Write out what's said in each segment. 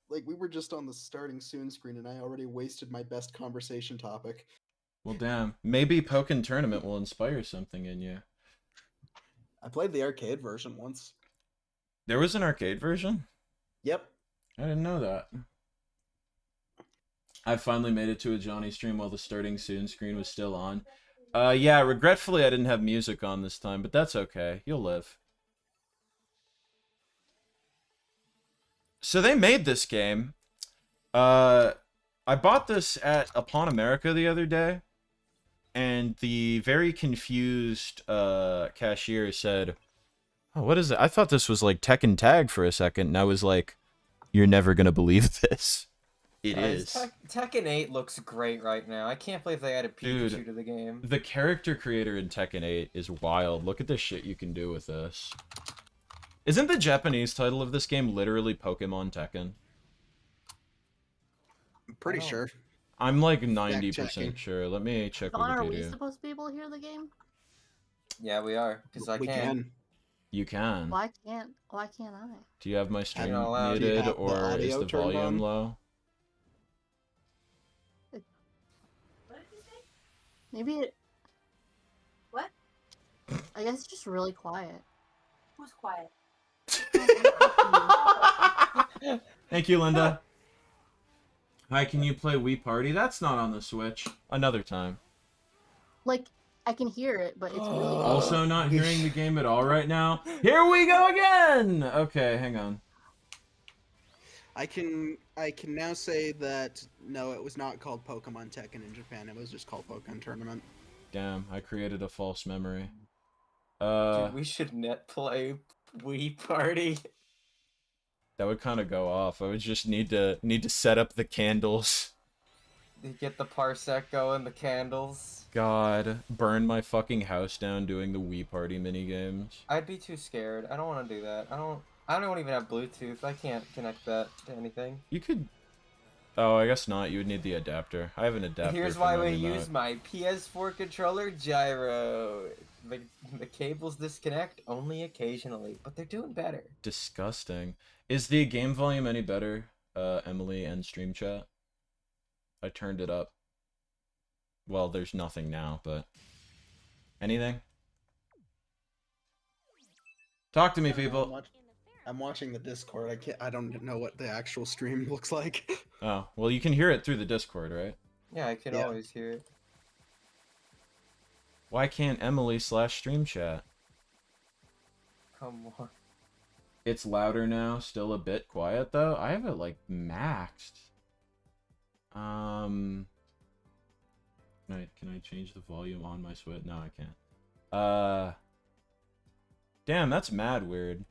Like, we were just on the starting soon screen, and I already wasted my best conversation topic. Well, damn. Maybe Pokken Tournament will inspire something in you. I played the arcade version once. There was an arcade version? Yep. I didn't know that. I finally made it to a Johnny stream while the starting soon screen was still on. Yeah, regretfully I didn't have music on this time, but that's okay. You'll live. So they made this game. I bought this at Upon America the other day, and the very confused cashier said, "Oh, what is it? I thought this was like Tekken Tag for a second," and I was like, "You're never gonna believe this." It is. Tekken 8 looks great right now. I can't believe they added Pikachu to the game. The character creator in Tekken 8 is wild. Look at the shit you can do with this. Isn't the Japanese title of this game literally Pokemon Tekken? I'm pretty sure. I'm like 90% sure. Let me check Don, are we Wikipedia. supposed to be able to hear the game? Yeah, we are. Because I can. You can. Why can't I? Do you have my stream You're not allowed. muted, have the or is audio the turned volume on? low? What did you say? Maybe it. What? I guess it's just really quiet. Who's quiet? Thank you, Linda. Hi, can you play Wii Party? That's not on the Switch. Another time. Like, I can hear it, but it's really Also not hearing the game at all right now. Here we go again! Okay, hang on. I can now say that no, it was not called Pokemon Tekken in Japan. It was just called Pokken Tournament. Damn, I created a false memory. Dude, we should net play Wii Party. That would kind of go off. I would just need to set up the candles. You get the parsec going, the candles. God, burn my fucking house down doing the Wii Party minigames. I'd be too scared. I don't want to do that. I don't even have Bluetooth. I can't connect that to anything. You could... Oh, I guess not. You would need the adapter. I have an adapter. Here's for why my we remote. use my PS4 controller gyro. The cables disconnect only occasionally, but they're doing better. Disgusting. Is the game volume any better, Emily and Stream Chat? I turned it up. Well, there's nothing now, but... Anything? Talk to me, people. I'm watching the Discord. I don't know what the actual stream looks like. Oh, well, you can hear it through the Discord, right? Yeah, I can always hear it. Why can't Emily/Stream Chat? Come on. It's louder now, still a bit quiet, though. I have it, like, maxed. Can I change the volume on my Switch? No, I can't. Damn, that's mad weird.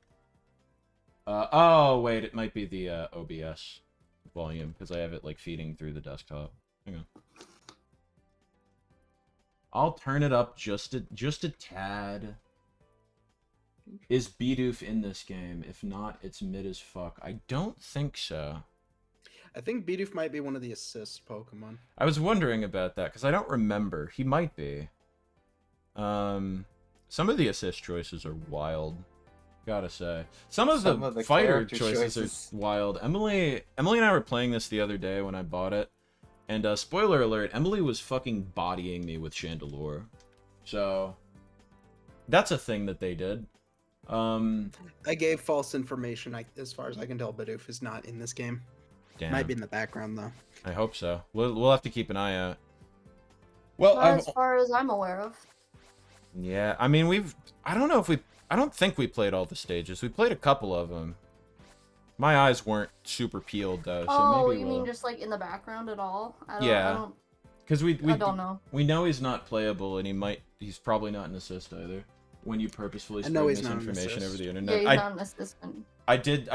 Oh, wait, it might be the, OBS volume, because I have it, like, feeding through the desktop. Hang on. I'll turn it up just a tad. Is Bidoof in this game? If not, it's mid as fuck. I don't think so. I think Bidoof might be one of the assist Pokemon. I was wondering about that, because I don't remember. He might be. Some of the assist choices are wild. Gotta say. Some of the fighter choices are wild. Emily and I were playing this the other day when I bought it. And, spoiler alert, Emily was fucking bodying me with Chandelure. So, that's a thing that they did. I gave false information. As far as I can tell, Bidoof is not in this game. Damn. Might be in the background, though. I hope so. We'll have to keep an eye out. Well, as far as I'm aware of. Yeah, I mean, I don't think we played all the stages. We played a couple of them. My eyes weren't super peeled, though, so maybe you mean just, like, in the background at all? Yeah. Because I don't know. We know he's not playable, and he's probably not an assist either. When you purposefully spread misinformation over the internet. Yeah, he's not an assistant. I did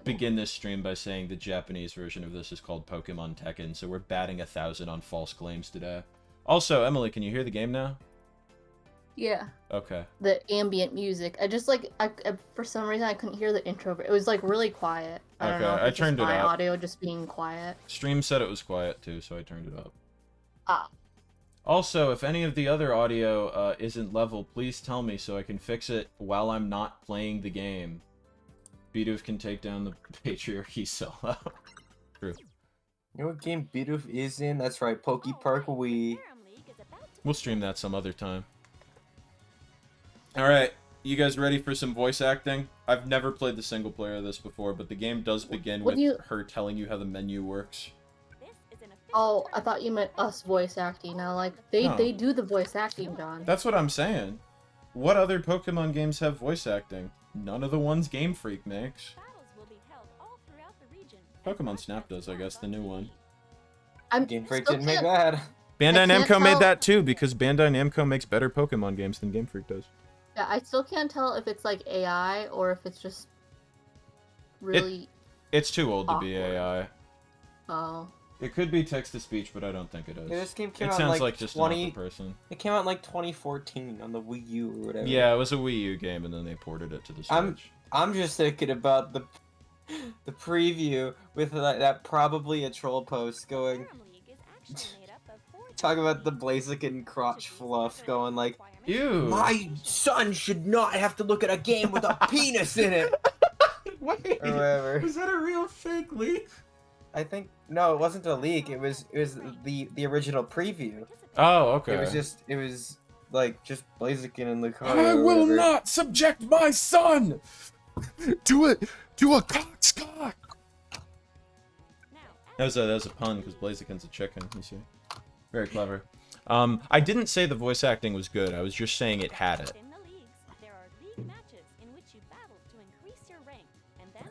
begin this stream by saying the Japanese version of this is called Pokemon Tekken, so we're batting 1,000 on false claims today. Also, Emily, can you hear the game now? Yeah. Okay. The ambient music. I just like I for some reason I couldn't hear the intro. It was like really quiet. I don't know if I it's turned just it my up. audio just being quiet. Stream said it was quiet too, so I turned it up. Ah. Also, if any of the other audio isn't level, please tell me so I can fix it while I'm not playing the game. Bidoof can take down the patriarchy solo. True. You know what game Bidoof is in? That's right, Pokey Park Wii. We'll stream that some other time. Alright, you guys ready for some voice acting? I've never played the single player of this before, but the game does begin with her telling you how the menu works. Oh, I thought you meant us voice acting. Now, like, they do the voice acting, John. That's what I'm saying. What other Pokemon games have voice acting? None of the ones Game Freak makes. Pokemon Snap does, I guess, the new one. Game Freak didn't make that. Bandai Namco made that too, because Bandai Namco makes better Pokemon games than Game Freak does. Yeah, I still can't tell if it's like AI or if it's just really. It's too old to be AI. Oh. It could be text to speech, but I don't think it is. Yeah, this game came it out sounds like just 20... an person. It came out in like 2014 on the Wii U or whatever. Yeah, it was a Wii U game, and then they ported it to the Switch. I'm just thinking about the preview with that probably a troll post going. Talk about the Blaziken crotch fluff going like, ew. My son should not have to look at a game with a penis in it. Wait, or whatever. Was that a real fake leak? I think no, it wasn't a leak. It was the original preview. Oh, okay. It was like just Blaziken in the car. I will not subject my son to a cock. That was a pun because Blaziken's a chicken. You see, very clever. I didn't say the voice acting was good. I was just saying it had it.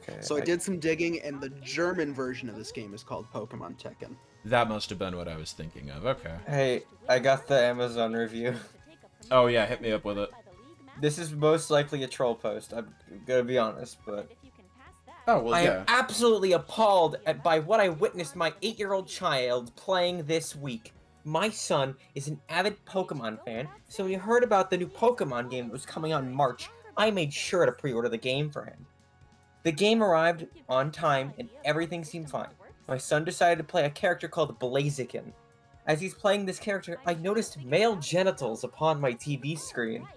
Okay, So I did some digging, and the German version of this game is called Pokemon Tekken. That must have been what I was thinking of. Okay. Hey, I got the Amazon review. Oh yeah, hit me up with it. This is most likely a troll post. I'm gonna be honest, but oh well, I yeah. am absolutely appalled by what I witnessed my 8-year-old child playing this week. My son is an avid Pokemon fan, so when he heard about the new Pokemon game that was coming out in March, I made sure to pre-order the game for him. The game arrived on time, and everything seemed fine. My son decided to play a character called Blaziken. As he's playing this character, I noticed male genitals upon my TV screen.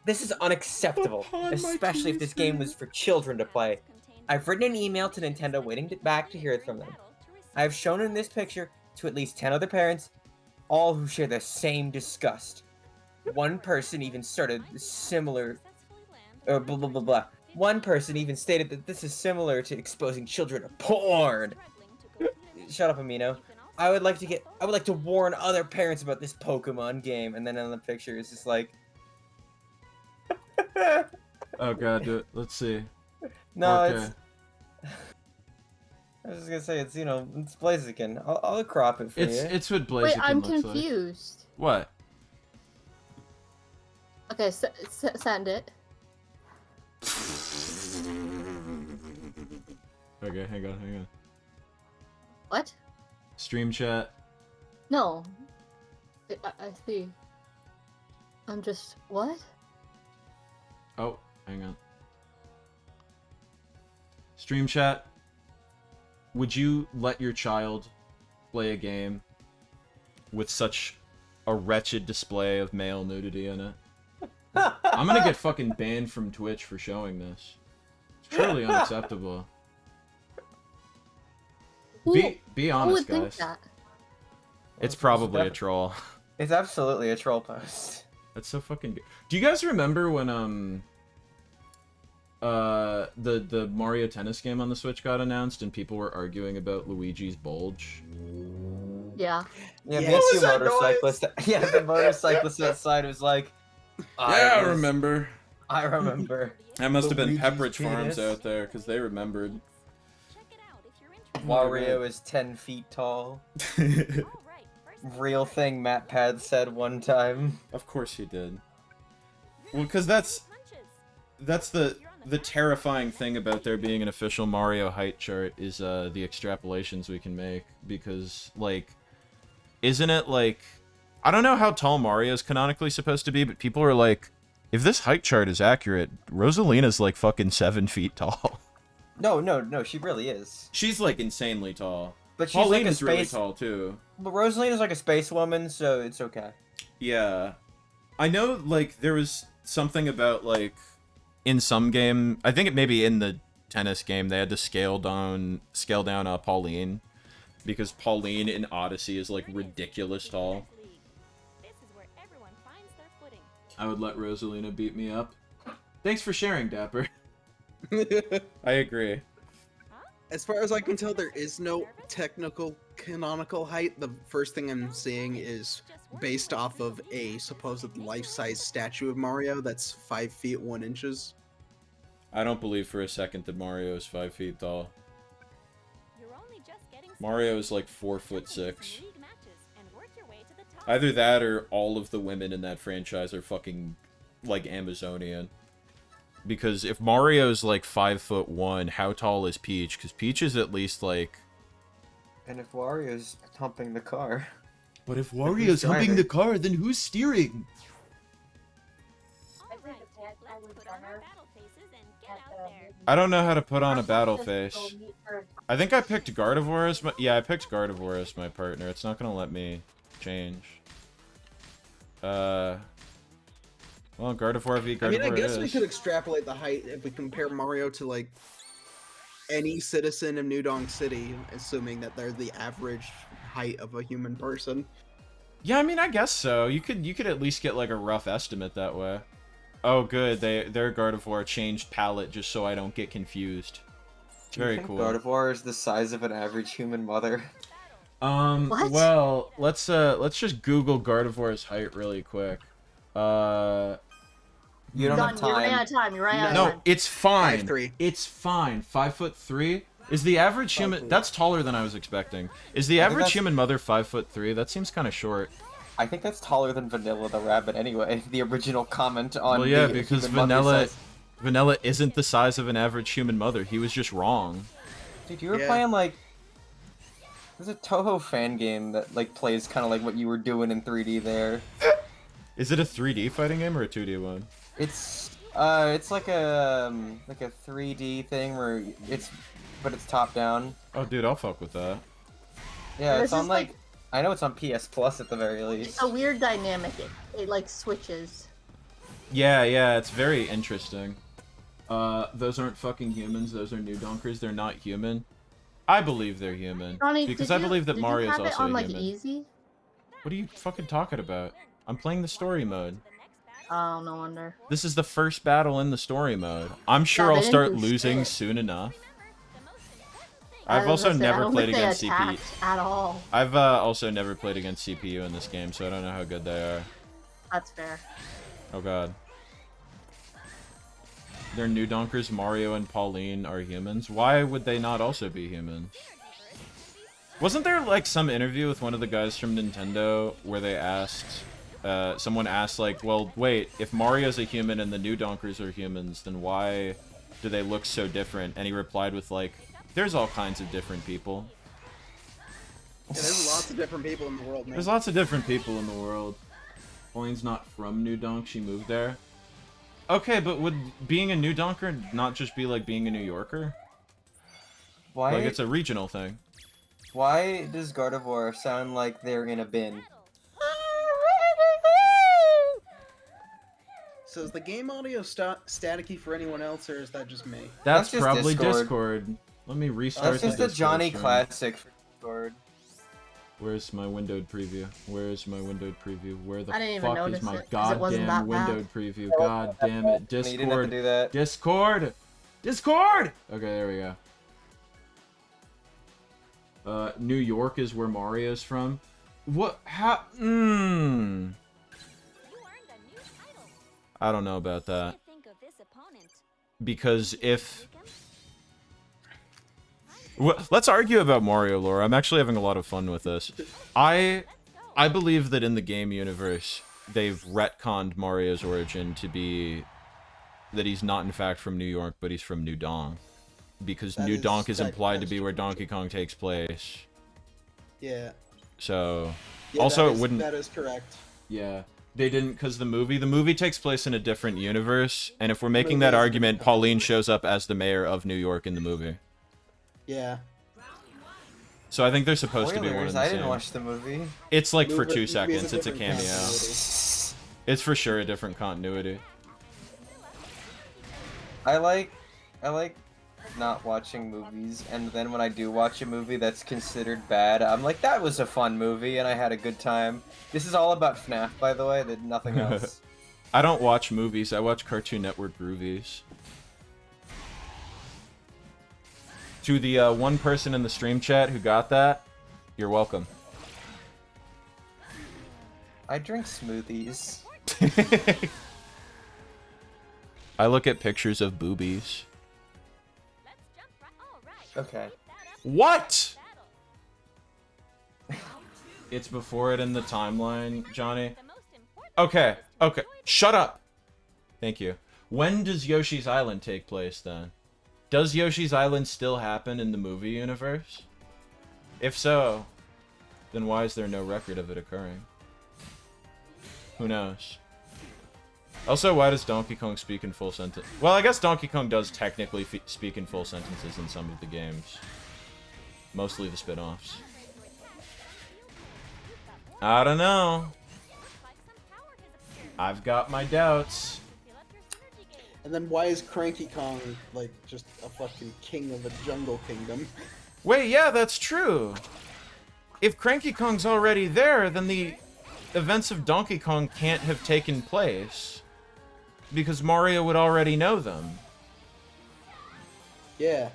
This is unacceptable, especially if this game was for children to play. I've written an email to Nintendo waiting back to hear from them. I have shown in this picture to at least 10 other parents, all who share the same disgust. One person even started similar... blah blah blah blah. One person even stated that this is similar to exposing children to porn. Shut up, Amino. I would like to warn other parents about this Pokemon game. And then on the picture, it's just like. Oh god, let's see. No, okay. it's. I was just gonna say it's it's Blaziken. I'll crop it for you. It's what Blaziken Wait, I'm looks confused. Like. What? Okay, send it. Okay, hang on. What? Stream chat. No. I see. I'm just... What? Oh, hang on. Stream chat. Would you let your child play a game with such a wretched display of male nudity in it? I'm gonna get fucking banned from Twitch for showing this. It's truly unacceptable. Be honest, who would guys. think that? It's probably a troll. It's absolutely a troll post. That's so fucking good. Do you guys remember when the Mario Tennis game on the Switch got announced and people were arguing about Luigi's bulge? Yeah. Yeah, Yeah. me and What two was that motorcyclists. Yeah, the motorcyclist outside was like. I remember. I remember. That must have been Luigi's Pepperidge Farms penis. out there, because they remembered. Wario is 10 feet tall. Real thing Matt Pad said one time. Of course he did. Well, because that's the terrifying thing about there being an official Mario height chart is the extrapolations we can make, because, like, isn't it, like, I don't know how tall Mario's canonically supposed to be, but people are like, if this height chart is accurate, Rosalina's like fucking 7 feet tall. No, she really is. She's like insanely tall. But she's Pauline like a is really space. tall too. But Rosalina's like a space woman, so it's okay. Yeah. I know, like, there was something about, like, in some game, I think it may be in the tennis game, they had to scale down Pauline, because Pauline in Odyssey is like ridiculous tall. I would let Rosalina beat me up. Thanks for sharing, Dapper. I agree. As far as I can tell, there is no technical canonical height. The first thing I'm seeing is based off of a supposed life-size statue of Mario that's 5 feet 1 inches. I don't believe for a second that Mario is 5 feet tall. Mario is like 4'6". Either that or all of the women in that franchise are fucking like Amazonian. Because if Mario's like 5'1", how tall is Peach? Because Peach is at least like... And if Wario's humping the car... But if Wario's humping the car, then who's steering? I don't know how to put on a battle face. I think I picked Gardevoir as my... Yeah, I picked Gardevoir as my partner. It's not gonna let me change. Well, Gardevoir v. Gardevoir I guess is. we could extrapolate the height if we compare Mario to, like, any citizen of New Donk City, assuming that they're the average height of a human person. Yeah, I mean, I guess so. You could at least get, like, a rough estimate that way. Oh, good. Their Gardevoir changed palette just so I don't get confused. Very cool. Gardevoir is the size of an average human mother. What? Well, let's just Google Gardevoir's height really quick. You don't have time. You're running out of time. You're running out of No, time. it's fine. 5'3". It's fine. 5'3"? Is the average human... 5'3". That's taller than I was expecting. Is the average human mother 5'3"? That seems kind of short. I think that's taller than Vanilla the Rabbit anyway. The original comment on Well, yeah, the because human mother size. Vanilla isn't the size of an average human mother. He was just wrong. Dude, you were playing like... There's a Toho fan game that like plays kind of like what you were doing in 3D there. Is it a 3D fighting game or a 2D one? It's like a 3D thing where it's top down. Oh, dude, I'll fuck with that. Yeah, This it's on is like I know it's on PS Plus at the very least. It's a weird dynamic. It like switches. Yeah, it's very interesting. Those aren't fucking humans. Those are New Donkers. They're not human. I believe they're human. Ronnie, because I believe that Mario's also Did you have it on like human. easy? What are you fucking talking about? I'm playing the story mode. Oh, no wonder. This is the first battle in the story mode. I'm sure Yeah, I'll they start didn't do losing shit. soon enough. I I've was also gonna say, I never don't played think they against CPU. attacked at all. I've also never played against CPU in this game, so I don't know how good they are. That's fair. Oh god. They're New Donkers. Mario and Pauline are humans. Why would they not also be humans? Wasn't there like some interview with one of the guys from Nintendo where they asked, someone asked like, well, wait, if Mario's a human and the New Donkers are humans, then why do they look so different? And he replied with like, there's all kinds of different people. Yeah, there's lots of different people in the world, man. There's lots of different people in the world. Pauline's not from New Donk, she moved there. Okay, but would being a New Donker not just be like being a New Yorker? Why? Like it's a regional thing. Why does Gardevoir sound like they're in a bin? So is the game audio staticky for anyone else, or is that just me? That's just probably Discord. Discord. Let me restart That's just the a Discord Johnny stream. classic for Discord. Where's my windowed preview? Where's my windowed preview? Where the I didn't even fuck notice is my it, 'cause it wasn't goddamn that bad. windowed preview? God damn it. You didn't have to Discord. do that. Discord! Discord! Okay, there we go. New York is where Mario's from. What? How? I don't know about that. Because if... Well, let's argue about Mario lore. I'm actually having a lot of fun with this. I believe that in the game universe, they've retconned Mario's origin to be that he's not in fact from New York, but he's from New Donk. Because New Donk is implied to be where Donkey Kong takes place. Yeah. So, Yeah, also it wouldn't... That is correct. Yeah. They didn't because the movie takes place in a different universe, and if we're making that argument, Pauline shows up as the mayor of New York in the movie. Yeah. So I think they're supposed to be one Spoilers, and the I same. didn't watch the movie. It's like for Movie- 2 movie is seconds, it's a different cameo. continuity. It's for sure a different continuity. I like not watching movies, and then when I do watch a movie that's considered bad, I'm like, that was a fun movie, and I had a good time. This is all about FNAF, by the way, that nothing else. I don't watch movies, I watch Cartoon Network Groovies. To the one person in the stream chat who got that, you're welcome. I drink smoothies. I look at pictures of boobies. Okay. What? It's before it in the timeline, Johnny. Okay, okay. Shut up. Thank you. When does Yoshi's Island take place, then? Does Yoshi's Island still happen in the movie universe? If so, then why is there no record of it occurring? Who knows? Also, why does Donkey Kong speak in full sentence? Well, I guess Donkey Kong does technically speak in full sentences in some of the games. Mostly the spin-offs. I don't know. I've got my doubts. And then why is Cranky Kong, like, just a fucking king of the jungle kingdom? Wait, yeah, that's true. If Cranky Kong's already there, then the events of Donkey Kong can't have taken place. Because Mario would already know them. Yeah.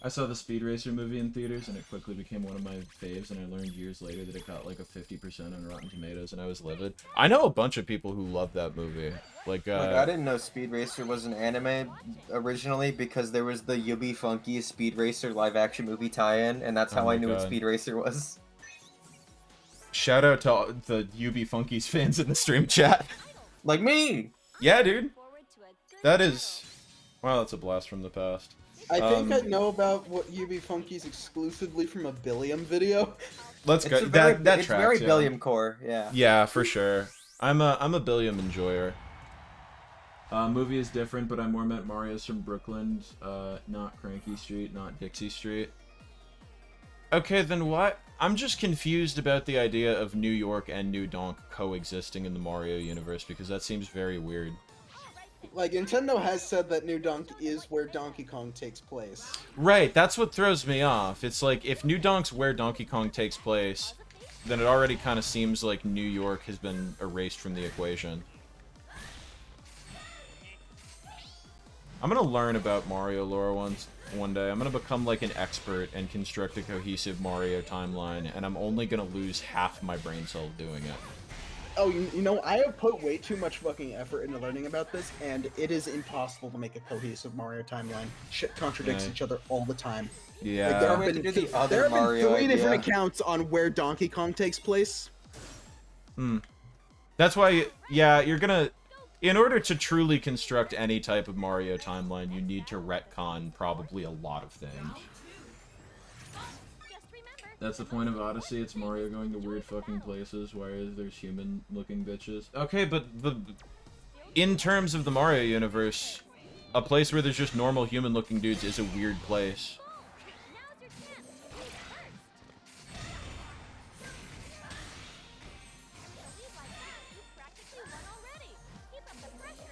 I saw the Speed Racer movie in theaters, and it quickly became one of my faves, and I learned years later that it got like a 50% on Rotten Tomatoes, and I was livid. I know a bunch of people who love that movie. Like, I didn't know Speed Racer was an anime originally, because there was the Yubi Funky Speed Racer live-action movie tie-in, and that's how I knew what Speed Racer was. Shout out to the UB Funkies fans in the stream chat. Like me! Yeah, dude. That is... Wow, that's a blast from the past. I think I know about what UB Funky's exclusively from a Billiam video. Let's go. It's That tracks, very yeah. Billiam core, yeah. Yeah, for sure. I'm a Billiam enjoyer. Movie is different, but I more meant Mario's from Brooklyn, not Cranky Street, not Dixie Street. Okay, then what? I'm just confused about the idea of New York and New Donk coexisting in the Mario universe, because that seems very weird. Like, Nintendo has said that New Donk is where Donkey Kong takes place. Right, that's what throws me off. It's like, if New Donk's where Donkey Kong takes place, then it already kind of seems like New York has been erased from the equation. I'm gonna learn about Mario lore one day. I'm gonna become like an expert and construct a cohesive Mario timeline, and I'm only gonna lose half my brain cells doing it. Oh, you know, I have put way too much fucking effort into learning about this, and it is impossible to make a cohesive Mario timeline. Shit contradicts each other all the time. Yeah. Like, there have been three different accounts on where Donkey Kong takes place. That's why, yeah, you're gonna... In order to truly construct any type of Mario timeline, you need to retcon probably a lot of things. That's the point of Odyssey, it's Mario going to weird fucking places, whereas there's human-looking bitches. Okay, but in terms of the Mario universe, a place where there's just normal human-looking dudes is a weird place.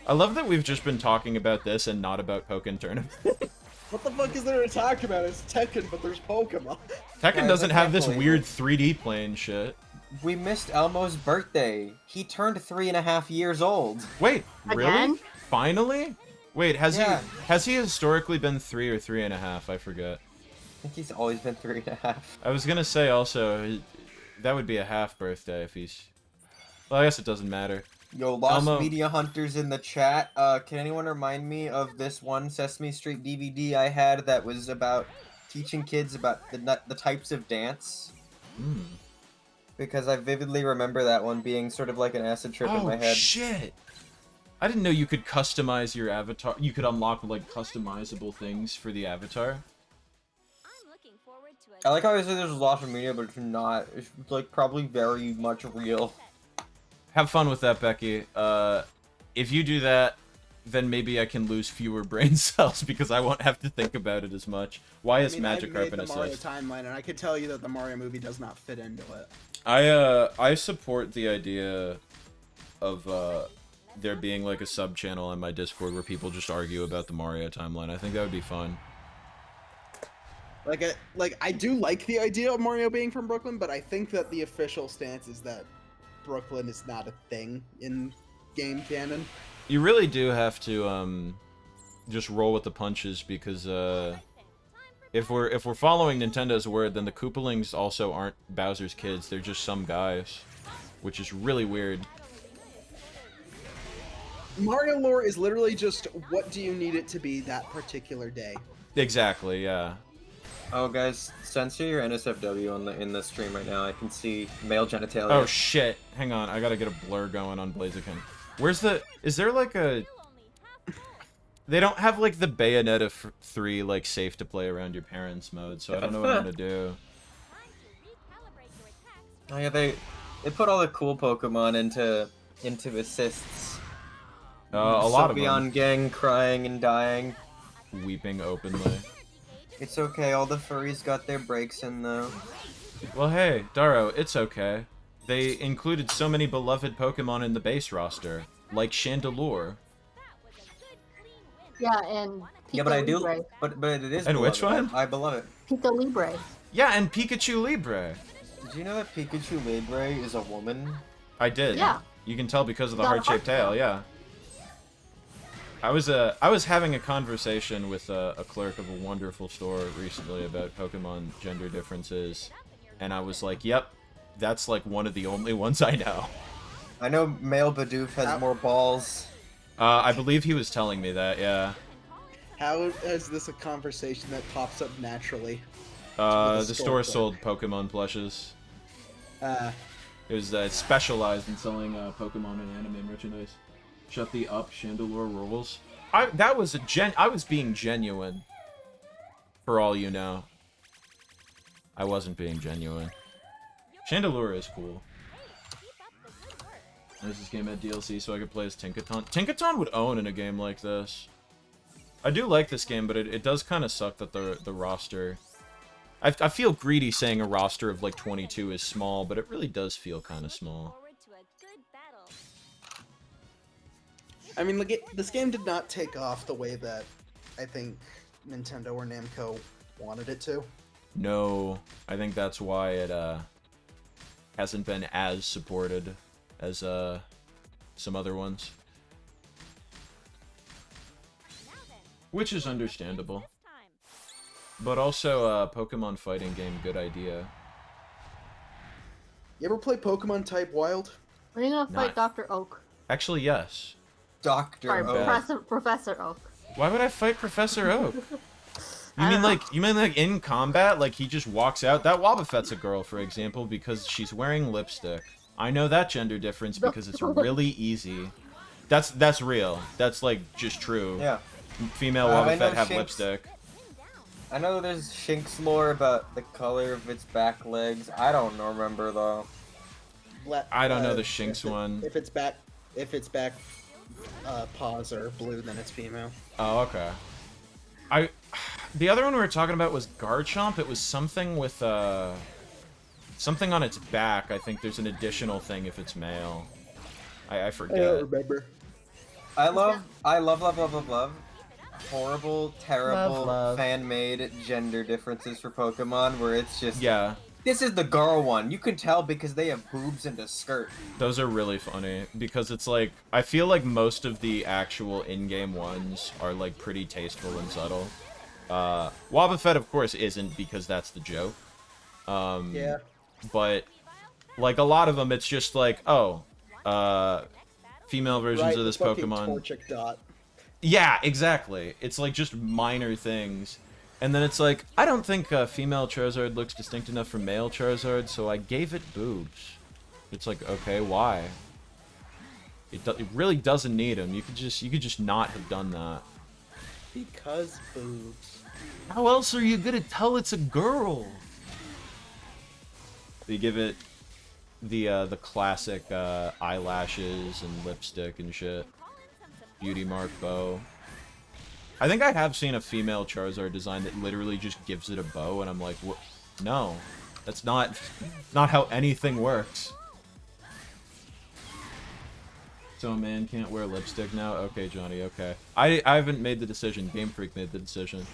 I love that we've just been talking about this and not about Pokken Tournament. What the fuck is there to talk about? It's Tekken, but there's Pokemon. Tekken doesn't have this weird 3D plane shit. We missed Elmo's birthday. He turned 3.5 years old. Wait, really? Again? Finally? Wait, has he historically been 3 or 3.5? I forget. I think he's always been 3.5. I was gonna say also, that would be a half birthday if he's... Well, I guess it doesn't matter. Yo, Lost Media Hunters in the chat. Can anyone remind me of this one Sesame Street DVD I had that was about teaching kids about the types of dance? Because I vividly remember that one being sort of like an acid trip in my head. Oh, shit! I didn't know you could customize your avatar. You could unlock, like, customizable things for the avatar. I like how I said there's a lot of media, but it's not. It's, like, probably very much real. Have fun with that, Becky. If you do that, then maybe I can lose fewer brain cells because I won't have to think about it as much. Why is Magikarp an assist? I made the Mario timeline, and I can tell you that the Mario movie does not fit into it. I support the idea of there being like a sub-channel on my Discord where people just argue about the Mario timeline. I think that would be fun. I do like the idea of Mario being from Brooklyn, but I think that the official stance is that Brooklyn is not a thing in game canon. You really do have to just roll with the punches because if we're following Nintendo's word, then the Koopalings also aren't Bowser's kids. They're just some guys, which is really weird. Mario lore is literally just what do you need it to be that particular day. Exactly, yeah. Oh, guys, censor your NSFW in the stream right now. I can see male genitalia. Oh shit! Hang on, I gotta get a blur going on Blaziken. Where's the? Is there like a? They don't have like the Bayonetta 3 like safe to play around your parents mode, so I don't know what I'm gonna do. Oh yeah, they put all the cool Pokemon into assists. A lot of them. Sylveon gang crying and dying, Weeping openly. It's okay, all the furries got their breaks in though. Well, hey, Daro, it's okay. They included so many beloved Pokemon in the base roster, like Chandelure. Yeah, and Pika Yeah, but I do. Libre. But it is. And beloved. which one? I beloved it. Pika Libre. Yeah, and Pikachu Libre. Did you know that Pikachu Libre is a woman? I did. Yeah. You can tell because of the Got a heart-shaped heart tail, yeah. I was having a conversation with a clerk of a wonderful store recently about Pokemon gender differences, and I was like, yep, that's like one of the only ones I know. I know male Bidoof has more balls. I believe he was telling me that, yeah. How is this a conversation that pops up naturally? The store sold Pokemon plushes. It was specialized in selling Pokemon and anime merchandise. Shut the up, Chandelure rules. I was being genuine. For all you know. I wasn't being genuine. Chandelure is cool. This game had DLC so I could play as Tinkaton. Tinkaton would own in a game like this. I do like this game, but it does kind of suck that the roster... I feel greedy saying a roster of like 22 is small, but it really does feel kind of small. I mean, this game did not take off the way that I think Nintendo or Namco wanted it to. No, I think that's why it hasn't been as supported as some other ones. Which is understandable. But also, Pokemon fighting game, good idea. You ever play Pokemon Type Wild? Are you gonna fight Not- Dr. Oak? Actually, yes. Dr. Sorry, Oak. Professor Oak. Why would I fight Professor Oak? You mean like in combat, like he just walks out? That Wobbuffet's a girl, for example, because she's wearing lipstick. I know that gender difference because it's really easy. That's real. That's like just true. Yeah. Female I know Wobbuffet have Shinx. lipstick. I know there's Shinx lore about the color of its back legs. I don't remember though. I don't know the Shinx one. If its back paws are blue, then it's female. Oh, okay. The other one we were talking about was Garchomp. It was something with something on its back. I think there's an additional thing if it's male. I forget. I don't remember. I love horrible, terrible, Love. fan-made gender differences for Pokemon where it's just Yeah, this is the girl one. You can tell because they have boobs and a skirt. those are really funny because it's like I feel like most of the actual in-game ones are like pretty tasteful and subtle. Wobbuffet, of course, isn't because that's the joke. Yeah. But like a lot of them, it's just like, oh, female versions Right, of this the fucking Pokemon. Torchic dot. Yeah, exactly. It's like just minor things. And then it's like, I don't think female Charizard looks distinct enough from male Charizard, so I gave it boobs. It's like, okay, why? It really doesn't need them. You could just not have done that. Because boobs. How else are you gonna tell it's a girl? You give it the classic eyelashes and lipstick and shit. Beauty mark bow. I think I have seen a female Charizard design that literally just gives it a bow, and I'm like, what? No, that's not how anything works. So a man can't wear lipstick now? Okay, Johnny, okay. I haven't made the decision. Game Freak made the decision.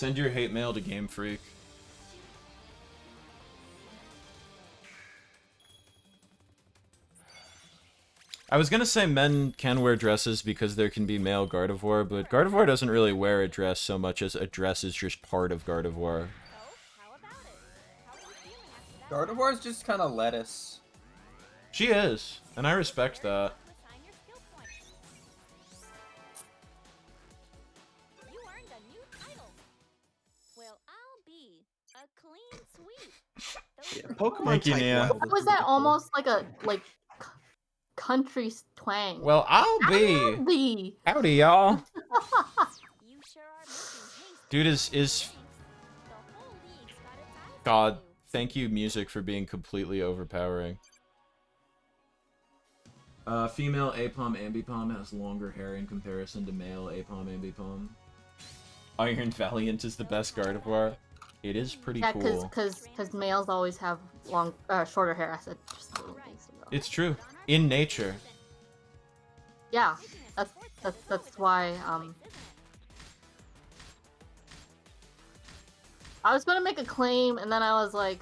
Send your hate mail to Game Freak. I was gonna say men can wear dresses because there can be male Gardevoir, but Gardevoir doesn't really wear a dress so much as a dress is just part of Gardevoir. Gardevoir is just kind of lettuce. She is, and I respect that. Yeah, Pokemon Thank you, type Nia. wild What is was that really cool. almost like a country twang? Well, I'll be. Be. Howdy, y'all. Dude is. God, thank you, music, for being completely overpowering. Female Apom Ambipom has longer hair in comparison to male Apom Ambipom. Iron Valiant is the best Gardevoir. It is pretty cool. Yeah, because males always have shorter hair. I said just a little ways ago. It's true. In nature. Yeah, that's why. I was gonna make a claim, and then I was like,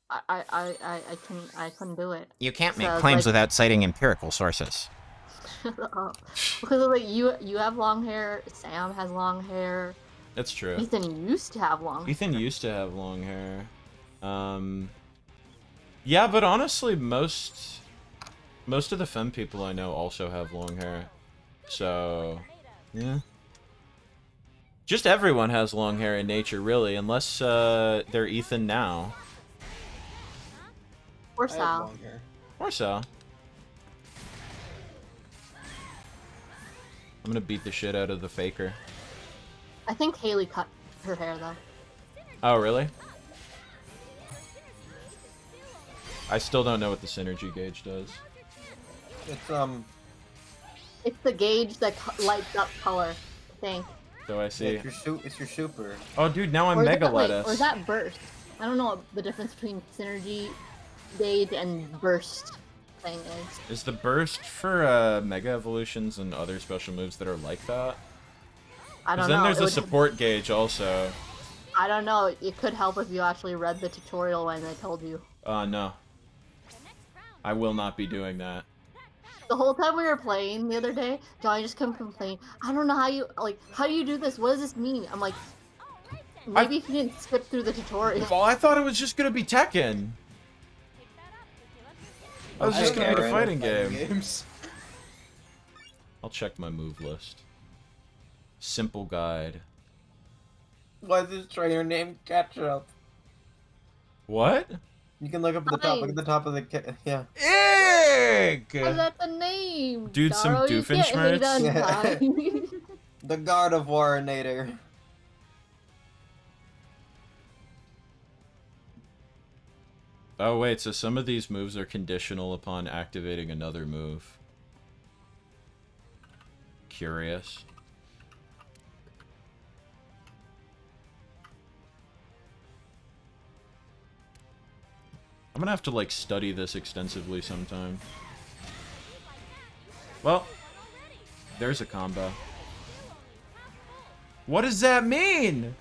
I couldn't do it. You can't So make I was claims like- without citing empirical sources. Because like you have long hair, Sam has long hair, That's true. Ethan used to have long hair. Ethan used to have long hair. Yeah, but honestly, most of the femme people I know also have long hair. So, yeah. Just everyone has long hair in nature, really, unless they're Ethan now. Or I have Sal. long hair. Or so. I'm gonna beat the shit out of the faker. I think Haley cut her hair though. Oh, really? I still don't know what the synergy gauge does. It's It's the gauge that lights up color, I think. So I see. It's your super. Oh, dude, now I'm Or is Mega that, wait, Lettuce. or is that burst? I don't know what the difference between synergy gauge and burst thing is. Is the burst for Mega Evolutions and other special moves that are like that? I don't Because know. then there's It a would- support gauge also. I don't know. It could help if you actually read the tutorial when they told you. No. I will not be doing that. The whole time we were playing the other day, Johnny just come complain. I don't know how you how do you do this? What does this mean? I'm like, maybe if you didn't skip through the tutorial. Well, I thought it was just gonna be Tekken. I was just gonna be a fighting game. Games. I'll check my move list. Simple guide. Why is this trainer named Ketchup? What? You can look up at the top. Look at the top of the yeah. Egg! Oh, that's a name. Dude, some Daro, you can't hate on Doofenshmirtz? Johnny. The Gardevoirinator. Oh wait, so some of these moves are conditional upon activating another move. Curious. I'm gonna have to, like, study this extensively sometime. Well, there's a combo. What does that mean?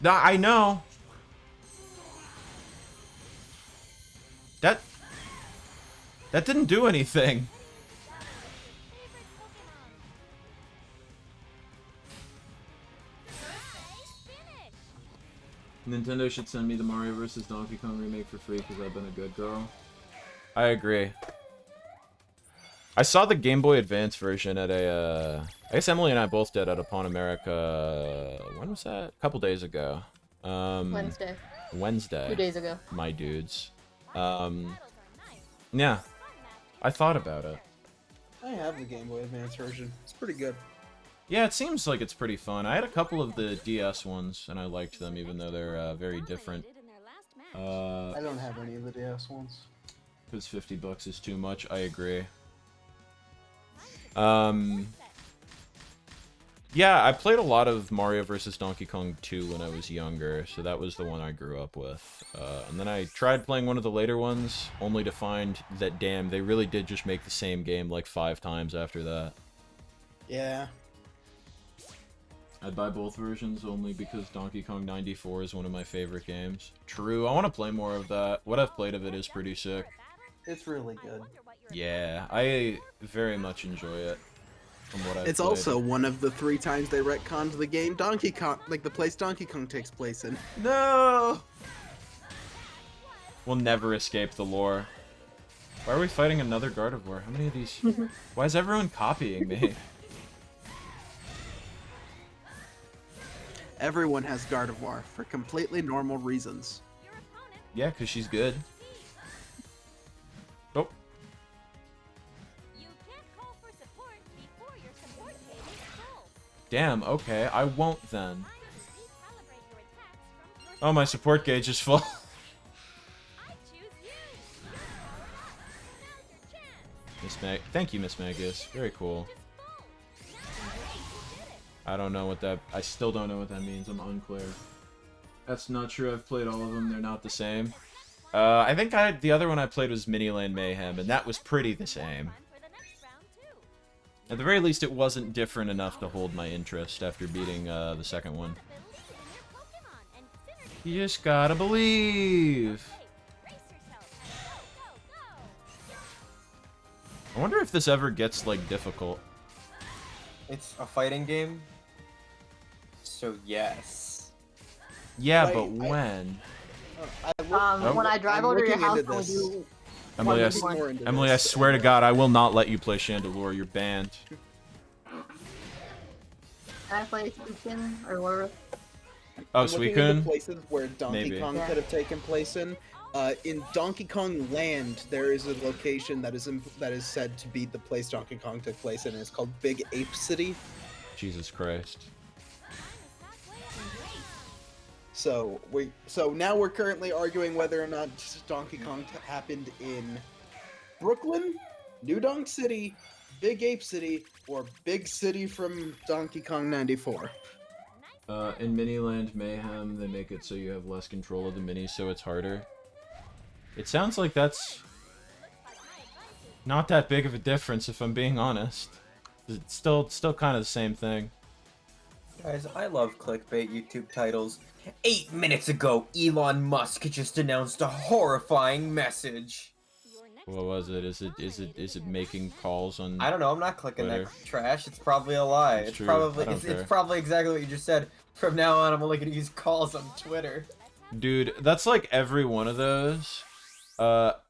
I know. That didn't do anything. Nintendo should send me the Mario vs. Donkey Kong remake for free because I've been a good girl. I agree. I saw the Game Boy Advance version at a, I guess Emily and I both did at a Pawn America, when was that? A couple days ago. Wednesday. 2 days ago. My dudes. Yeah. I thought about it. I have the Game Boy Advance version. It's pretty good. Yeah, it seems like it's pretty fun. I had a couple of the DS ones, and I liked them, even though they're very different. I don't have any of the DS ones. Because $50 is too much, I agree. Yeah, I played a lot of Mario vs. Donkey Kong 2 when I was younger, so that was the one I grew up with. And then I tried playing one of the later ones, only to find that, damn, they really did just make the same game like 5 times after that. Yeah. I'd buy both versions only because Donkey Kong 94 is one of my favorite games. True, I want to play more of that. What I've played of it is pretty sick. It's really good. Yeah, I very much enjoy it. From what I've It's played. also one of the 3 times they retconned the game Donkey Kong, like the place Donkey Kong takes place in. No! We'll never escape the lore. Why are we fighting another Gardevoir? How many of these? Why is everyone copying me? Everyone has Gardevoir for completely normal reasons. Yeah, because she's good. Oh. Damn, okay, I won't then. Oh, my support gauge is full. Miss Mag, thank you, Miss Magus. Very cool. I don't know what that. I still don't know what that means. I'm unclear. That's not true. I've played all of them. They're not the same. I think the other one I played was Miniland Mayhem, and that was pretty the same. At the very least, it wasn't different enough to hold my interest after beating the second one. You just gotta believe. I wonder if this ever gets, like, difficult. It's a fighting game, so yes. Yeah, but when? When I drive I'm over to your looking house, into and we this. do Emily, I, one more into Emily, I this. swear to God, I will not let you play Chandelure. You're banned. Can I play Pokken or whatever? Oh, I'm looking into Suicune? places where Donkey Maybe. Kong could have taken place in. In Donkey Kong Land, there is a location that is said to be the place Donkey Kong took place in. And it's called Big Ape City. Jesus Christ. So now we're currently arguing whether or not Donkey Kong happened in Brooklyn, New Donk City, Big Ape City, or Big City from Donkey Kong 94. In Miniland Mayhem, they make it so you have less control of the minis, so it's harder. It sounds like that's not that big of a difference, if I'm being honest. It's still kind of the same thing. Guys, I love clickbait YouTube titles. 8 minutes ago, Elon Musk just announced a horrifying message. What was it? Is it making calls on? I don't know. I'm not clicking Twitter? that trash. It's probably a lie. It's It's true. probably I don't care. it's probably exactly what you just said. From now on, I'm only gonna use calls on Twitter. Dude, that's like every one of those.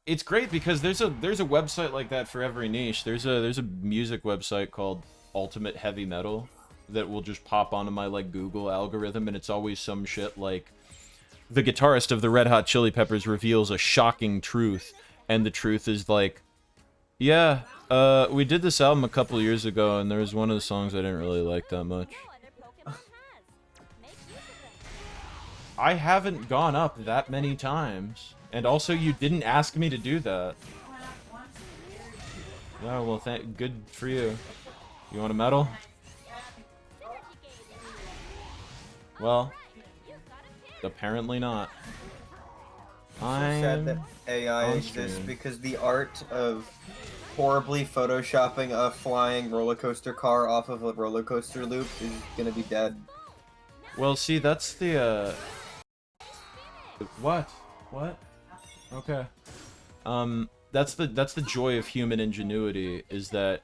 It's great because there's a website like that for every niche. There's a music website called Ultimate Heavy Metal that will just pop onto my like Google algorithm, and it's always some shit like the guitarist of the Red Hot Chili Peppers reveals a shocking truth, and the truth is like, yeah, we did this album a couple years ago, and there was one of the songs I didn't really like that much. I haven't gone up that many times. And also, you didn't ask me to do that. Yeah, well, good for you. You want a medal? Well, apparently not. So sad that I'm AI on exists stream. because the art of horribly photoshopping a flying roller coaster car off of a roller coaster loop is gonna be dead. Well, see, that's the, What? What? Okay. That's the joy of human ingenuity, is that,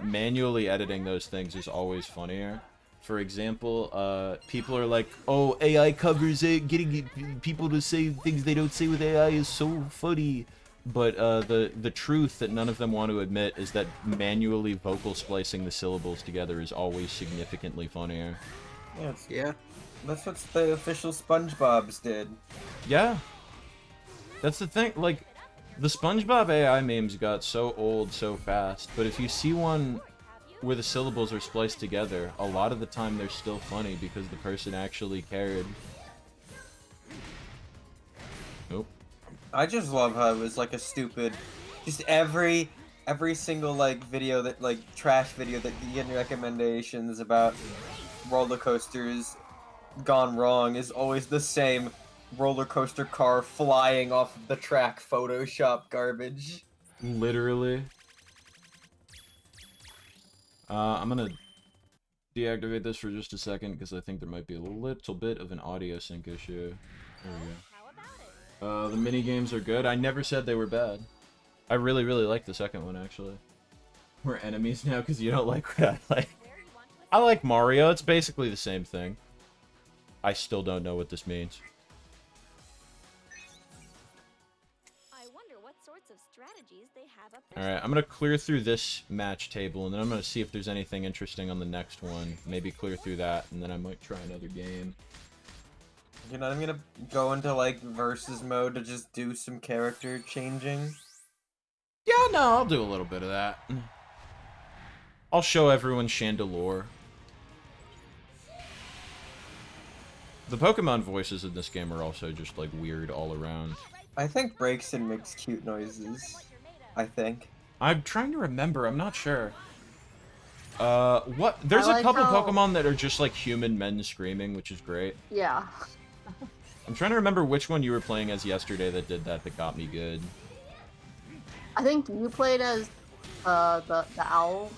manually editing those things is always funnier. For example, people are like, oh, AI covers it, getting people to say things they don't say with AI is so funny. But, the truth that none of them want to admit is that manually vocal splicing the syllables together is always significantly funnier. Yeah, that's what the official SpongeBob's did. Yeah. That's the thing, like, the SpongeBob AI memes got so old so fast, but if you see one where the syllables are spliced together, a lot of the time they're still funny because the person actually cared. Nope. I just love how it was like a stupid, just every every single like video that trash video that you get in recommendations about roller coasters gone wrong is always the same roller coaster car flying off of the track Photoshop garbage. Literally. I'm gonna deactivate this for just a second because I think there might be a little bit of an audio sync issue. There we go. The mini games are good. I never said they were bad. I really like the second one actually. We're enemies now because you don't like what I like. I like Mario. It's basically the same thing. I still don't know what this means. Alright, I'm gonna clear through this match table, and then I'm gonna see if there's anything interesting on the next one. Maybe clear through that, and then I might try another game. You know, I'm gonna go into, like, versus mode to just do some character changing. Yeah, no, I'll do a little bit of that. I'll show everyone Chandelure. The Pokemon voices in this game are also just, like, weird all around. I think Braixen makes cute noises. I think. I'm trying to remember, I'm not sure. What? There's like a couple how... Pokemon that are just, like, human men screaming, which is great. Yeah. I'm trying to remember which one you were playing as yesterday that did that got me good. I think you played as, the owl.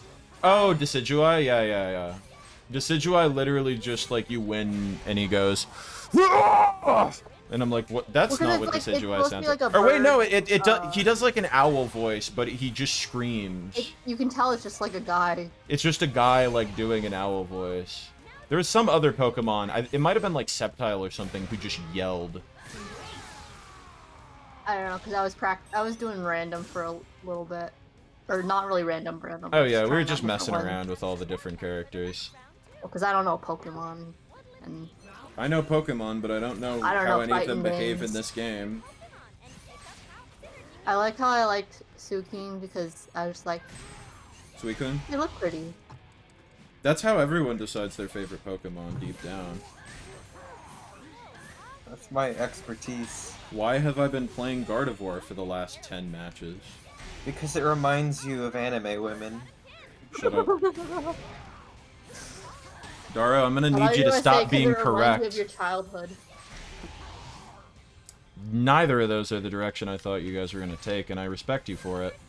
Oh, Decidueye? Yeah. Decidueye literally just, like, you win, and he goes... And I'm like, what? That's not what Decidueye sounds like. Or wait, no, he does, like, an owl voice, but he just screams. You can tell it's just, like, a guy. It's just a guy, like, doing an owl voice. There was some other Pokemon, it might have been, like, Sceptile or something, who just yelled. I don't know, because I was doing random for a little bit. Or not really random. Oh yeah, we were just messing around with all the different characters. Because I don't know Pokemon, and... I know Pokemon, but I don't know how any of them behave in this game. I like how I liked Suicune because I was like... Suicune? They look pretty. That's how everyone decides their favorite Pokemon, deep down. That's my expertise. Why have I been playing Gardevoir for the last 10 matches? Because it reminds you of anime women. Shut up. Daro, I'm gonna need you to stop being correct. Of your childhood. Neither of those are the direction I thought you guys were gonna take, and I respect you for it.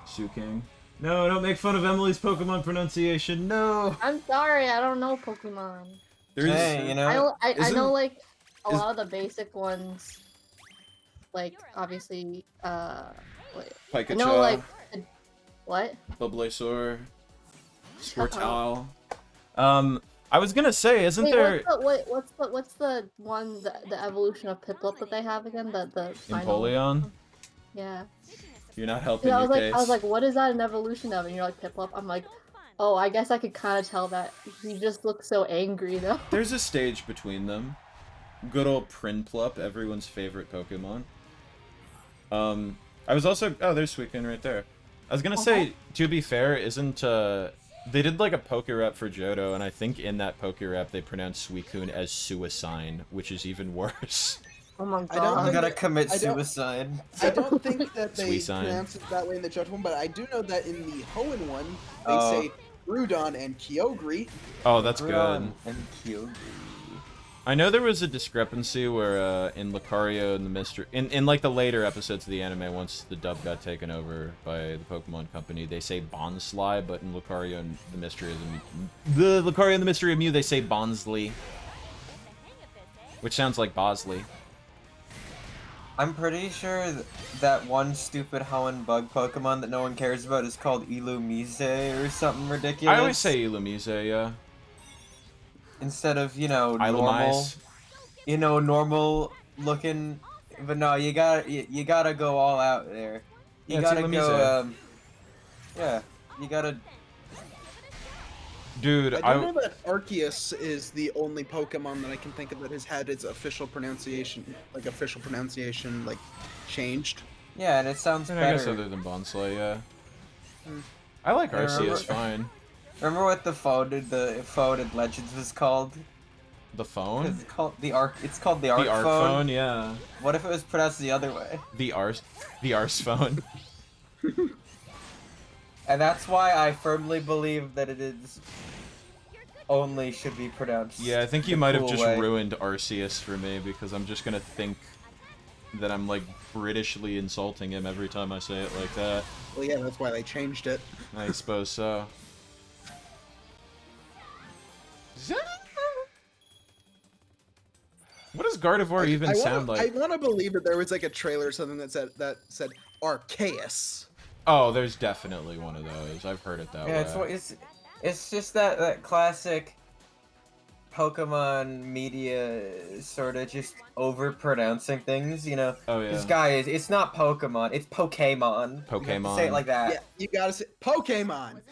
Suking. No, don't make fun of Emily's Pokemon pronunciation. No. I'm sorry, I don't know Pokemon. Hey, you know, I know like a lot of the basic ones. Like obviously, Pikachu. I know like what? Bulbasaur. Squirtle. I was gonna say, isn't there? What's the one the evolution of Piplup that they have again? The final... Empoleon? Yeah. You're not helping Yeah, your case. I was like, what is that an evolution of? And you're like Piplup. I'm like, oh, I guess I could kind of tell that. He just looks so angry though. There's a stage between them. Good old Prinplup, everyone's favorite Pokemon. I was also there's Suicune right there. I was gonna say, to be fair, isn't they did like a Pokerep for Johto, and I think in that Pokerep they pronounced Suicune as suicide, which is even worse. Oh my god. I'm gonna commit suicide. I don't think that they Suicide. pronounce it that way in the Johto one, but I do know that in the Hoenn one, they say Groudon and Kyogre. Oh, that's good. And Kyogre. I know there was a discrepancy where in Lucario and the Mystery... In like the later episodes of the anime, once the dub got taken over by the Pokemon Company, they say Bonsly, but in Lucario and the Mystery of the Lucario and the Mystery of Mew, they say Bonsly. Which sounds like Bosley. I'm pretty sure that one stupid Hoenn bug Pokemon that no one cares about is called Illumise or something ridiculous. I always say Illumise, yeah. Instead of, normal looking, but no, you gotta go all out there. You gotta go, yeah, you gotta. Dude, I don't know that Arceus is the only Pokemon that I can think of that has had its official pronunciation, changed. Yeah, and it sounds better. I guess other than Bonsly, yeah. I like Arceus fine. Remember what the founded Legends was called? The phone? It's called the arc. It's called the arc The arc phone. phone, yeah. What if it was pronounced the other way? The arse phone. And that's why I firmly believe that it is only should be pronounced. Yeah, I think you the might have cool just way. ruined Arceus for me because I'm just gonna think that I'm like Britishly insulting him every time I say it like that. Well, yeah, that's why they changed it. I suppose so. What does Gardevoir even sound like? I want to believe that there was like a trailer or something that said Arceus. Oh, there's definitely one of those. I've heard it that way. Yeah, it's just that classic Pokemon media sort of just over pronouncing things, you know. Oh yeah. This guy it's not Pokemon, it's Pokemon. You have to Pokemon. say it like that. Yeah, you gotta say Pokemon.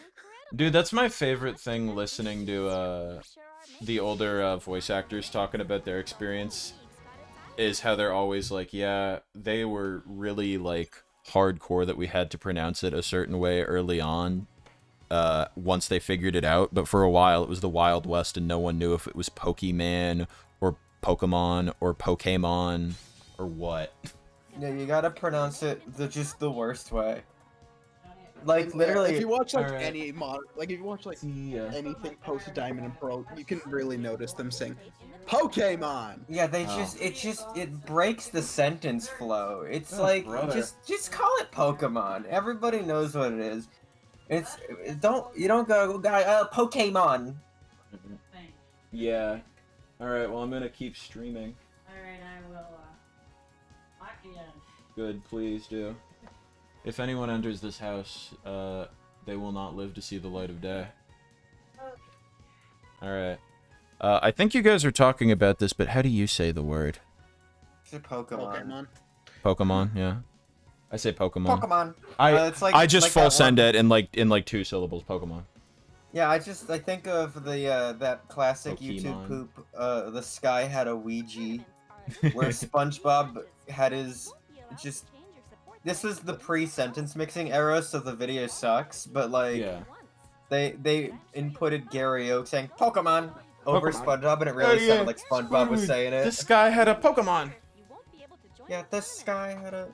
Dude, that's my favorite thing listening to the older voice actors talking about their experience is how they're always like, yeah, they were really like hardcore that we had to pronounce it a certain way early on once they figured it out, but for a while it was the Wild West and no one knew if it was Pokemon or Pokemon or Pokemon or what. Yeah, you gotta pronounce it just the worst way. Like literally, if you watch like Alright. any modern, like if you watch like Yeah. anything post Diamond and Pearl, you can really notice them saying Pokemon. yeah, they Oh. it breaks the sentence flow. It's Oh, like brother. just call it Pokemon. Everybody knows what it is. You don't go Pokemon. Yeah. Alright, well I'm gonna keep streaming. Alright, I will, lock you in. Good, please do. If anyone enters this house, they will not live to see the light of day. Alright. I think you guys are talking about this, but how do you say the word? It's a Pokemon. Pokemon. Pokemon, yeah. I say Pokemon. Pokemon. I It's I just like full that send one- it in like 2 syllables, Pokemon. Yeah, I think of the that classic Pokemon. YouTube poop. The sky had a Ouija, where SpongeBob had his just. This was the pre-sentence mixing era, so the video sucks. But like, Yeah. they inputted Gary Oak saying Pokemon over Pokemon. SpongeBob, and it really yeah. sounded like SpongeBob was saying it. This guy had a Pokemon. Yeah, this guy had a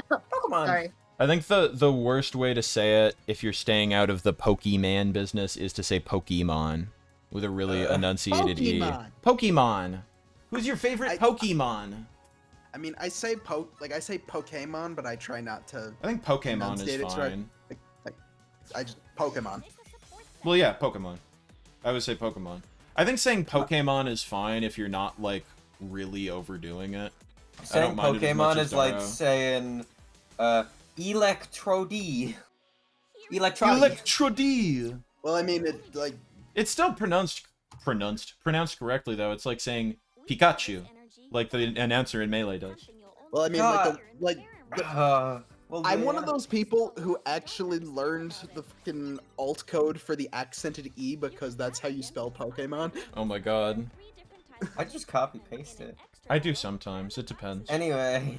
Pokemon. Sorry. I think the worst way to say it, if you're staying out of the Pokemon business, is to say Pokemon with a really enunciated Pokemon. E. Pokemon. Who's your favorite Pokemon? I mean, I say Pokemon, but I try not to. I think Pokemon enunciate is it, so I- fine. I just Pokemon. Well, yeah, Pokemon. I would say Pokemon. I think saying Pokemon is fine if you're not like really overdoing it. I Saying don't mind it as much Pokemon as is like Daro. saying Electrode. Electrode. Electrode. Well, I mean, it like It's still pronounced correctly though. It's like saying Pikachu, like the announcer in Melee does. well, I mean, God. Well, I'm one yeah. of those people who actually learned the fucking alt code for the accented E because that's how you spell Pokemon. Oh my god. I just copy paste it. I do sometimes. It depends. Anyway,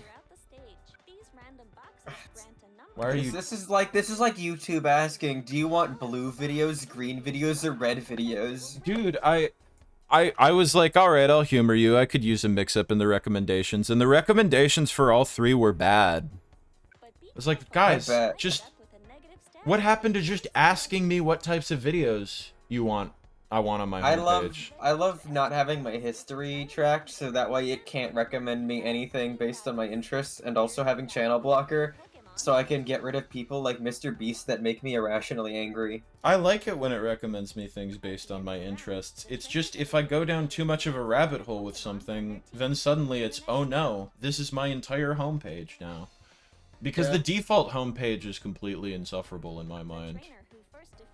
Why are you? this is like YouTube asking, do you want blue videos, green videos, or red videos? Dude, I was like, all right, I'll humor you. I could use a mix-up in the recommendations, and the recommendations for all 3 were bad. I was like, guys, bet. just what happened to just asking me what types of videos I want on my homepage? I love not having my history tracked, so that way it can't recommend me anything based on my interests, and also having channel blocker, so I can get rid of people like Mr. Beast that make me irrationally angry. I like it when it recommends me things based on my interests. It's just if I go down too much of a rabbit hole with something, then suddenly it's, oh no, this is my entire homepage now. Because the default homepage is completely insufferable in my mind.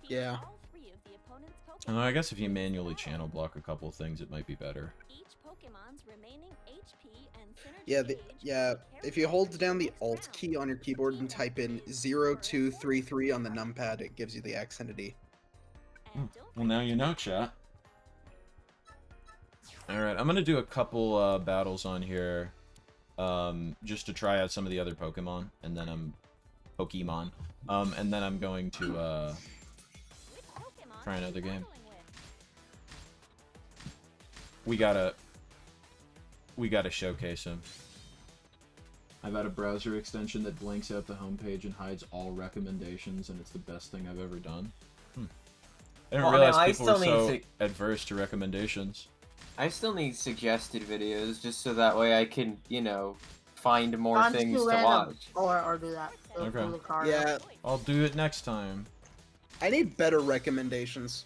Yeah. And I guess if you manually channel block a couple of things, it might be better. Yeah, if you hold down the Alt key on your keyboard and type in 0233 on the numpad, it gives you the accented E. Well, now you know, chat. Alright, I'm gonna do a couple battles on here. Just to try out some of the other Pokemon, and then and then I'm going to try another game. we gotta showcase him. I've had a browser extension that blanks out the homepage and hides all recommendations, and it's the best thing I've ever done. I didn't realize people were so adverse to recommendations. I still need suggested videos just so that way I can, you know, find more things to watch. Or do that. Okay. Yeah. I'll do it next time. I need better recommendations.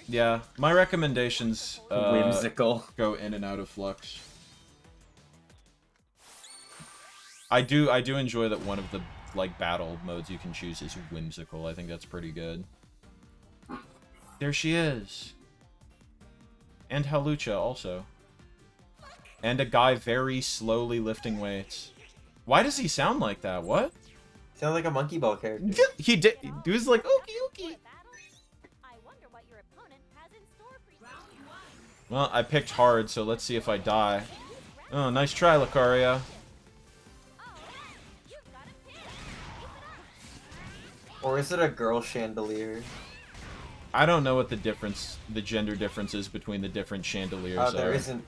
Yeah, my recommendations whimsical go in and out of flux. I do enjoy that one of the like battle modes you can choose is whimsical. I think that's pretty good. There she is. And Halucha also. And a guy very slowly lifting weights. Why does he sound like that? What? Sounds like a Monkey Ball character. He did. He was like, okay. Well, I picked hard, so let's see if I die. Oh, nice try, Lucaria. Or is it a girl chandelier? I don't know what the gender difference is between the different chandeliers. Oh, there isn't.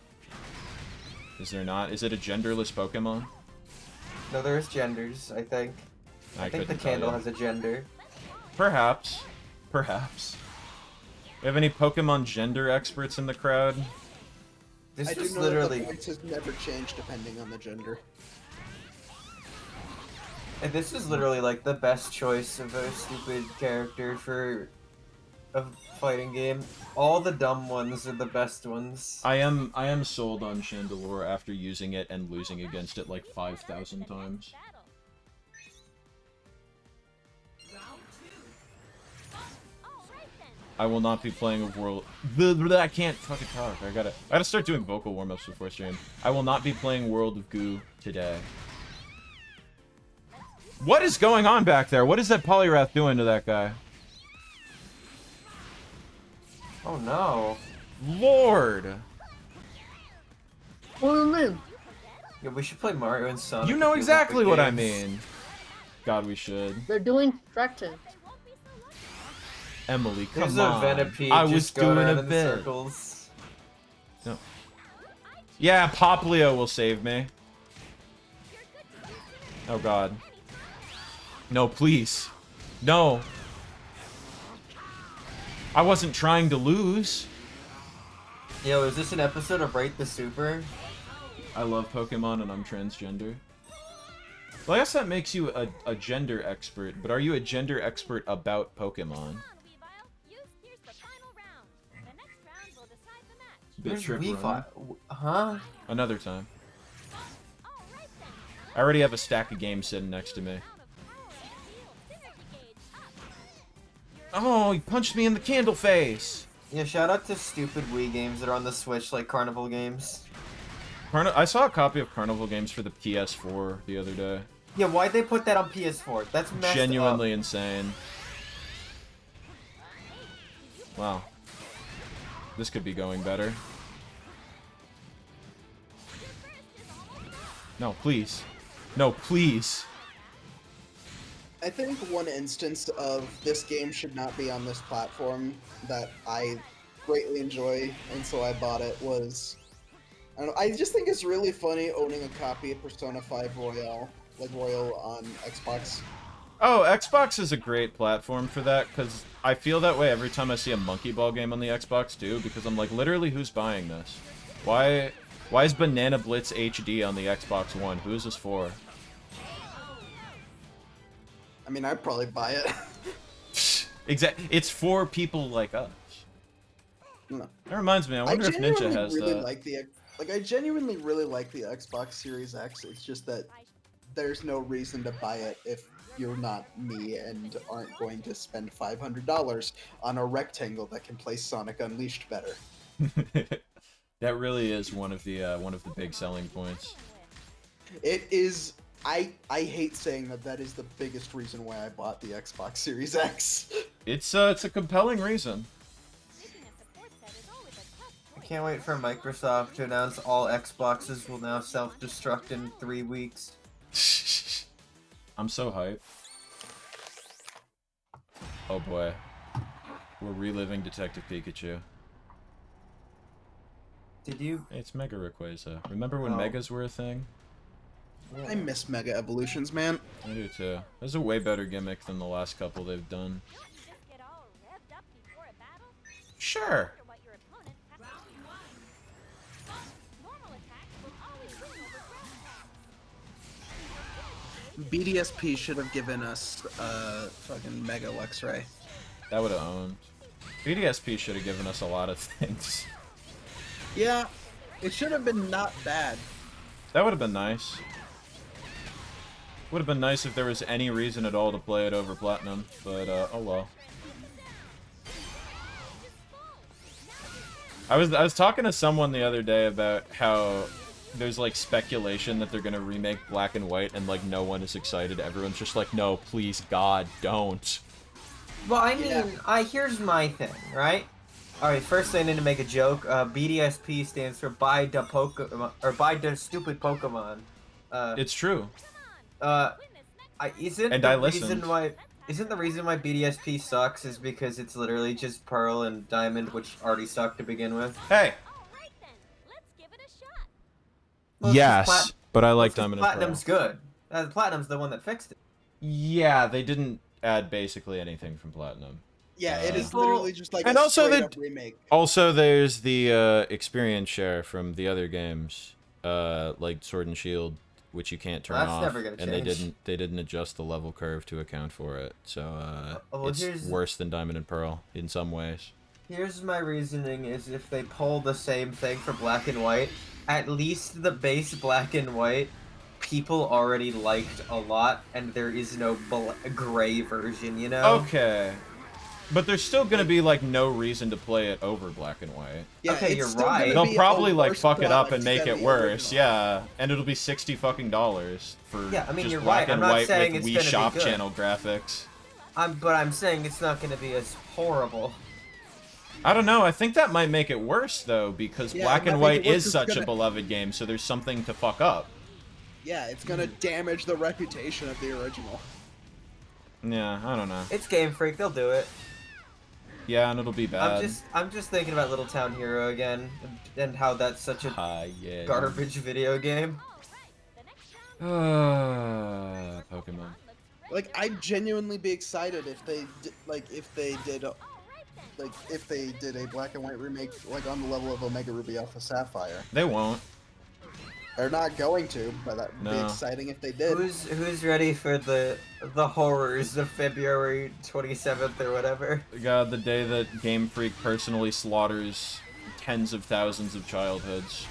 Is there not? Is it a genderless Pokemon? No, there is genders, I think. I think the candle has a gender. Perhaps. Perhaps. We have any Pokemon gender experts in the crowd? This I do is know literally... that the voice has never changed depending on the gender. And this is literally like the best choice of a stupid character for a fighting game. All the dumb ones are the best ones. I am sold on Chandelure after using it and losing against it like 5,000 times. I will not be playing a world. I can't fucking talk. I gotta start doing vocal warm-ups before stream. I will not be playing World of Goo today. What is going on back there? What is that Poliwrath doing to that guy? Oh no. Lord! What do you mean? Yeah, we should play Mario and Sonic. You know exactly what I mean. God, we should. They're doing Stretches. Emily, come There's on. a Venipede I was just going doing around a in bit. circles. No. Yeah, Poplio will save me. Oh god. No, please. No. I wasn't trying to lose. Yo, is this an episode of Rate the Super? I love Pokemon and I'm transgender. Well, I guess that makes you a gender expert, but are you a gender expert about Pokemon? Bit trip run. Huh? Another time. I already have a stack of games sitting next to me. Oh, he punched me in the candle face! Yeah, shout out to stupid Wii games that are on the Switch, like Carnival games. I saw a copy of Carnival games for the PS4 the other day. Yeah, why'd they put that on PS4? That's messed Genuinely up. insane. Wow. This could be going better. No, please. No, please. I think one instance of this game should not be on this platform that I greatly enjoy, and so I bought it, was... I don't know, I just think it's really funny owning a copy of Persona 5 Royale, like Royal on Xbox. Oh, Xbox is a great platform for that, because I feel that way every time I see a Monkey Ball game on the Xbox, too, because I'm like, literally, who's buying this? Why is Banana Blitz HD on the Xbox One? Who is this for? I mean, I'd probably buy it. Exactly. It's for people like us. No. That reminds me, I wonder if Ninja has really that. I genuinely really like the Xbox Series X. It's just that there's no reason to buy it if you're not me and aren't going to spend $500 on a rectangle that can play Sonic Unleashed better. That really is one of the big selling points. It is. I hate saying that is the biggest reason why I bought the Xbox Series X. It's a compelling reason. I can't wait for Microsoft to announce all Xboxes will now self-destruct in 3 weeks. I'm so hyped. Oh boy. We're reliving Detective Pikachu. Did you? It's Mega Rayquaza. Remember when Oh. Megas were a thing? I miss Mega Evolutions, man. I do too. That's a way better gimmick than the last couple they've done. Sure. BDSP should have given us fucking Mega Luxray. That would have owned. BDSP should have given us a lot of things. Yeah, it should have been not bad. That would have been nice. Would have been nice if there was any reason at all to play it over Platinum, but oh well. I was talking to someone the other day about how there's like speculation that they're gonna remake Black and White, and like no one is excited. Everyone's just like, no, please, God, don't. Well, I mean, here's my thing, right? All right, first I need to make a joke. BDSP stands for Buy the Pokemon, or Buy the Stupid Pokemon. It's true. Isn't And the I reason listened. why isn't the reason why BDSP sucks is because it's literally just Pearl and Diamond, which already sucked to begin with? Hey. Well, it's just Yes, but I like it's just Diamond and Pearl. Platinum's good. Platinum's the one that fixed it. Yeah, they didn't add basically anything from Platinum. Yeah, it is Well, literally just like and a also straight they- up remake. Also, there's the experience share from the other games, like Sword and Shield, which you can't turn That's off, never gonna and change. they didn't adjust the level curve to account for it. So well, it's here's- worse than Diamond and Pearl in some ways. Here's my reasoning: is if they pull the same thing for Black and White, at least the base Black and White, people already liked a lot, and there is no gray version, you know? Okay. But there's still gonna be like no reason to play it over Black and White. Yeah, Okay, it's you're still gonna right. They'll be a probably like worse fuck it up and product make than it the worse, original. yeah. And it'll be $60 for Yeah, I mean, just you're Black right. and I'm not White saying with it's Wii gonna be Shop good. channel graphics. But I'm saying it's not going to be as horrible. I don't know. I think that might make it worse though, because Yeah, Black it and might make White it worse. is It's such a gonna- beloved game, so there's something to fuck up. Yeah, it's gonna damage the reputation of the original. Yeah, I don't know. It's Game Freak. They'll do it. Yeah, and it'll be bad. I'm just thinking about Little Town Hero again, and how that's such a Yeah. garbage video game. Pokemon. Like, I'd genuinely be excited if they did a Black and White remake, like on the level of Omega Ruby Alpha Sapphire. They won't. They're not going to, but that would be No. exciting if they did. Who's ready for the horrors of February 27th or whatever? God, the day that Game Freak personally slaughters tens of thousands of childhoods.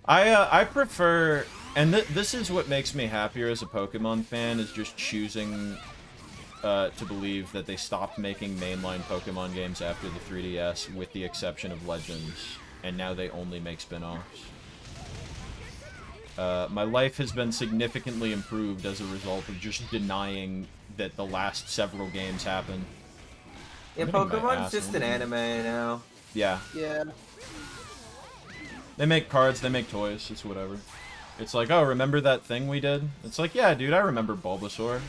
I prefer, and this is what makes me happier as a Pokemon fan, is just choosing to believe that they stopped making mainline Pokemon games after the 3DS, with the exception of Legends, and now they only make spin-offs. My life has been significantly improved as a result of just denying that the last several games happened. Yeah, I'm getting my Pokemon's ass just an whooped. anime now. Yeah. Yeah. They make cards, they make toys, it's whatever. It's like, oh, remember that thing we did? It's like, yeah, dude, I remember Bulbasaur.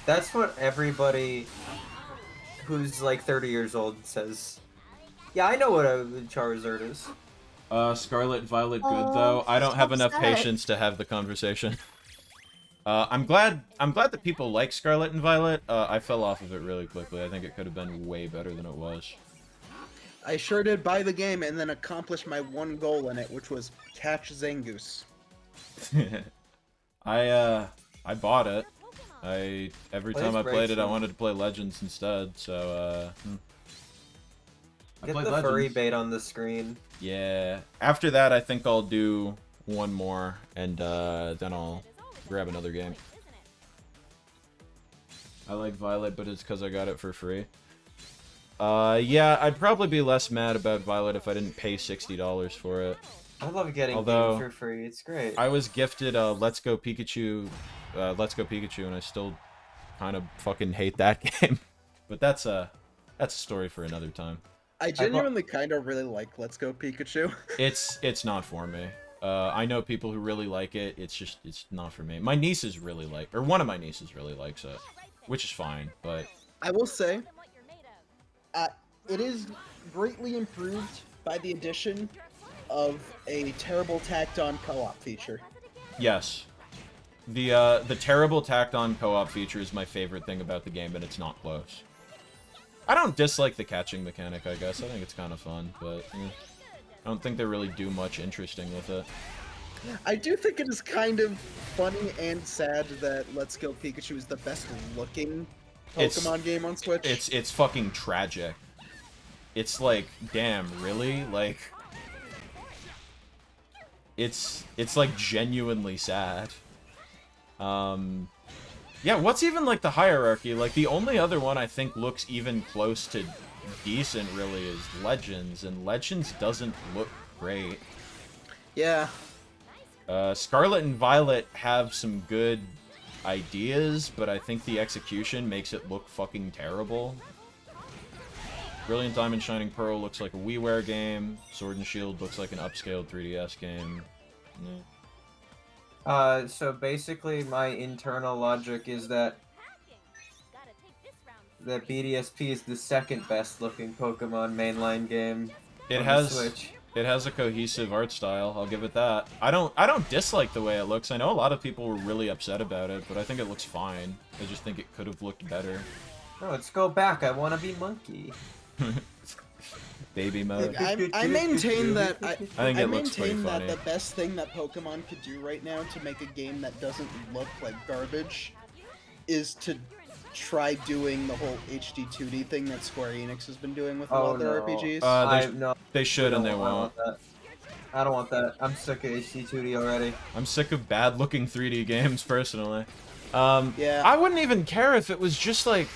That's what everybody who's like 30 years old says. Yeah, I know what a Charizard is. Scarlet Violet good, Oh, though. I don't so have enough upset. patience to have the conversation. I'm glad that people like Scarlet and Violet. I fell off of it really quickly. I think it could have been way better than it was. I sure did buy the game and then accomplish my one goal in it, which was catch Zangoose. Oh. I bought it. Every Plays time I great played it, I too. wanted to play Legends instead, so I Get played the furry Legends. bait on the screen. Yeah. After that, I think I'll do one more, and then I'll grab another game. I like Violet, but it's because I got it for free. Yeah, I'd probably be less mad about Violet if I didn't pay $60 for it. I love getting Although, games for free. It's great. I was gifted Let's Go Pikachu, and I still kind of fucking hate that game. But that's a story for another time. I genuinely kind of really like Let's Go Pikachu. It's not for me. I know people who really like it. It's not for me. My nieces really like, or one of my nieces really likes it, which is fine. But I will say, it is greatly improved by the addition of a terrible tacked-on co-op feature. Yes. The terrible tacked-on co-op feature is my favorite thing about the game, and it's not close. I don't dislike the catching mechanic, I guess. I think it's kind of fun, but I don't think they really do much interesting with it. I do think it is kind of funny and sad that Let's Go Pikachu is the best-looking Pokemon game on Switch. It's fucking tragic. It's like, damn, really? Like, it's like genuinely sad. Yeah, what's even like the hierarchy? Like the only other one I think looks even close to decent really is Legends, and Legends doesn't look great. Yeah. Scarlet and Violet have some good ideas, but I think the execution makes it look fucking terrible. Brilliant Diamond Shining Pearl looks like a WiiWare game. Sword and Shield looks like an upscaled 3DS game. So basically my internal logic is that BDSP is the second best looking Pokemon mainline game on the Switch. It has a cohesive art style, I'll give it that. I don't dislike the way it looks. I know a lot of people were really upset about it, but I think it looks fine. I just think it could have looked better. No, let's go back. I want to be Monkey. Baby mode. I maintain that I maintain that the best thing that Pokemon could do right now to make a game that doesn't look like garbage is to try doing the whole HD 2D thing that Square Enix has been doing with a lot of their RPGs. They should and they won't. I don't want that. I'm sick of HD 2D already. I'm sick of bad-looking 3D games, personally. Yeah. I wouldn't even care if it was just like,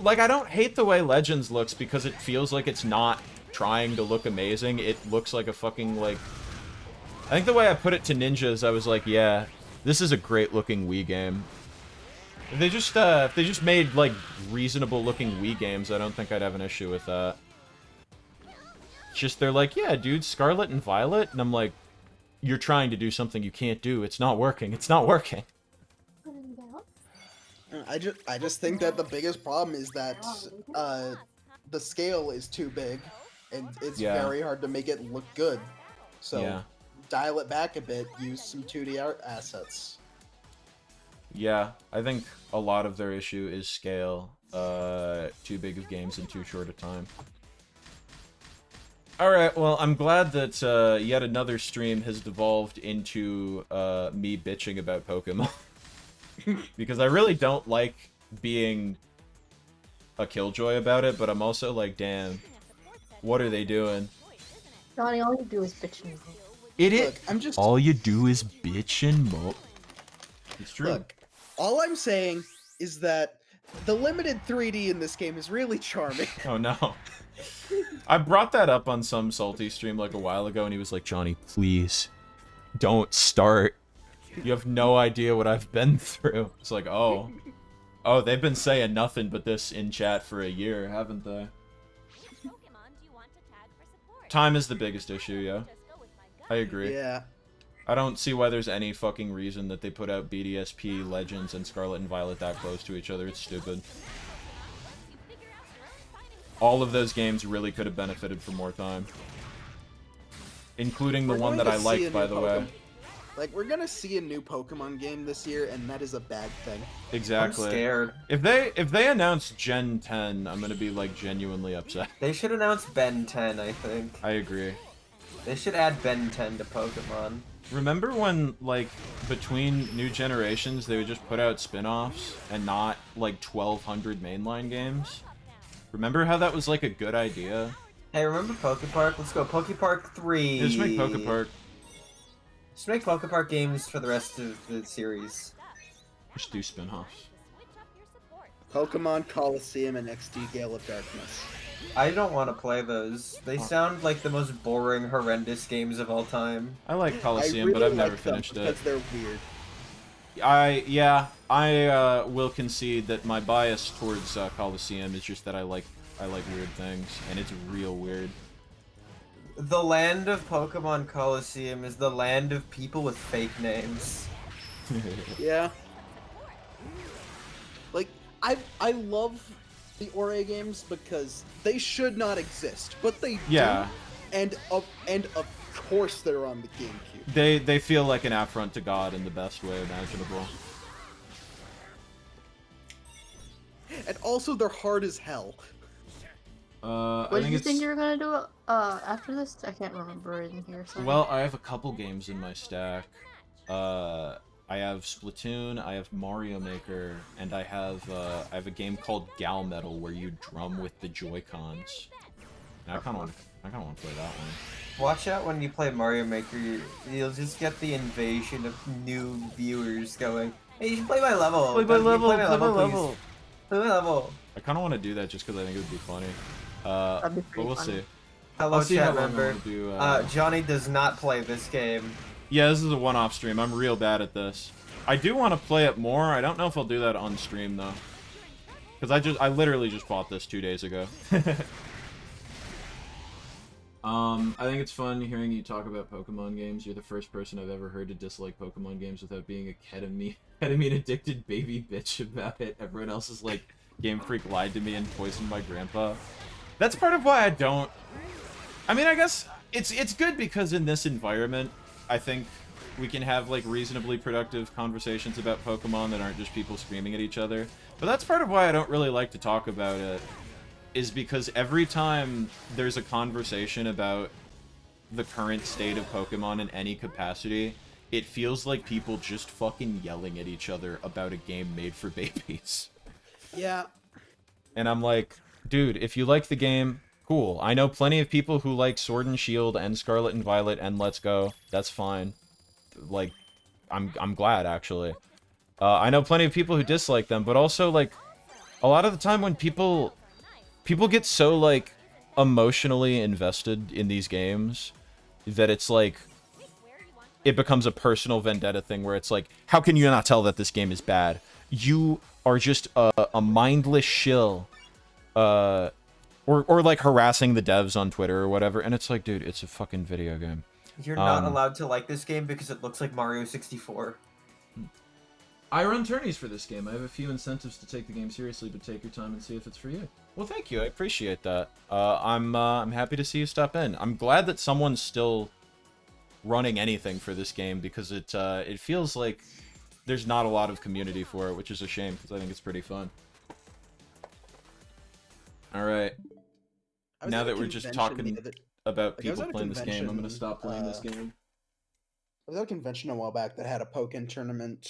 I don't hate the way Legends looks because it feels like it's not trying to look amazing. It looks like a fucking, like... I think the way I put it to Ninjas, I was like, yeah, this is a great-looking Wii game. If they just made, like, reasonable-looking Wii games, I don't think I'd have an issue with that. It's just, they're like, yeah, dude, Scarlet and Violet, and I'm like, you're trying to do something you can't do. It's not working. It's not working. I just think that the biggest problem is that the scale is too big, and it's very hard to make it look good. So dial it back a bit, use some 2D art assets. Yeah, I think a lot of their issue is scale. Too big of games in too short a time. Alright, well, I'm glad that yet another stream has devolved into me bitching about Pokemon. Because I really don't like being a killjoy about it, but I'm also like, damn, what are they doing? Johnny, all you do is bitch and mope. Look, all you do is bitch and mope. It's true. Look, all I'm saying is that the limited 3D in this game is really charming. Oh no. I brought that up on some Salty stream like a while ago, and he was like, Johnny, please, don't start. You have no idea what I've been through. It's like, oh. Oh, they've been saying nothing but this in chat for a year, haven't they? Time is the biggest issue, yeah. I agree. Yeah. I don't see why there's any fucking reason that they put out BDSP, Legends, and Scarlet and Violet that close to each other. It's stupid. All of those games really could have benefited from more time. Including the one that I liked, by the way. Like, we're gonna see a new Pokemon game this year, and that is a bad thing. Exactly. I'm scared. If they announce Gen 10, I'm gonna be, like, genuinely upset. They should announce Ben 10, I think. I agree. They should add Ben 10 to Pokemon. Remember when, like, between new generations, they would just put out spin-offs and not, like, 1,200 mainline games? Remember how that was, like, a good idea? Hey, remember Pokepark? Let's go Pokepark 3! Just make Pokepark. Just make Pokepark games for the rest of the series. Just do spin-offs. Pokemon Coliseum and XD Gale of Darkness. I don't want to play those. They sound like the most boring, horrendous games of all time. I like Coliseum, but I've never finished it. Because they're weird. I will concede that my bias towards Coliseum is just that I like weird things, and it's real weird. The land of Pokemon Coliseum is the land of people with fake names. Yeah. Like, I love the Ori games because they should not exist, but they Yeah. do, and of course they're on the GameCube. They feel like an affront to God in the best way imaginable. And also they're hard as hell. I What did think you it's... think you were gonna do after this? I can't remember in here. Sorry. Well, I have a couple games in my stack. I have Splatoon, I have Mario Maker, and I have a game called Gal Metal where you drum with the Joy-Cons. And I kind of want to play that one. Watch out when you play Mario Maker, you'll just get the invasion of new viewers going, hey, you should play my level. Play my level, Play my level, level. please. Play my level. I kind of want to do that just because I think it would be funny. That'd be But pretty we'll funny. see. Hello, I'll see how chat long I member. wanna do, Johnny does not play this game. Yeah, this is a one-off stream. I'm real bad at this. I do want to play it more. I don't know if I'll do that on stream though, because I literally just bought this 2 days ago. I think it's fun hearing you talk about Pokemon games. You're the first person I've ever heard to dislike Pokemon games without being a ketamine-addicted baby bitch about it. Everyone else is like, Game Freak lied to me and poisoned my grandpa. That's part of why I don't... I mean, I guess it's good because in this environment, I think we can have like reasonably productive conversations about Pokemon that aren't just people screaming at each other. But that's part of why I don't really like to talk about it, is because every time there's a conversation about the current state of Pokemon in any capacity, it feels like people just fucking yelling at each other about a game made for babies. Yeah. And I'm like, dude, if you like the game, cool. I know plenty of people who like Sword and Shield and Scarlet and Violet and Let's Go. That's fine. Like, I'm glad, actually. I know plenty of people who dislike them, but also, like, a lot of the time when people get so, like, emotionally invested in these games that it's, like, it becomes a personal vendetta thing where it's like, how can you not tell that this game is bad? You are just a mindless shill. Or like, harassing the devs on Twitter or whatever, and it's like, dude, it's a fucking video game. You're not allowed to like this game because it looks like Mario 64. I run tourneys for this game. I have a few incentives to take the game seriously, but take your time and see if it's for you. Well, thank you. I appreciate that. I'm happy to see you stop in. I'm glad that someone's still running anything for this game because it feels like there's not a lot of community for it, which is a shame because I think it's pretty fun. All right. Now that we're just talking about people playing this game, I'm gonna stop playing this game. I was at a convention a while back that had a Pokken tournament.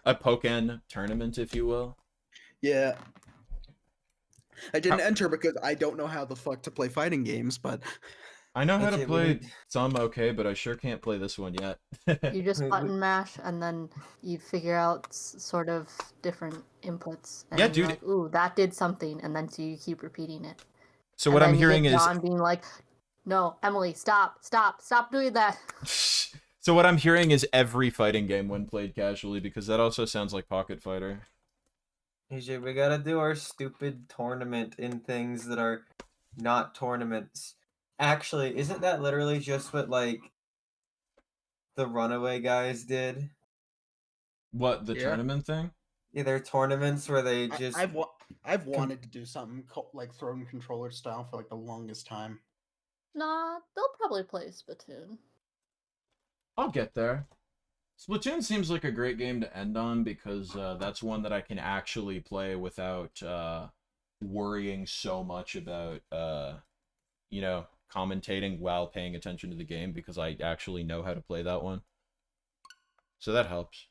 A Pokken tournament, if you will. Yeah. I didn't enter because I don't know how the fuck to play fighting games, but... I know how to play some okay, but I sure can't play this one yet. You just button mash, and then you figure out sort of different inputs. And yeah, you're dude. like, ooh, that did something, and then so you keep repeating it. So and what then I'm you hearing get is... John being like, no, Emily, stop doing that. So what I'm hearing is every fighting game when played casually, because that also sounds like Pocket Fighter. AJ, we gotta do our stupid tournament in things that are not tournaments. Actually, isn't that literally just what, like, the Runaway guys did? What, the tournament thing? Yeah, they're tournaments where they just... I've wanted to do something like throwing controller style for, like, the longest time. Nah, they'll probably play Splatoon. I'll get there. Splatoon seems like a great game to end on because that's one that I can actually play without worrying so much about, you know, commentating while paying attention to the game because I actually know how to play that one. So that helps.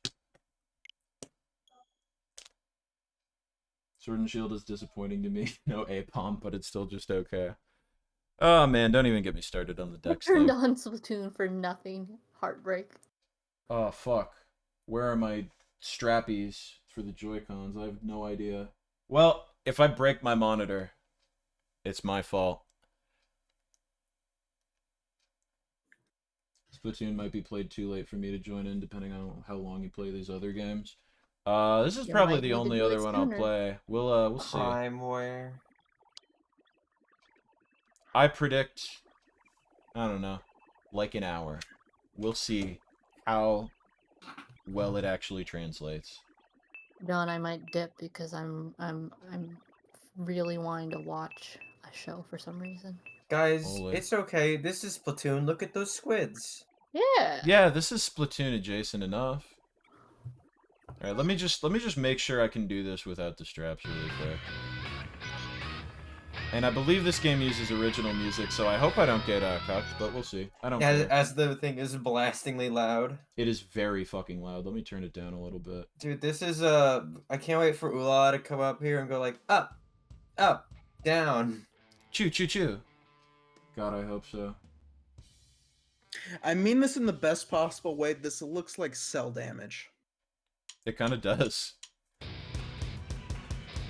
Sword and Shield is disappointing to me. No A-Pomp, but it's still just okay. Oh man, don't even get me started on the I deck turned stuff. on Splatoon for nothing. Heartbreak. Oh fuck. Where are my strappies for the Joy-Cons? I have no idea. Well, if I break my monitor, it's my fault. Splatoon might be played too late for me to join in, depending on how long you play these other games. This is probably the only other one I'll play. We'll see. Primeware. I predict, I don't know, like an hour. We'll see how well it actually translates. John, I might dip because I'm really wanting to watch a show for some reason. Guys, Holy. it's okay. This is Splatoon. Look at those squids. Yeah. Yeah, this is Splatoon adjacent enough. All right, let me just make sure I can do this without the straps really quick. And I believe this game uses original music, so I hope I don't get cucked, but we'll see. I don't care. As the thing is blastingly loud. It is very fucking loud. Let me turn it down a little bit. Dude, this is I can't wait for Ula to come up here and go like up, up, down. Choo choo choo. God, I hope so. I mean this in the best possible way. This looks like cell damage. It kind of does.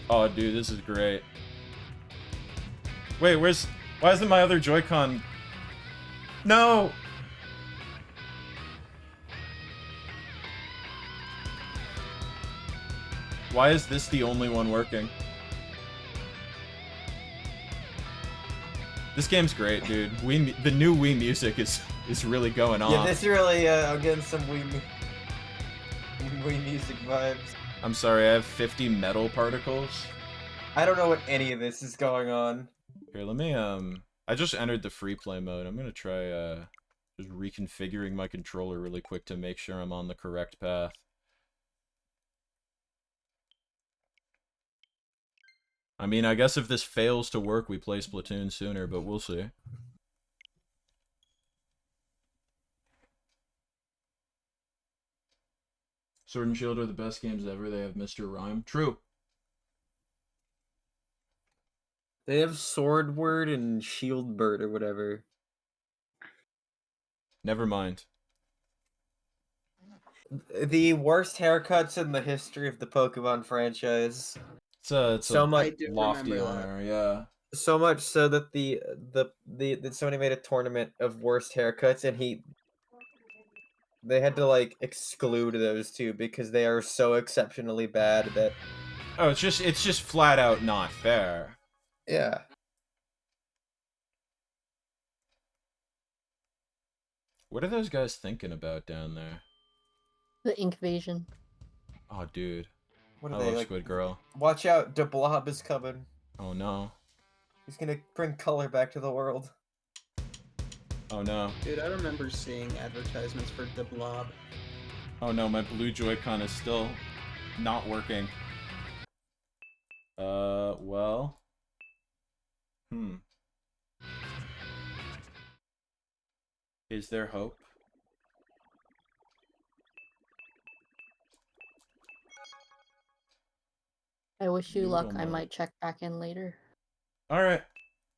Oh, dude, this is great. Wait, why isn't my other Joy-Con? No! Why is this the only one working? This game's great, dude. The new Wii music is really going on. Yeah, this really I'm getting some Wii music vibes. I'm sorry, I have 50 metal particles. I don't know what any of this is going on. Here, let me I just entered the free play mode. I'm gonna try just reconfiguring my controller really quick to make sure I'm on the correct path. I mean, I guess if this fails to work, we play Splatoon sooner, but we'll see. Sword and Shield are the best games ever. They have Mr. Rhyme. True. They have Sword Word and Shield Bird or whatever. Never mind. The worst haircuts in the history of the Pokemon franchise. It's so a much lofty honor, yeah. So much so that that somebody made a tournament of worst haircuts, and they had to like exclude those two because they are so exceptionally bad that. Oh, it's just flat out not fair. Yeah. What are those guys thinking about down there? The Inkvasion. Oh, dude. What I are they love like? Squid Girl. Watch out, De Blob is coming. Oh no. He's gonna bring color back to the world. Oh no. Dude, I remember seeing advertisements for the Blob. Oh no, my blue Joy-Con is still not working. Well. Is there hope? I wish you luck. I mode. might check back in later. Alright.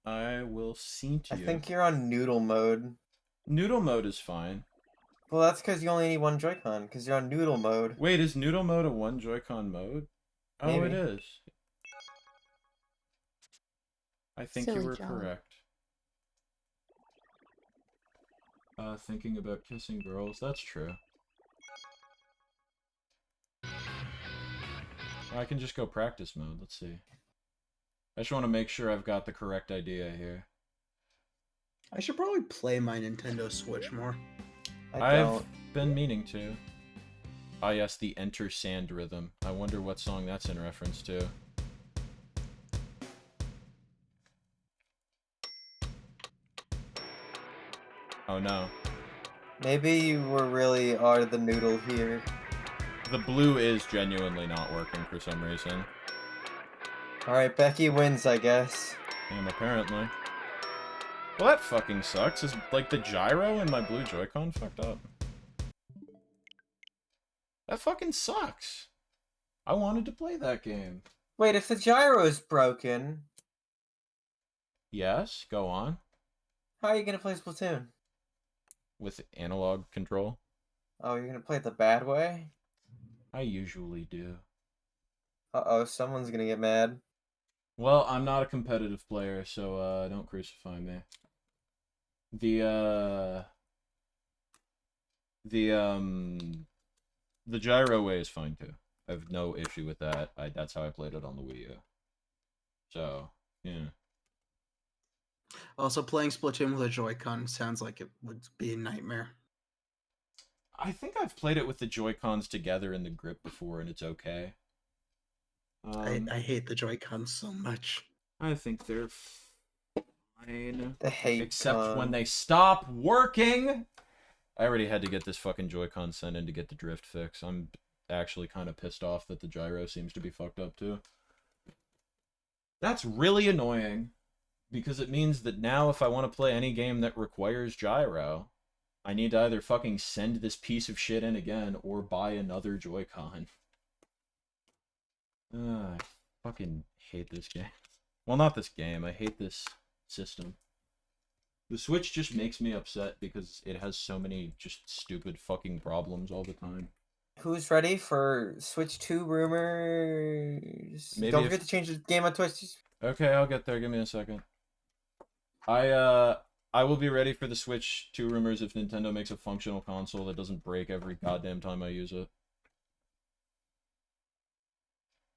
I will see to you. I think you're on noodle mode. Noodle mode is fine. Well, that's because you only need one Joy-Con, because you're on noodle mode. Wait, is noodle mode a one Joy-Con mode? Oh, Maybe. it is. I think Silly you were John. correct. Thinking about kissing girls, that's true. I can just go practice mode, let's see. I just want to make sure I've got the correct idea here. I should probably play my Nintendo Switch more. I've been meaning to. Ah yes, the Enter Sand rhythm. I wonder what song that's in reference to. Oh no. Maybe you really are the noodle here. The blue is genuinely not working for some reason. Alright, Becky wins, I guess. And apparently. Well, that fucking sucks. Is, like, the gyro in my blue Joy-Con fucked up? That fucking sucks. I wanted to play that game. Wait, if the gyro is broken... Yes, go on. How are you gonna play Splatoon? With analog control. Oh, you're gonna play it the bad way? I usually do. Uh-oh, someone's gonna get mad. Well, I'm not a competitive player, so don't crucify me. The gyro way is fine too. I have no issue with that. That's how I played it on the Wii U. So, yeah. Also, playing Splatoon with a Joy-Con sounds like it would be a nightmare. I think I've played it with the Joy-Cons together in the grip before, and it's okay. I hate the Joy-Cons so much. I think they're fine. The hate Except when con. they stop working. I already had to get this fucking Joy-Con sent in to get the drift fix. I'm actually kind of pissed off that the gyro seems to be fucked up too. That's really annoying, because it means that now if I want to play any game that requires gyro, I need to either fucking send this piece of shit in again or buy another Joy-Con. I fucking hate this game. Well, not this game. I hate this system. The Switch just makes me upset because it has so many just stupid fucking problems all the time. Who's ready for Switch 2 rumors? Maybe Don't forget to change the game on Twitch. Okay, I'll get there. Give me a second. I will be ready for the Switch 2 rumors if Nintendo makes a functional console that doesn't break every goddamn time I use it.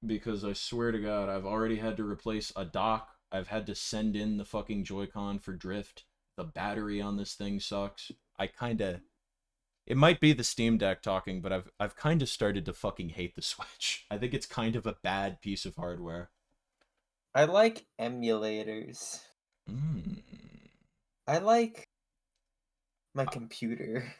Because I swear to God, I've already had to replace a dock. I've had to send in the fucking Joy-Con for drift. The battery on this thing sucks. It might be the Steam Deck talking, but I've kind of started to fucking hate the Switch. I think it's kind of a bad piece of hardware. I like emulators. I like my computer.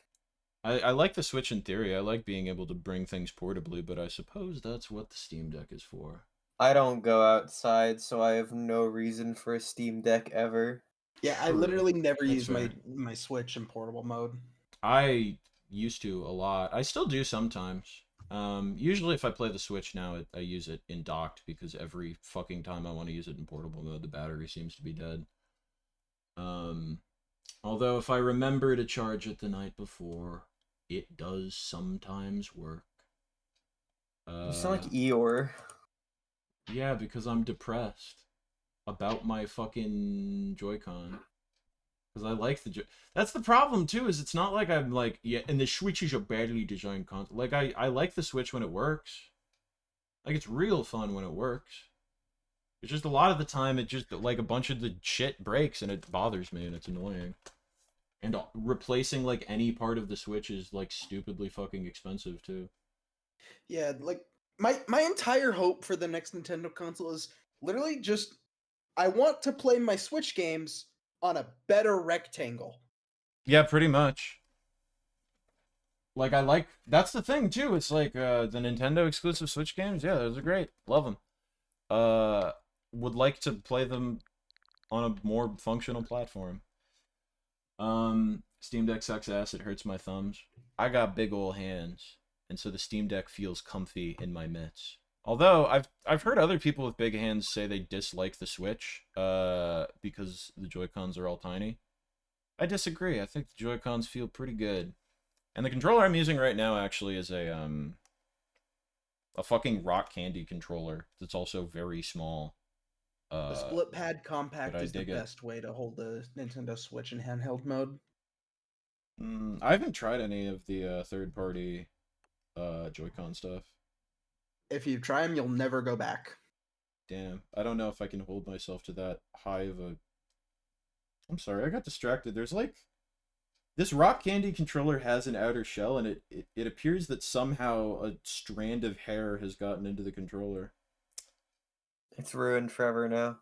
I like the Switch in theory. I like being able to bring things portably, but I suppose that's what the Steam Deck is for. I don't go outside, so I have no reason for a Steam Deck ever. Yeah, I True. literally never That's use fair. my Switch in portable mode. I used to a lot. I still do sometimes. Usually if I play the Switch now, I use it in docked because every fucking time I want to use it in portable mode, the battery seems to be dead. Although if I remember to charge it the night before, it does sometimes work. You sound like Eeyore. Yeah, because I'm depressed about my fucking Joy-Con. Because I like the That's the problem too, is it's not like I'm like, yeah, and the Switch is a badly designed console. Like, I like the Switch when it works. Like, it's real fun when it works. It's just a lot of the time, it just, like, a bunch of the shit breaks and it bothers me and it's annoying. And replacing, like, any part of the Switch is, like, stupidly fucking expensive too. Yeah, like, my entire hope for the next Nintendo console is literally just, I want to play my Switch games on a better rectangle. Yeah, pretty much. Like, that's the thing too. It's like, the Nintendo exclusive Switch games, yeah, those are great. Love them. Would like to play them on a more functional platform. Steam Deck sucks ass, it hurts my thumbs. I got big ol' hands, and so the Steam Deck feels comfy in my mitts. Although I've heard other people with big hands say they dislike the Switch because the Joy-Cons are all tiny. I disagree. I think the Joy-Cons feel pretty good. And the controller I'm using right now actually is a fucking rock candy controller that's also very small. The split pad compact but I is the dig it. best way to hold the Nintendo Switch in handheld mode. I haven't tried any of the third-party Joy-Con stuff. If you try them, you'll never go back. Damn, I don't know if I can hold myself to that high of a... I'm sorry, I got distracted. There's like... This rock candy controller has an outer shell, and it appears that somehow a strand of hair has gotten into the controller. It's ruined forever now.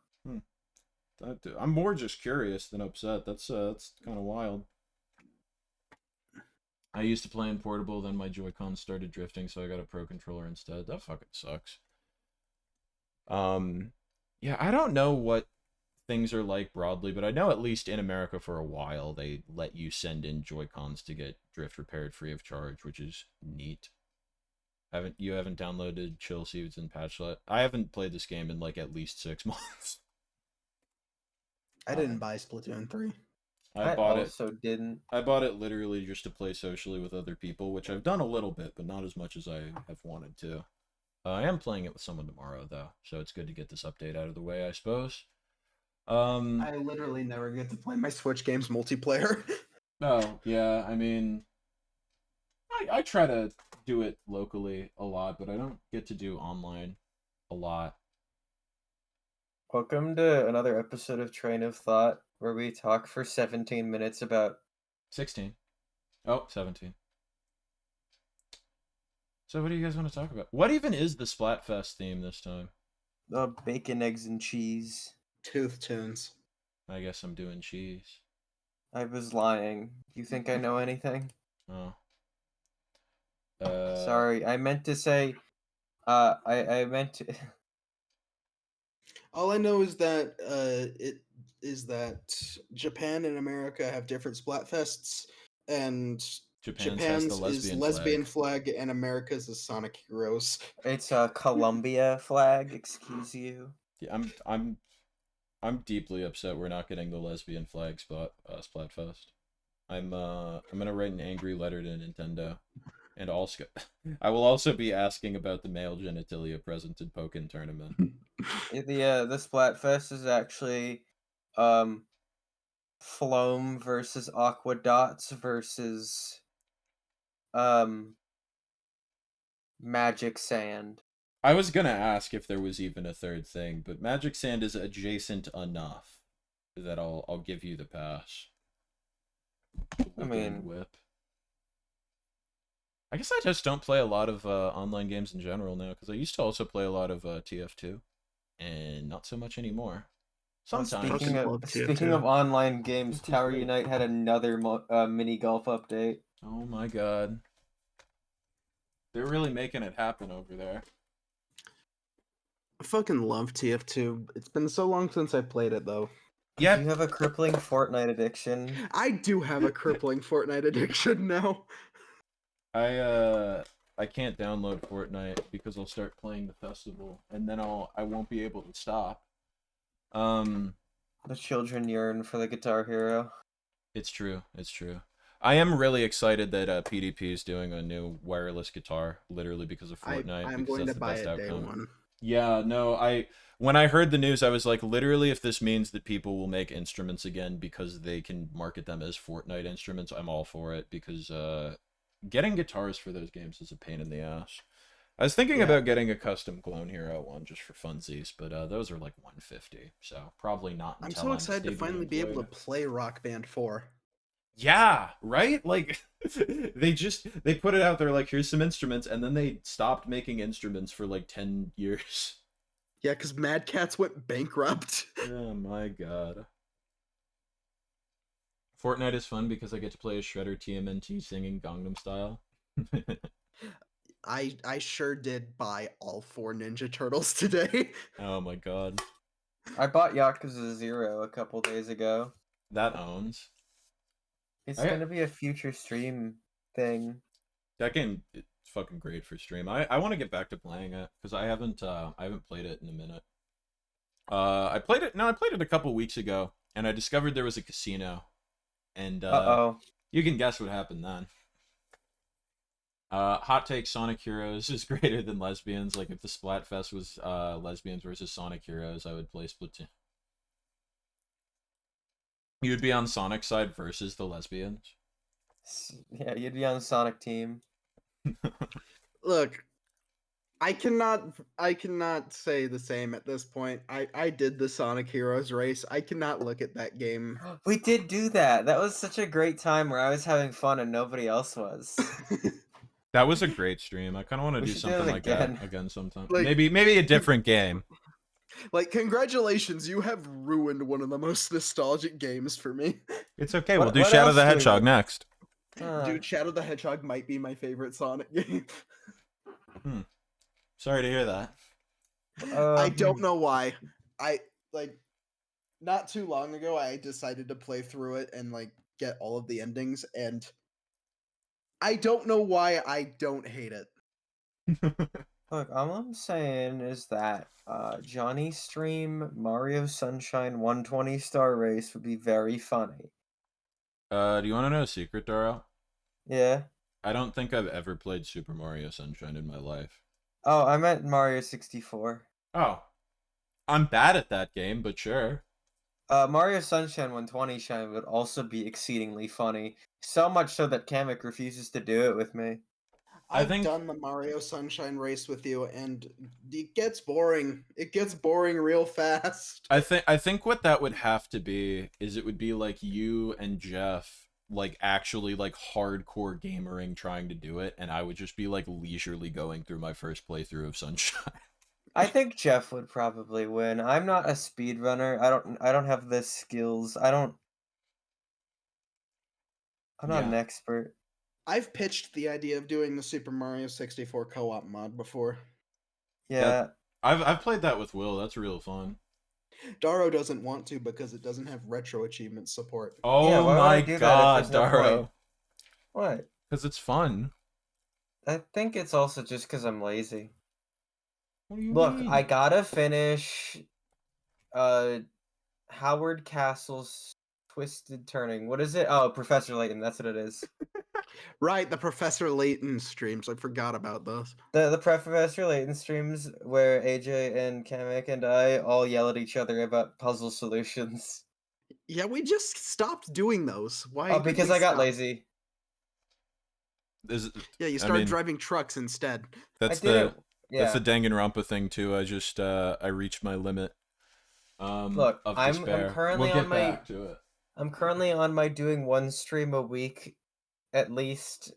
I'm more just curious than upset. That's kind of wild. I used to play in portable, then my Joy-Con started drifting, so I got a Pro Controller instead. That fucking sucks. Yeah, I don't know what things are like broadly, but I know at least in America for a while they let you send in Joy-Cons to get drift repaired free of charge, which is neat. You haven't downloaded Chill Seeds and Patchlet? I haven't played this game in like at least 6 months. I didn't buy Splatoon 3. I also didn't. I bought it literally just to play socially with other people, which I've done a little bit, but not as much as I have wanted to. I am playing it with someone tomorrow, though, so it's good to get this update out of the way, I suppose. I literally never get to play my Switch games multiplayer. Oh, yeah, I mean... I try to do it locally a lot, but I don't get to do online a lot. Welcome to another episode of Train of Thought, where we talk for 17 minutes about... 16. Oh, 17. So what do you guys want to talk about? What even is the Splatfest theme this time? Bacon, eggs, and cheese. Tooth Tunes. I guess I'm doing cheese. I was lying. You think I know anything? Oh. Sorry, I meant to say. I meant to. All I know is that Japan and America have different Splatfests, and has the Japan's is lesbian lesbian flag, and America's is Sonic Heroes. It's a Columbia flag. Excuse you. Yeah, I'm deeply upset we're not getting the lesbian flag Splatfest. I'm gonna write an angry letter to Nintendo, and also I will also be asking about the male genitalia present in Pokken tournament. The Splatfest is actually, Floam versus Aqua Dots versus Magic Sand. I was gonna ask if there was even a third thing, but Magic Sand is adjacent enough that I'll give you the pass. I mean, whip. I guess I just don't play a lot of online games in general now, because I used to also play a lot of TF2, and not so much anymore. Sometimes. Speaking of online games, Tower Unite had another mini golf update. Oh my god. They're really making it happen over there. I fucking love TF2. It's been so long since I played it, though. Yeah. Do you have a crippling Fortnite addiction? I do have a crippling Fortnite addiction now. I can't download Fortnite because I'll start playing the festival, and then I won't be able to stop. The children yearn for the Guitar Hero. It's true. It's true. I am really excited that PDP is doing a new wireless guitar, literally because of Fortnite. I'm going to buy it day one. Yeah, no, when I heard the news, I was like, literally, if this means that people will make instruments again because they can market them as Fortnite instruments, I'm all for it, because getting guitars for those games is a pain in the ass. I was thinking about getting a custom Clone Hero one just for funsies, but those are like $150, so probably not. I'm so excited to finally be able to play Rock Band 4. Yeah, right? Like, they put it out there like, here's some instruments, and then they stopped making instruments for like 10 years. Yeah, because Mad Catz went bankrupt. Oh my god. Fortnite is fun because I get to play as Shredder TMNT singing Gangnam Style. I sure did buy all 4 Ninja Turtles today. Oh my god. I bought Yakuza 0 a couple days ago. That owns. It's gonna be a future stream thing. That game is fucking great for stream. I want to get back to playing it because I haven't played it in a minute. I played it a couple weeks ago, and I discovered there was a casino, and you can guess what happened then. Hot take: Sonic Heroes is greater than Lesbians. Like, if the Splatfest was Lesbians versus Sonic Heroes, I would play Splatoon. You'd be on Sonic's side versus the Lesbians. Yeah, you'd be on Sonic team. Look, I cannot say the same at this point. I did the Sonic Heroes race. I cannot look at that game. We did do that. That was such a great time where I was having fun and nobody else was. That was a great stream. I kind of want to do something like that again sometime. Like, maybe a different game. Like, congratulations, you have ruined one of the most nostalgic games for me. It's okay, we'll do Shadow the Hedgehog next. Dude, Shadow the Hedgehog might be my favorite Sonic game. Sorry to hear that. I don't know why. Not too long ago, I decided to play through it and, get all of the endings, and I don't know why I don't hate it. Look, all I'm saying is that Johnny stream Mario Sunshine 120 Star Race would be very funny. Do you want to know a secret, Doro? Yeah? I don't think I've ever played Super Mario Sunshine in my life. Oh, I meant Mario 64. Oh. I'm bad at that game, but sure. Mario Sunshine 120 Shine would also be exceedingly funny. So much so that Kamek refuses to do it with me. I've done the Mario Sunshine race with you, and it gets boring. It gets boring real fast. I think what that would have to be is it would be like you and Jeff, actually hardcore gamering trying to do it, and I would just be leisurely going through my first playthrough of Sunshine. I think Jeff would probably win. I'm not a speedrunner. I don't have the skills. I'm not an Yeah. expert. I've pitched the idea of doing the Super Mario 64 co-op mod before. Yeah. I've played that with Will. That's real fun. Daro doesn't want to because it doesn't have retro achievement support. Yeah, Oh why would I my do that if god, there's no point? Daro. What? Because it's fun. I think it's also just because I'm lazy. What do you Look, mean? I gotta finish Howard Castle's Twisted Turning. What is it? Oh, Professor Layton, that's what it is. Right, the Professor Layton streams. I forgot about those. The Professor Layton streams where AJ and Kamek and I all yell at each other about puzzle solutions. Yeah, we just stopped doing those. Why? Oh, did because we I got stop? lazy. Yeah, you started driving trucks instead. That's Yeah. That's the Danganronpa thing too. I reached my limit. Look, of I'm despair. currently We'll get on my back to it. I'm currently on my doing one stream a week at least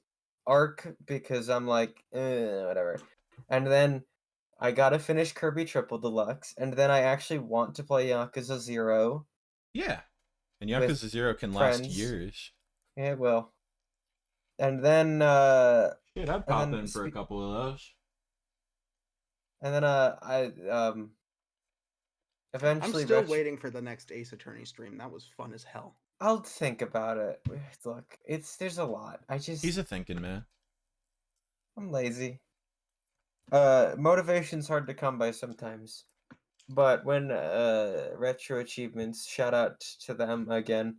arc because I'm like, whatever. And then I gotta finish Kirby Triple Deluxe, and then I actually want to play Yakuza 0. Yeah. And With Yakuza 0 can last friends. years. Yeah, it will. And then Shit, I'd pop in for a couple of those. And then eventually I'm still waiting for the next Ace Attorney stream. That was fun as hell. I'll think about it. Look, there's a lot. He's a thinking man. I'm lazy. Motivation's hard to come by sometimes. But when Retro Achievements, shout out to them again.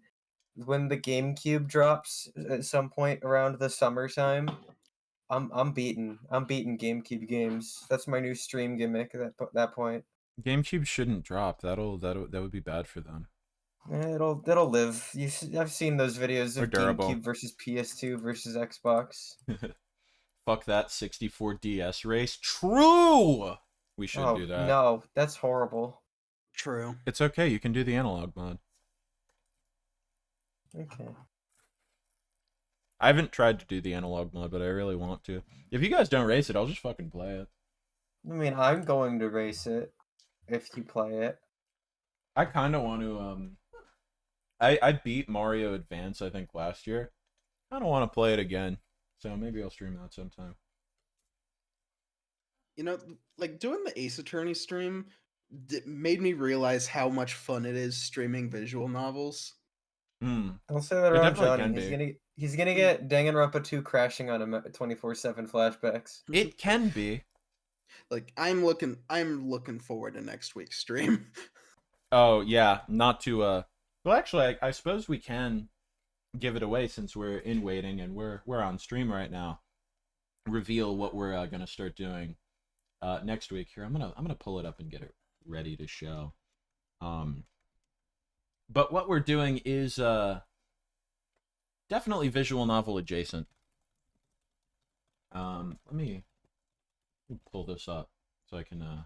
When the GameCube drops at some point around the summertime, I'm beating GameCube games. That's my new stream gimmick at that point. GameCube shouldn't drop. That would be bad for them. It'll live. I've seen those videos of GameCube versus PS2 versus Xbox. Fuck that 64 DS race. True. We should do that. No, that's horrible. True. It's okay. You can do the analog mod. Okay. I haven't tried to do the analog mod, but I really want to. If you guys don't race it, I'll just fucking play it. I mean, I'm going to race it if you play it. I kind of want to. I beat Mario Advance, I think, last year. I don't want to play it again, so maybe I'll stream that sometime. You know, like doing the Ace Attorney stream made me realize how much fun it is streaming visual novels. Don't say that around Johnny. He's gonna get Danganronpa 2 crashing on him at 24/7 flashbacks. It can be. Like I'm looking forward to next week's stream. Oh yeah, not to well actually I suppose we can give it away since we're in waiting and we're on stream right now. Reveal what we're gonna start doing next week. Here, I'm gonna pull it up and get it ready to show. But what we're doing is definitely visual novel adjacent. Let me pull this up so I can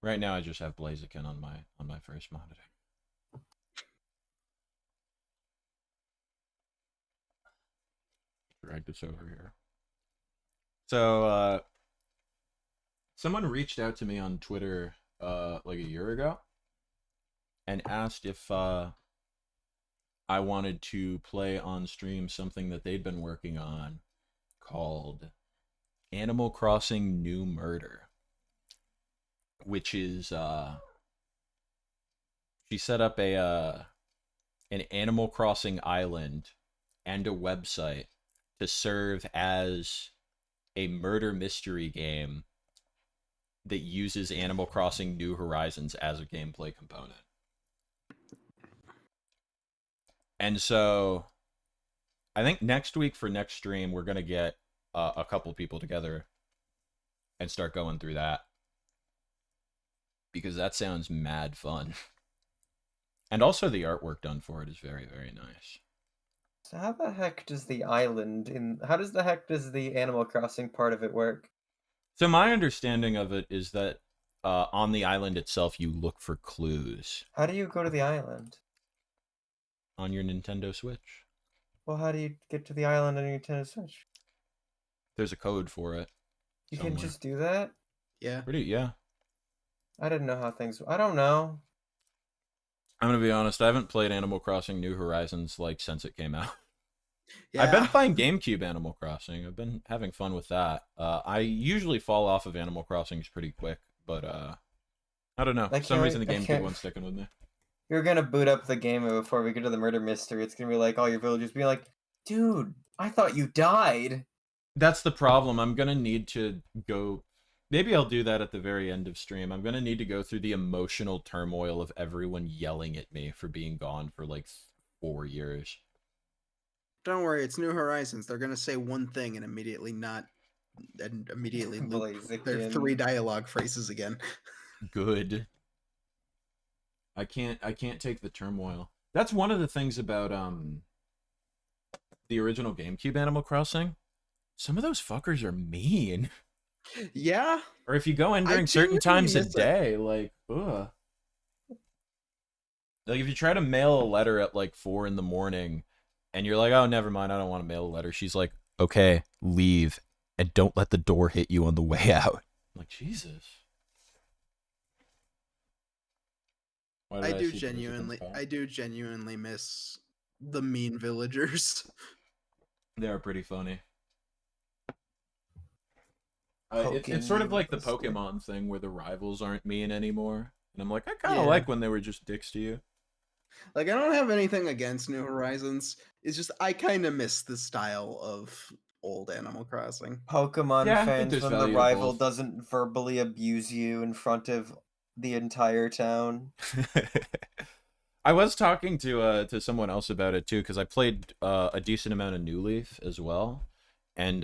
right now I just have Blaziken on my first monitor. Drag this over here. So someone reached out to me on Twitter like a year ago and asked if I wanted to play on stream something that they'd been working on called Animal Crossing New Murder, which is she set up an Animal Crossing island and a website to serve as a murder mystery game that uses Animal Crossing New Horizons as a gameplay component. And so I think next week for next stream, we're going to get a couple people together and start going through that. Because that sounds mad fun. And also the artwork done for it is very, very nice. So how the heck does the Animal Crossing part of it work? So my understanding of it is that on the island itself, you look for clues. How do you go to the island? On your Nintendo Switch. Well, how do you get to the island on your Nintendo Switch? There's a code for it. You can just do that? Yeah. Yeah. I didn't know how things. I don't know. I'm gonna be honest. I haven't played Animal Crossing New Horizons like since it came out. I've been Yeah. playing GameCube Animal Crossing. I've been having fun with that. I usually fall off of Animal Crossings pretty quick, but I don't know. For some reason, the GameCube one's sticking with me. You're gonna boot up the game before we get to the murder mystery. It's gonna be like all your villagers be like, "Dude, I thought you died." That's the problem. I'm gonna need to go. Maybe I'll do that at the very end of stream. I'm gonna need to go through the emotional turmoil of everyone yelling at me for being gone for like 4 years. Don't worry, it's New Horizons. They're gonna say one thing and immediately loop their 3 dialogue phrases again. Good. I can't take the turmoil. That's one of the things about the original GameCube Animal Crossing. Some of those fuckers are mean. Yeah. Or if you go in during certain times of day, like, ugh. Like if you try to mail a letter at like 4 in the morning and you're like, oh, never mind, I don't want to mail a letter. She's like, okay, leave. And don't let the door hit you on the way out. I'm like, Jesus. I do genuinely miss the mean villagers. They are pretty funny. It's sort of like the Pokemon thing where the rivals aren't mean anymore. And I'm like, I kind of like when they were just dicks to you. Like, I don't have anything against New Horizons. It's just I kind of miss the style of old Animal Crossing. Pokemon fans when the rival doesn't verbally abuse you in front of the entire town. I was talking to someone else about it too, because I played a decent amount of New Leaf as well, and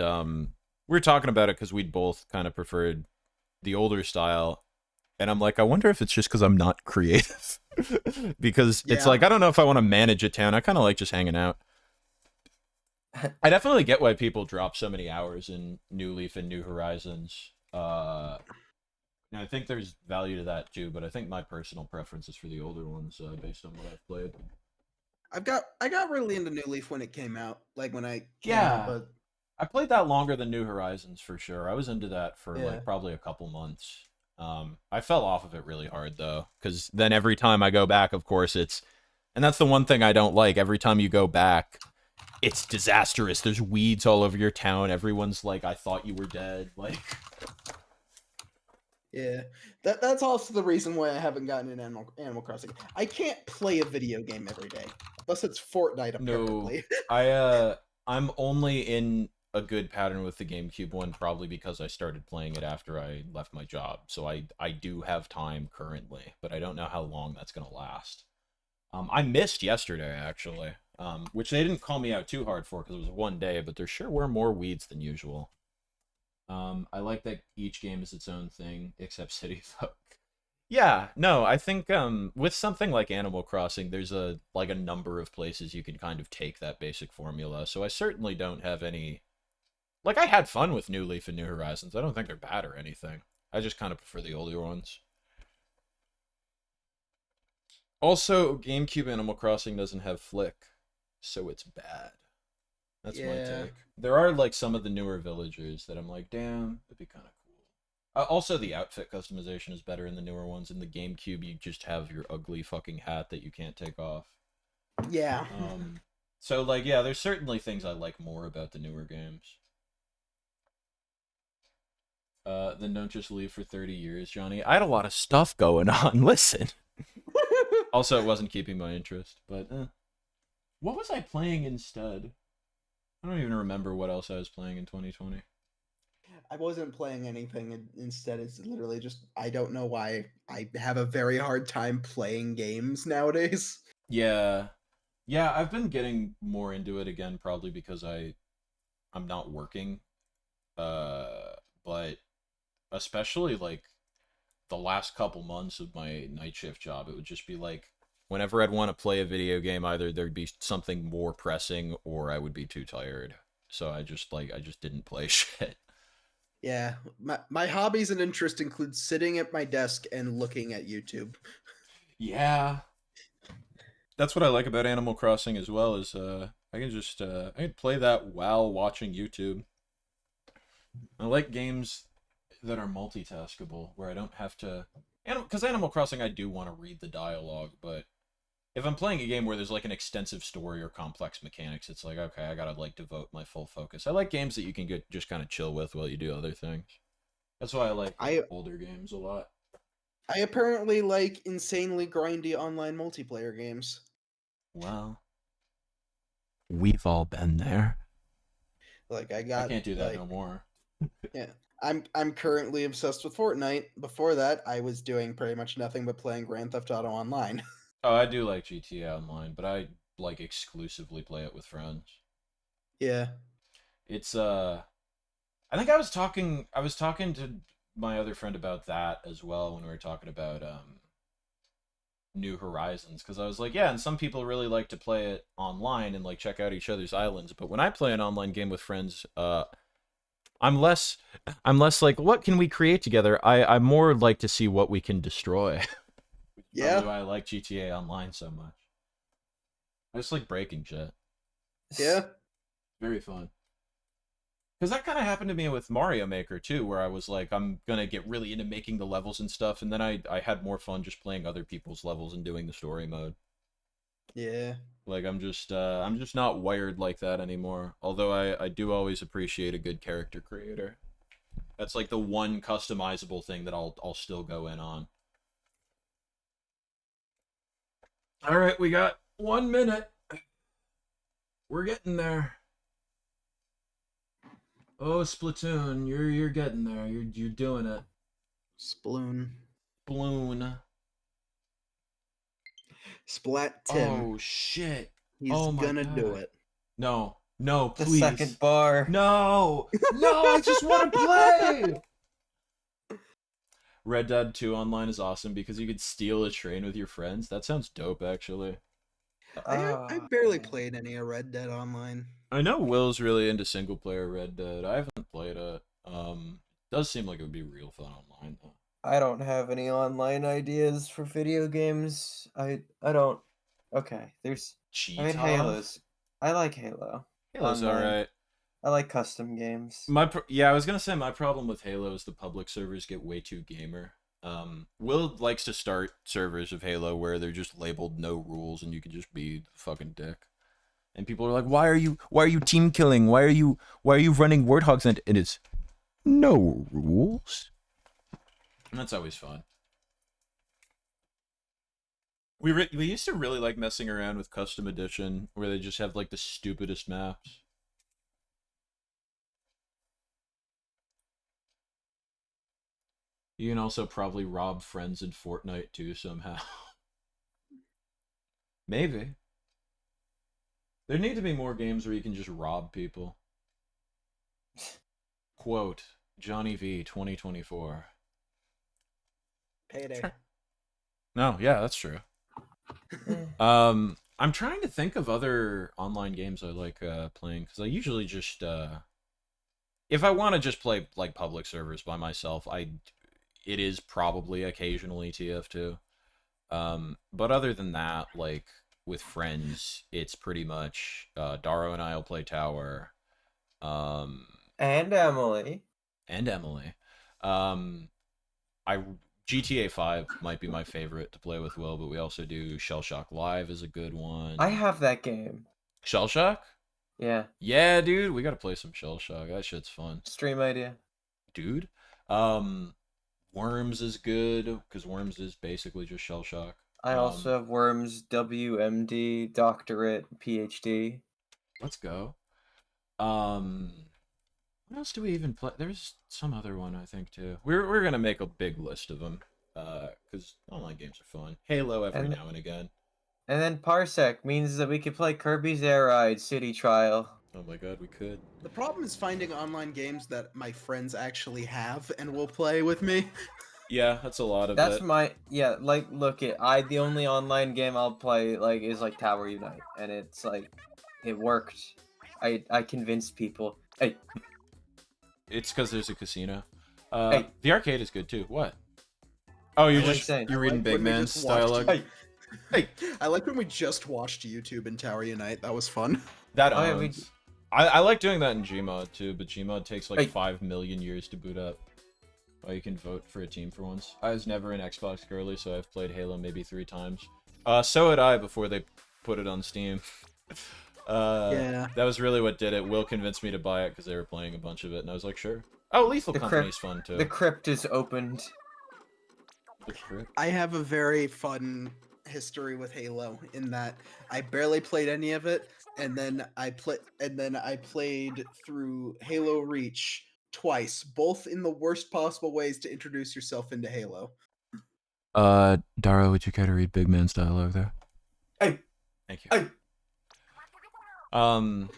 we were talking about it because we'd both kind of preferred the older style, and I'm like, I wonder if it's just because I'm not creative, because it's like I don't know if I want to manage a town. I kind of like just hanging out. I definitely get why people drop so many hours in New Leaf and New Horizons. And I think there's value to that too, but I think my personal preference is for the older ones based on what I've played. I got really into New Leaf when it came out, like when I but I played that longer than New Horizons for sure. I was into that for like probably a couple months. I fell off of it really hard though, because then every time I go back, of course and that's the one thing I don't like. Every time you go back, it's disastrous. There's weeds all over your town. Everyone's like, I thought you were dead. Like. Yeah, that's also the reason why I haven't gotten in Animal Crossing. I can't play a video game every day, unless it's Fortnite apparently. No, I'm only in a good pattern with the GameCube one, probably because I started playing it after I left my job. So I do have time currently, but I don't know how long that's gonna last. I missed yesterday actually, which they didn't call me out too hard for because it was one day, but there sure were more weeds than usual. I like that each game is its own thing, except City Folk. Yeah, no, I think with something like Animal Crossing, there's a number of places you can kind of take that basic formula. So I certainly don't have any. Like, I had fun with New Leaf and New Horizons. I don't think they're bad or anything. I just kind of prefer the older ones. Also, GameCube Animal Crossing doesn't have Flick, so it's bad. That's my take. There are like some of the newer villagers that I'm like, damn, it'd be kind of cool. Also, the outfit customization is better in the newer ones. In the GameCube, you just have your ugly fucking hat that you can't take off. Yeah. So like, yeah, there's certainly things I like more about the newer games. Then don't just leave for 30 years, Johnny. I had a lot of stuff going on. Listen. Also, it wasn't keeping my interest, but what was I playing instead? I don't even remember what else I was playing in 2020. I wasn't playing anything. Instead, it's literally just, I don't know why I have a very hard time playing games nowadays. Yeah. Yeah, I've been getting more into it again, probably because I'm not working. But especially like the last couple months of my night shift job, it would just be like, whenever I'd want to play a video game, either there'd be something more pressing or I would be too tired. So I just didn't play shit. Yeah, my hobbies and interests include sitting at my desk and looking at YouTube. Yeah. That's what I like about Animal Crossing as well, is I can play that while watching YouTube. I like games. that are multitaskable, where I don't have to... Because Animal Crossing, I do want to read the dialogue, but if I'm playing a game where there's like an extensive story or complex mechanics, it's like, okay, I gotta like devote my full focus. I like games that you can get just kind of chill with while you do other things. That's why I like older games a lot. I apparently like insanely grindy online multiplayer games. Well, we've all been there. Like I can't do that no more. Yeah. I'm currently obsessed with Fortnite. Before that, I was doing pretty much nothing but playing Grand Theft Auto Online. Oh, I do like GTA Online, but I like exclusively play it with friends. Yeah. It's I think I was talking to my other friend about that as well when we were talking about New Horizons, because I was like, yeah, and some people really like to play it online and like check out each other's islands, but when I play an online game with friends, I'm less like, what can we create together? I more like to see what we can destroy. Yeah. Probably why I like GTA Online so much. I just like breaking shit. Yeah. Very fun. Because that kind of happened to me with Mario Maker too, where I was like, I'm gonna get really into making the levels and stuff, and then I had more fun just playing other people's levels and doing the story mode. Yeah. Like I'm just not wired like that anymore. Although I do always appreciate a good character creator. That's like the one customizable thing that I'll still go in on. All right, we got 1 minute. We're getting there. Oh, Splatoon, you're getting there. You're doing it. Sploon. Bloon. Splat Tim. Oh shit. He's gonna do it. No, please. The second bar. No, I just want to play. Red Dead 2 Online is awesome because you could steal a train with your friends. That sounds dope, actually. I barely played any of Red Dead Online. I know Will's really into single player Red Dead. I haven't played it. Does seem like it would be real fun online though. I don't have any online ideas for video games. I don't. Okay, there's. I mean, Halo's. I like Halo. Halo's alright. I like custom games. Yeah, I was gonna say my problem with Halo is the public servers get way too gamer. Will likes to start servers of Halo where they're just labeled no rules and you can just be the fucking dick. And people are like, why are you team killing? Why are you running warthogs? And it is no rules. And that's always fun. We used to really like messing around with Custom Edition, where they just have like the stupidest maps. You can also probably rob friends in Fortnite too somehow. Maybe. There need to be more games where you can just rob people. Quote, Johnny V 2024. Payday. Sure. No, yeah, that's true. I'm trying to think of other online games I like playing, because I usually just if I want to just play like public servers by myself, it is probably occasionally TF2. But other than that, like with friends, it's pretty much Daro and I'll play Tower. And Emily. GTA 5 might be my favorite to play with Will, but we also do Shell Shock Live is a good one. I have that game. Shell Shock? Yeah. Yeah, dude, we gotta play some Shell Shock. That shit's fun. Stream idea. Dude. Worms is good, because Worms is basically just Shell Shock. I also have Worms, WMD, Doctorate, PhD. Let's go. What else do we even play? There's some other one, I think, too. We're gonna make a big list of them, because online games are fun. Halo every now and again. And then Parsec means that we could play Kirby's Air Ride City Trial. Oh my god, we could. The problem is finding online games that my friends actually have and will play with me. Yeah, that's a lot of That's it. The only online game I'll play is like Tower Unite, and it's like it worked. I convinced people. Hey. It's because there's a casino. Hey. The arcade is good too. What? Oh, you're reading like Big Man's dialogue. Hey. I like when we just watched YouTube in Tower Unite. That was fun. That owns. I like doing that in Gmod too, but Gmod takes like 5 million years to boot up. Oh, you can vote for a team for once. I was never an Xbox girly, so I've played Halo maybe 3 times. So had I before they put it on Steam. Yeah. That was really what did it. Will convinced me to buy it because they were playing a bunch of it, and I was like, sure. Oh, Lethal Company's fun too. The crypt is opened. The crypt? I have a very fun history with Halo in that I barely played any of it, and then I played through Halo Reach twice, both in the worst possible ways to introduce yourself into Halo. Dara, would you care to read Big Man's dialogue there? Hey. Thank you. Hey. God.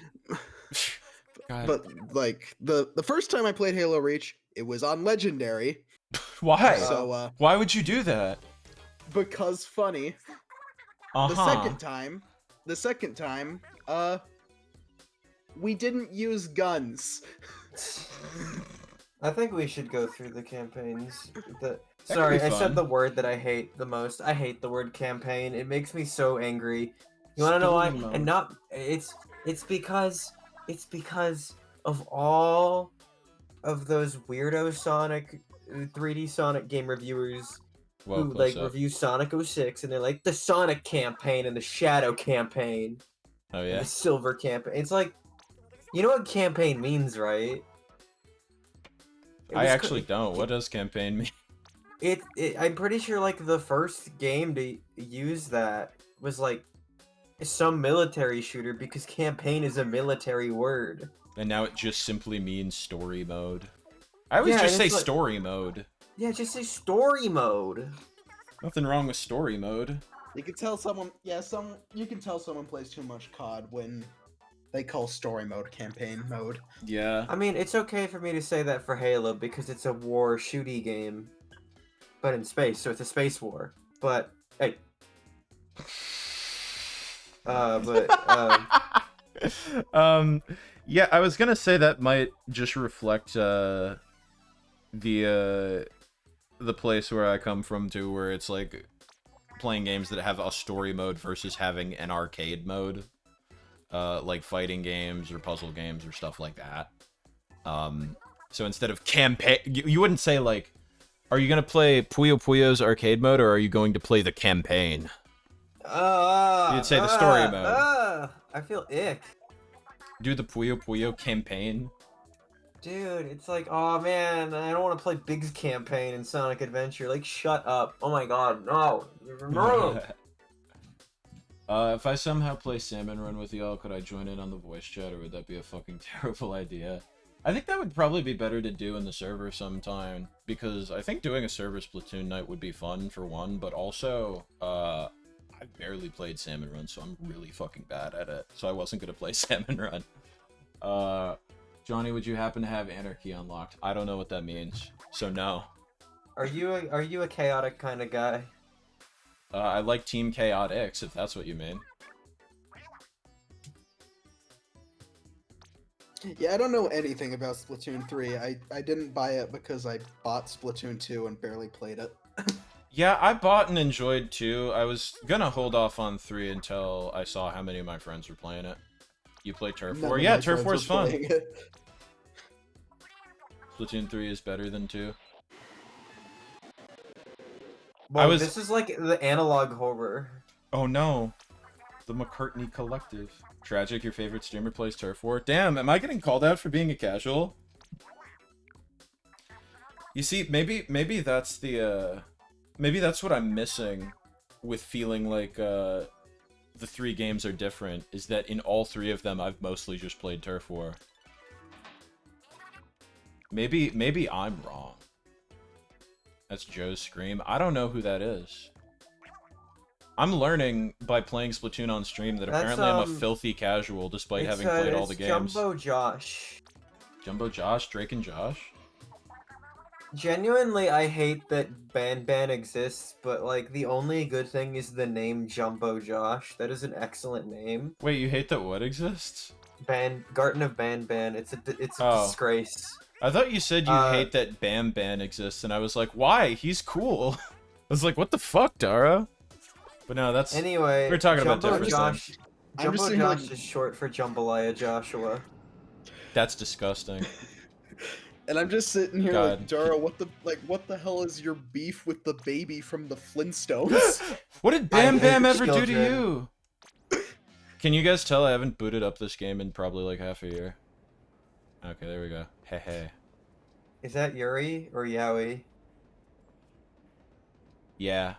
But like the first time I played Halo Reach, it was on Legendary. Why? So why would you do that? Because funny. The second time, we didn't use guns. I think we should go through the campaigns. Sorry, I said the word that I hate the most. I hate the word campaign. It makes me so angry. You wanna know why? And not it's because of all of those weirdo Sonic 3D Sonic game reviewers who like review Sonic 06 and they're like the Sonic campaign and the Shadow campaign. Oh yeah. And the Silver campaign. It's like, you know what campaign means, right? I actually don't. What does campaign mean? I'm pretty sure like the first game to use that was like some military shooter because campaign is a military word. And now it just simply means story mode. I always just say story mode. Yeah, just say story mode. Nothing wrong with story mode. You can tell someone, you can tell someone plays too much COD when they call story mode campaign mode. Yeah. I mean, it's okay for me to say that for Halo because it's a war shooty game, but in space, so it's a space war. But hey. Yeah, I was gonna say that might just reflect the place where I come from too, where it's like playing games that have a story mode versus having an arcade mode, like fighting games or puzzle games or stuff like that. So instead of campaign, you wouldn't say like, are you gonna play Puyo Puyo's arcade mode or are you going to play the campaign? You'd say the story mode. I feel ick. Do the Puyo Puyo campaign. Dude, it's like, oh man, I don't want to play Big's campaign in Sonic Adventure. Like, shut up. Oh my god, no. No. If I somehow play Salmon Run with y'all, could I join in on the voice chat, or would that be a fucking terrible idea? I think that would probably be better to do in the server sometime, because I think doing a server Splatoon night would be fun, for one, but also, I barely played Salmon Run, so I'm really fucking bad at it, so I wasn't gonna play Salmon Run. Johnny, would you happen to have Anarchy unlocked? I don't know what that means, so no. Are you a chaotic kind of guy? I like Team Chaotix, if that's what you mean. Yeah, I don't know anything about Splatoon 3. I didn't buy it because I bought Splatoon 2 and barely played it. Yeah, I bought and enjoyed 2. I was gonna hold off on 3 until I saw how many of my friends were playing it. You play Turf War? Yeah, Turf War's fun. Splatoon 3 is better than 2. Well, this is like the analog horror. Oh no. The McCartney Collective. Tragic, your favorite streamer plays Turf War? Damn, am I getting called out for being a casual? You see, maybe that's the, maybe that's what I'm missing with feeling like, the 3 games are different, is that in all 3 of them, I've mostly just played Turf War. Maybe I'm wrong. That's Joe's Scream. I don't know who that is. I'm learning by playing Splatoon on stream that apparently I'm a filthy casual despite having played all the games. Jumbo Josh. Jumbo Josh? Drake and Josh? Genuinely, I hate that Ban exists, but like the only good thing is the name Jumbo Josh. That is an excellent name. Wait, you hate that what exists? Garden of Ban. It's a disgrace. I thought you said you hate that Bam Ban exists, and I was like, why? He's cool. I was like, what the fuck, Dara? But no, that's... Anyway, we're talking about different things. Jumbo Josh is short for Jambalaya Joshua. That's disgusting. And I'm just sitting here God. like, Jaro, what the hell is your beef with the baby from the Flintstones? What did Bam Bam ever do to children. you? Can you guys tell I haven't booted up this game in probably like half a year? Okay, there we go. Hey, hey. Is that Yuri or Yowie? Yeah.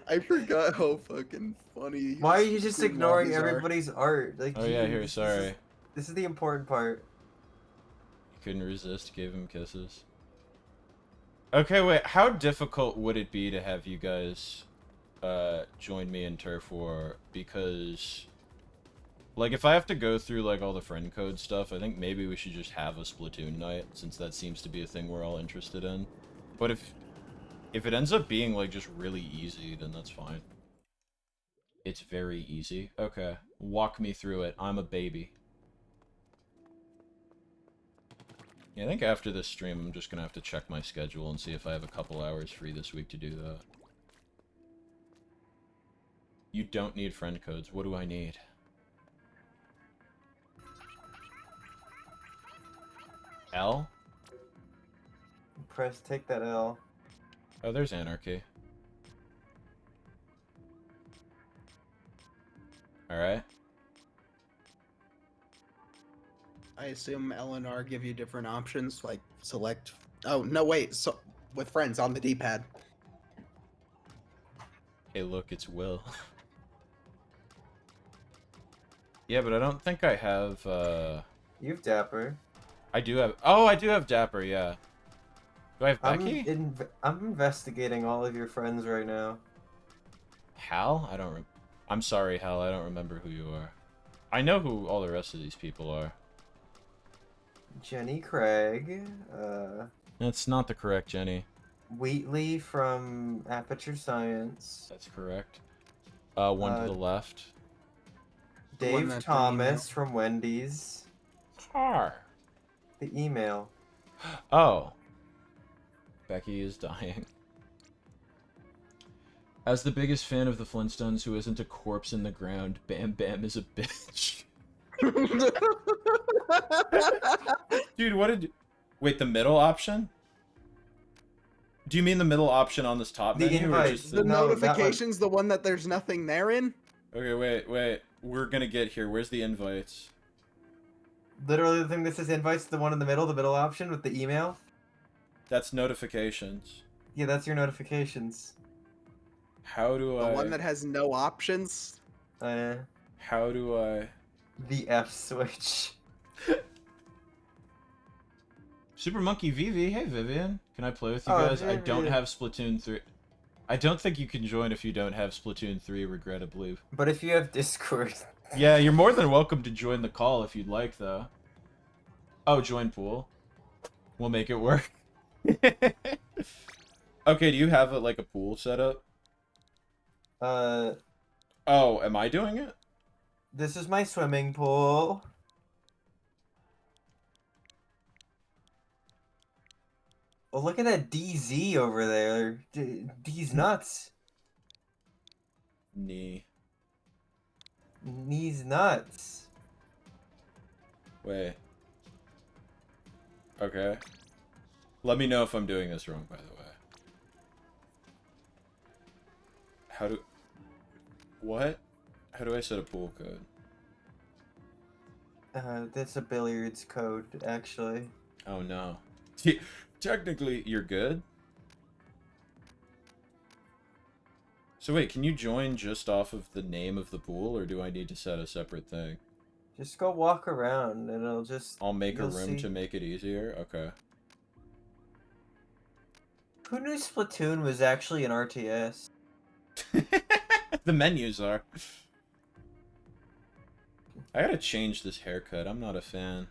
I forgot how fucking funny. Why are you just Super ignoring Mobbies are. everybody's art? Like, Oh yeah, geez, here, sorry. This is the important part. Couldn't resist, gave him kisses. Okay, wait, how difficult would it be to have you guys join me in Turf War? Because, like, if I have to go through, like, all the friend code stuff, I think maybe we should just have a Splatoon night, since that seems to be a thing we're all interested in. But if it ends up being, like, just really easy, then that's fine. It's very easy. Okay, walk me through it. I'm a baby. Yeah, I think after this stream, I'm just gonna have to check my schedule and see if I have a couple hours free this week to do that. You don't need friend codes. What do I need? L? Take that L. Oh, there's Anarchy. Alright. I assume L and R give you different options, like select. Oh no, wait. So with friends on the D-pad. Hey, look, it's Will. Yeah, but I don't think I have, You have Dapper. I do have... Oh, I do have Dapper, yeah. Do I have Becky? I'm investigating all of your friends right now. Hal? I don't I'm sorry, Hal, I don't remember who you are. I know who all the rest of these people are. Jenny Craig. That's not the correct Jenny. Wheatley from Aperture Science. That's correct. One to the left. Dave that Thomas from Wendy's. Car. The email. Oh. Becky is dying. As the biggest fan of the Flintstones who isn't a corpse in the ground, Bam Bam is a bitch. Dude, what did... Wait, the middle option? Do you mean the middle option on this top The menu? invite. Or just The No, that notifications, the one that there's nothing there in. Okay, wait. We're gonna get here. Where's the invites? Literally the thing that says invites, the one in the middle option with the email. That's notifications. Yeah, that's your notifications. How do The I... one that has no options. How do I... The F switch. Super Monkey Vivi, hey Vivian. Can I play with you Oh, guys? I don't Vivian. have Splatoon 3. I don't think you can join if you don't have Splatoon 3, regrettably. But if you have Discord. Yeah, you're more than welcome to join the call if you'd like, though. Oh, join pool. We'll make it work. Okay, do you have like a pool set up? Oh, am I doing it? This is my swimming pool. Oh, look at that DZ over there. D's nuts. Knee. Knees nuts. Wait. Okay. Let me know if I'm doing this wrong, by the way. How do... What? How do I set a pool code? That's a billiards code, actually. Oh no. Technically, you're good? So wait, can you join just off of the name of the pool, or do I need to set a separate thing? Just go walk around and it'll just... I'll make a you'll room see. to make it easier? Okay. Who knew Splatoon was actually an RTS? The menus are. I gotta change this haircut. I'm not a fan.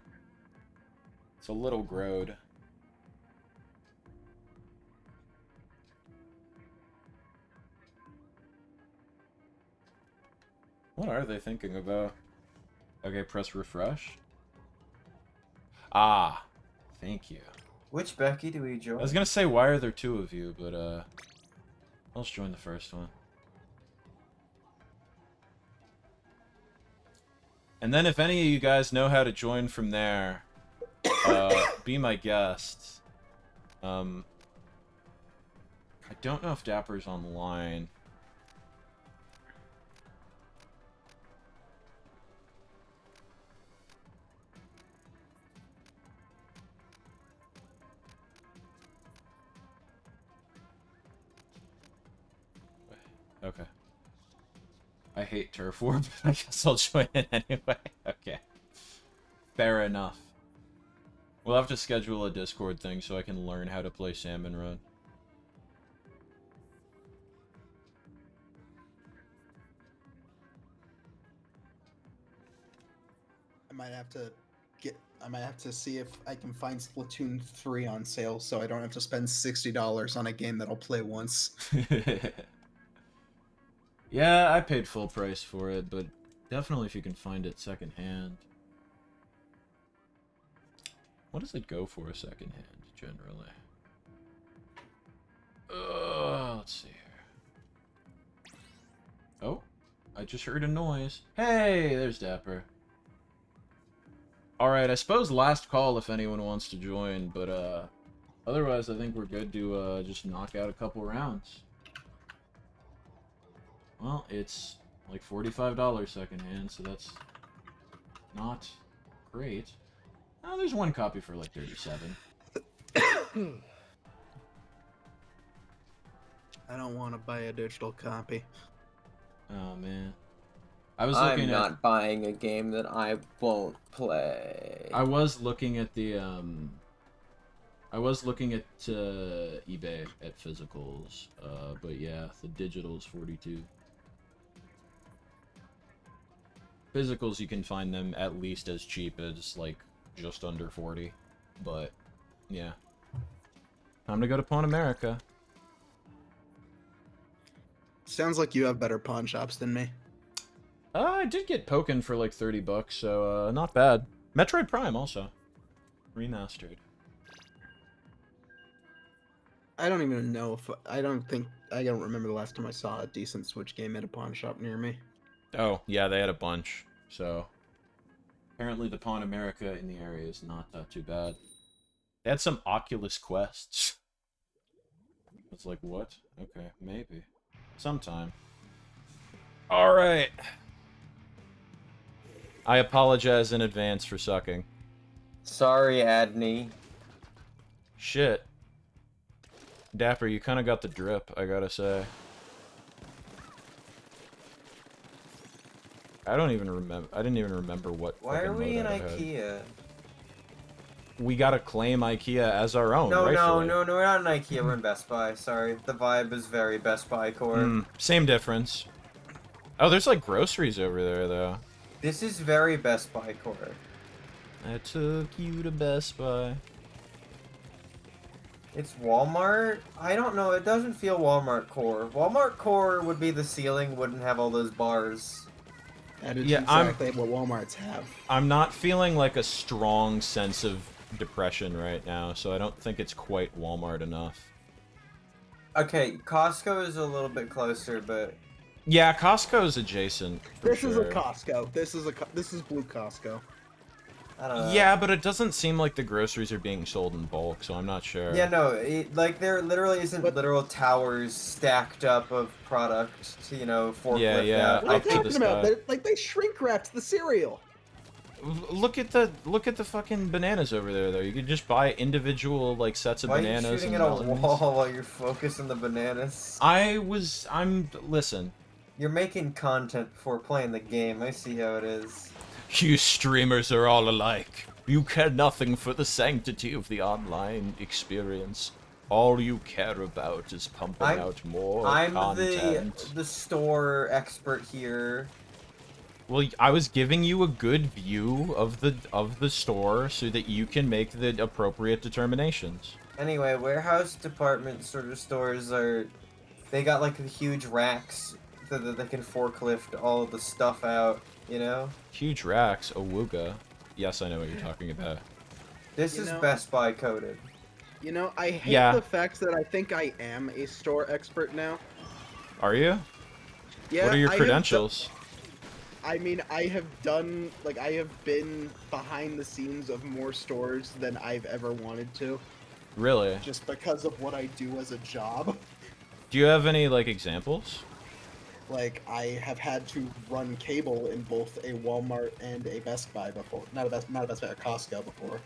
It's a little growed. What are they thinking about? Okay, press refresh. Ah, thank you. Which Becky do we join? I was gonna say, why are there two of you, but, I'll just join the first one. And then if any of you guys know how to join from there, be my guest. I don't know if Dapper's online. Okay. I hate Turf War, but I guess I'll join in anyway. Okay. Fair enough. We'll have to schedule a Discord thing so I can learn how to play Salmon Run. I might have to see if I can find Splatoon 3 on sale so I don't have to spend $60 on a game that I'll play once. Yeah, I paid full price for it, but definitely if you can find it secondhand. What does it go for secondhand, generally? Let's see here. Oh, I just heard a noise. Hey, there's Dapper. Alright, I suppose last call if anyone wants to join, but otherwise I think we're good to just knock out a couple rounds. Well, it's like $45 secondhand, so that's not great. Oh, there's one copy for like 37. I don't want to buy a digital copy. Oh man. I'm not buying a game that I won't play. I was looking at the eBay at physicals, but yeah, the digital's 42. Physicals, you can find them at least as cheap as like just under 40, but yeah. Time to go to Pawn America. Sounds like you have better pawn shops than me. I did get Pokken for like 30 bucks, so not bad. Metroid Prime also. Remastered. I don't even know if I don't remember the last time I saw a decent Switch game at a pawn shop near me. Oh, yeah, they had a bunch. So apparently the Pawn America in the area is not too bad. They had some Oculus Quests. It's like, what? Okay, maybe. Sometime. Alright. I apologize in advance for sucking. Sorry, Adney. Shit. Dapper, you kind of got the drip, I gotta say. I didn't even remember what. Why are we in mode I had. IKEA? We gotta claim IKEA as our own. No, rightfully. no, we're not in IKEA. We're in Best Buy. Sorry, the vibe is very Best Buy core. Same difference. Oh, there's like groceries over there though. This is very Best Buy core. I took you to Best Buy. It's Walmart? I don't know. It doesn't feel Walmart core. Walmart core would be the ceiling, wouldn't have all those bars. That is exactly what Walmarts have. I'm not feeling like a strong sense of depression right now, so I don't think it's quite Walmart enough. Okay, Costco is a little bit closer, but yeah, Costco's adjacent. This is a Costco. This is Blue Costco. I don't know. Yeah, but it doesn't seem like the groceries are being sold in bulk, so I'm not sure. Yeah, no, like there literally isn't literal towers stacked up of product to, forklift. Yeah. What are you talking about? They shrink wrapped the cereal. Look at the fucking bananas over there, though. You could just buy individual like sets of bananas. Why are you shooting and at a melons. wall while you're focused on the bananas? Listen. You're making content before playing the game. I see how it is. You streamers are all alike. You care nothing for the sanctity of the online experience. All you care about is pumping out more content. I'm the store expert here. Well, I was giving you a good view of the store so that you can make the appropriate determinations. Anyway, warehouse department sort of stores they got like huge racks that they can forklift all of the stuff out, Huge racks, awooga. Yes, I know what you're talking about. This is Best Buy coded. I hate the fact that I think I am a store expert now. Are you? Yeah. What are your credentials? I mean, I have been behind the scenes of more stores than I've ever wanted to, Really? just because of what I do as a job. Do you have any, like, examples? Like, I have had to run cable in both a Walmart and a Best Buy before. Not a Best Buy, a Costco before.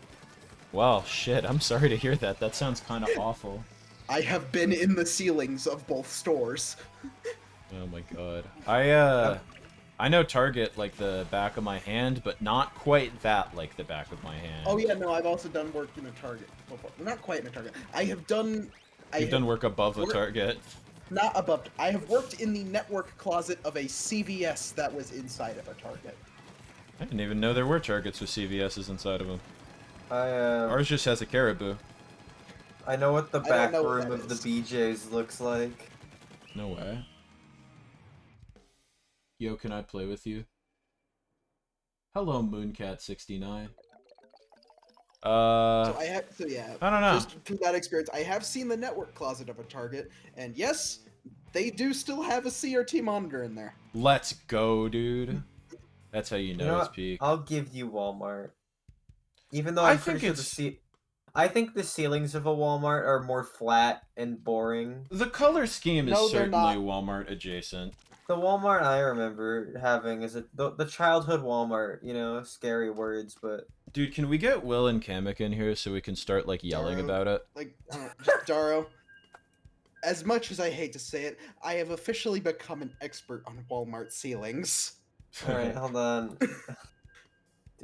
Wow, shit, I'm sorry to hear that. That sounds kind of awful. I have been in the ceilings of both stores. Oh my god. I know Target like the back of my hand, but not quite that like the back of my hand. Oh yeah, no, I've also done work in a Target before. Not quite in a Target. You've done work above a Target. Not above. I have worked in the network closet of a CVS that was inside of a Target. I didn't even know there were Targets with CVS's inside of them. Ours just has a Caribou. I know what the back room of the BJ's looks like. No way. Yo, can I play with you? Hello, Mooncat69. Yeah. I don't know. Just through that experience, I have seen the network closet of a Target, and yes, they do still have a CRT monitor in there. Let's go, dude. That's how you know it's peak. I'll give you Walmart. Even though I think I think the ceilings of a Walmart are more flat and boring. The color scheme is certainly Walmart adjacent. The Walmart I remember having is the childhood Walmart, you know, scary words, but... Dude, can we get Will and Kamek in here so we can start, like, yelling about it? Like, just Daro, as much as I hate to say it, I have officially become an expert on Walmart ceilings. Alright, hold on.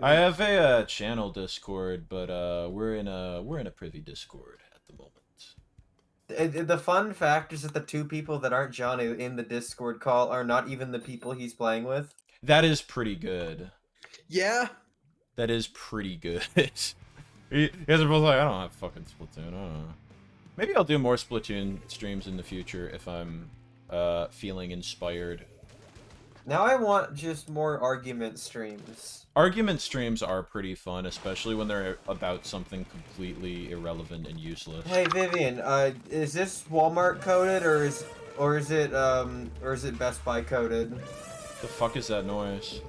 I have a channel Discord, but we're in a privy Discord at the moment. The fun fact is that the two people that aren't Johnny in the Discord call are not even the people he's playing with. That is pretty good. Yeah. That is pretty good. You guys are both like, I don't have fucking Splatoon. I don't know. Maybe I'll do more Splatoon streams in the future if I'm feeling inspired. Now I want just more argument streams. Argument streams are pretty fun, especially when they're about something completely irrelevant and useless. Hey Vivian, is this Walmart coded or is it Best Buy coded? The fuck is that noise?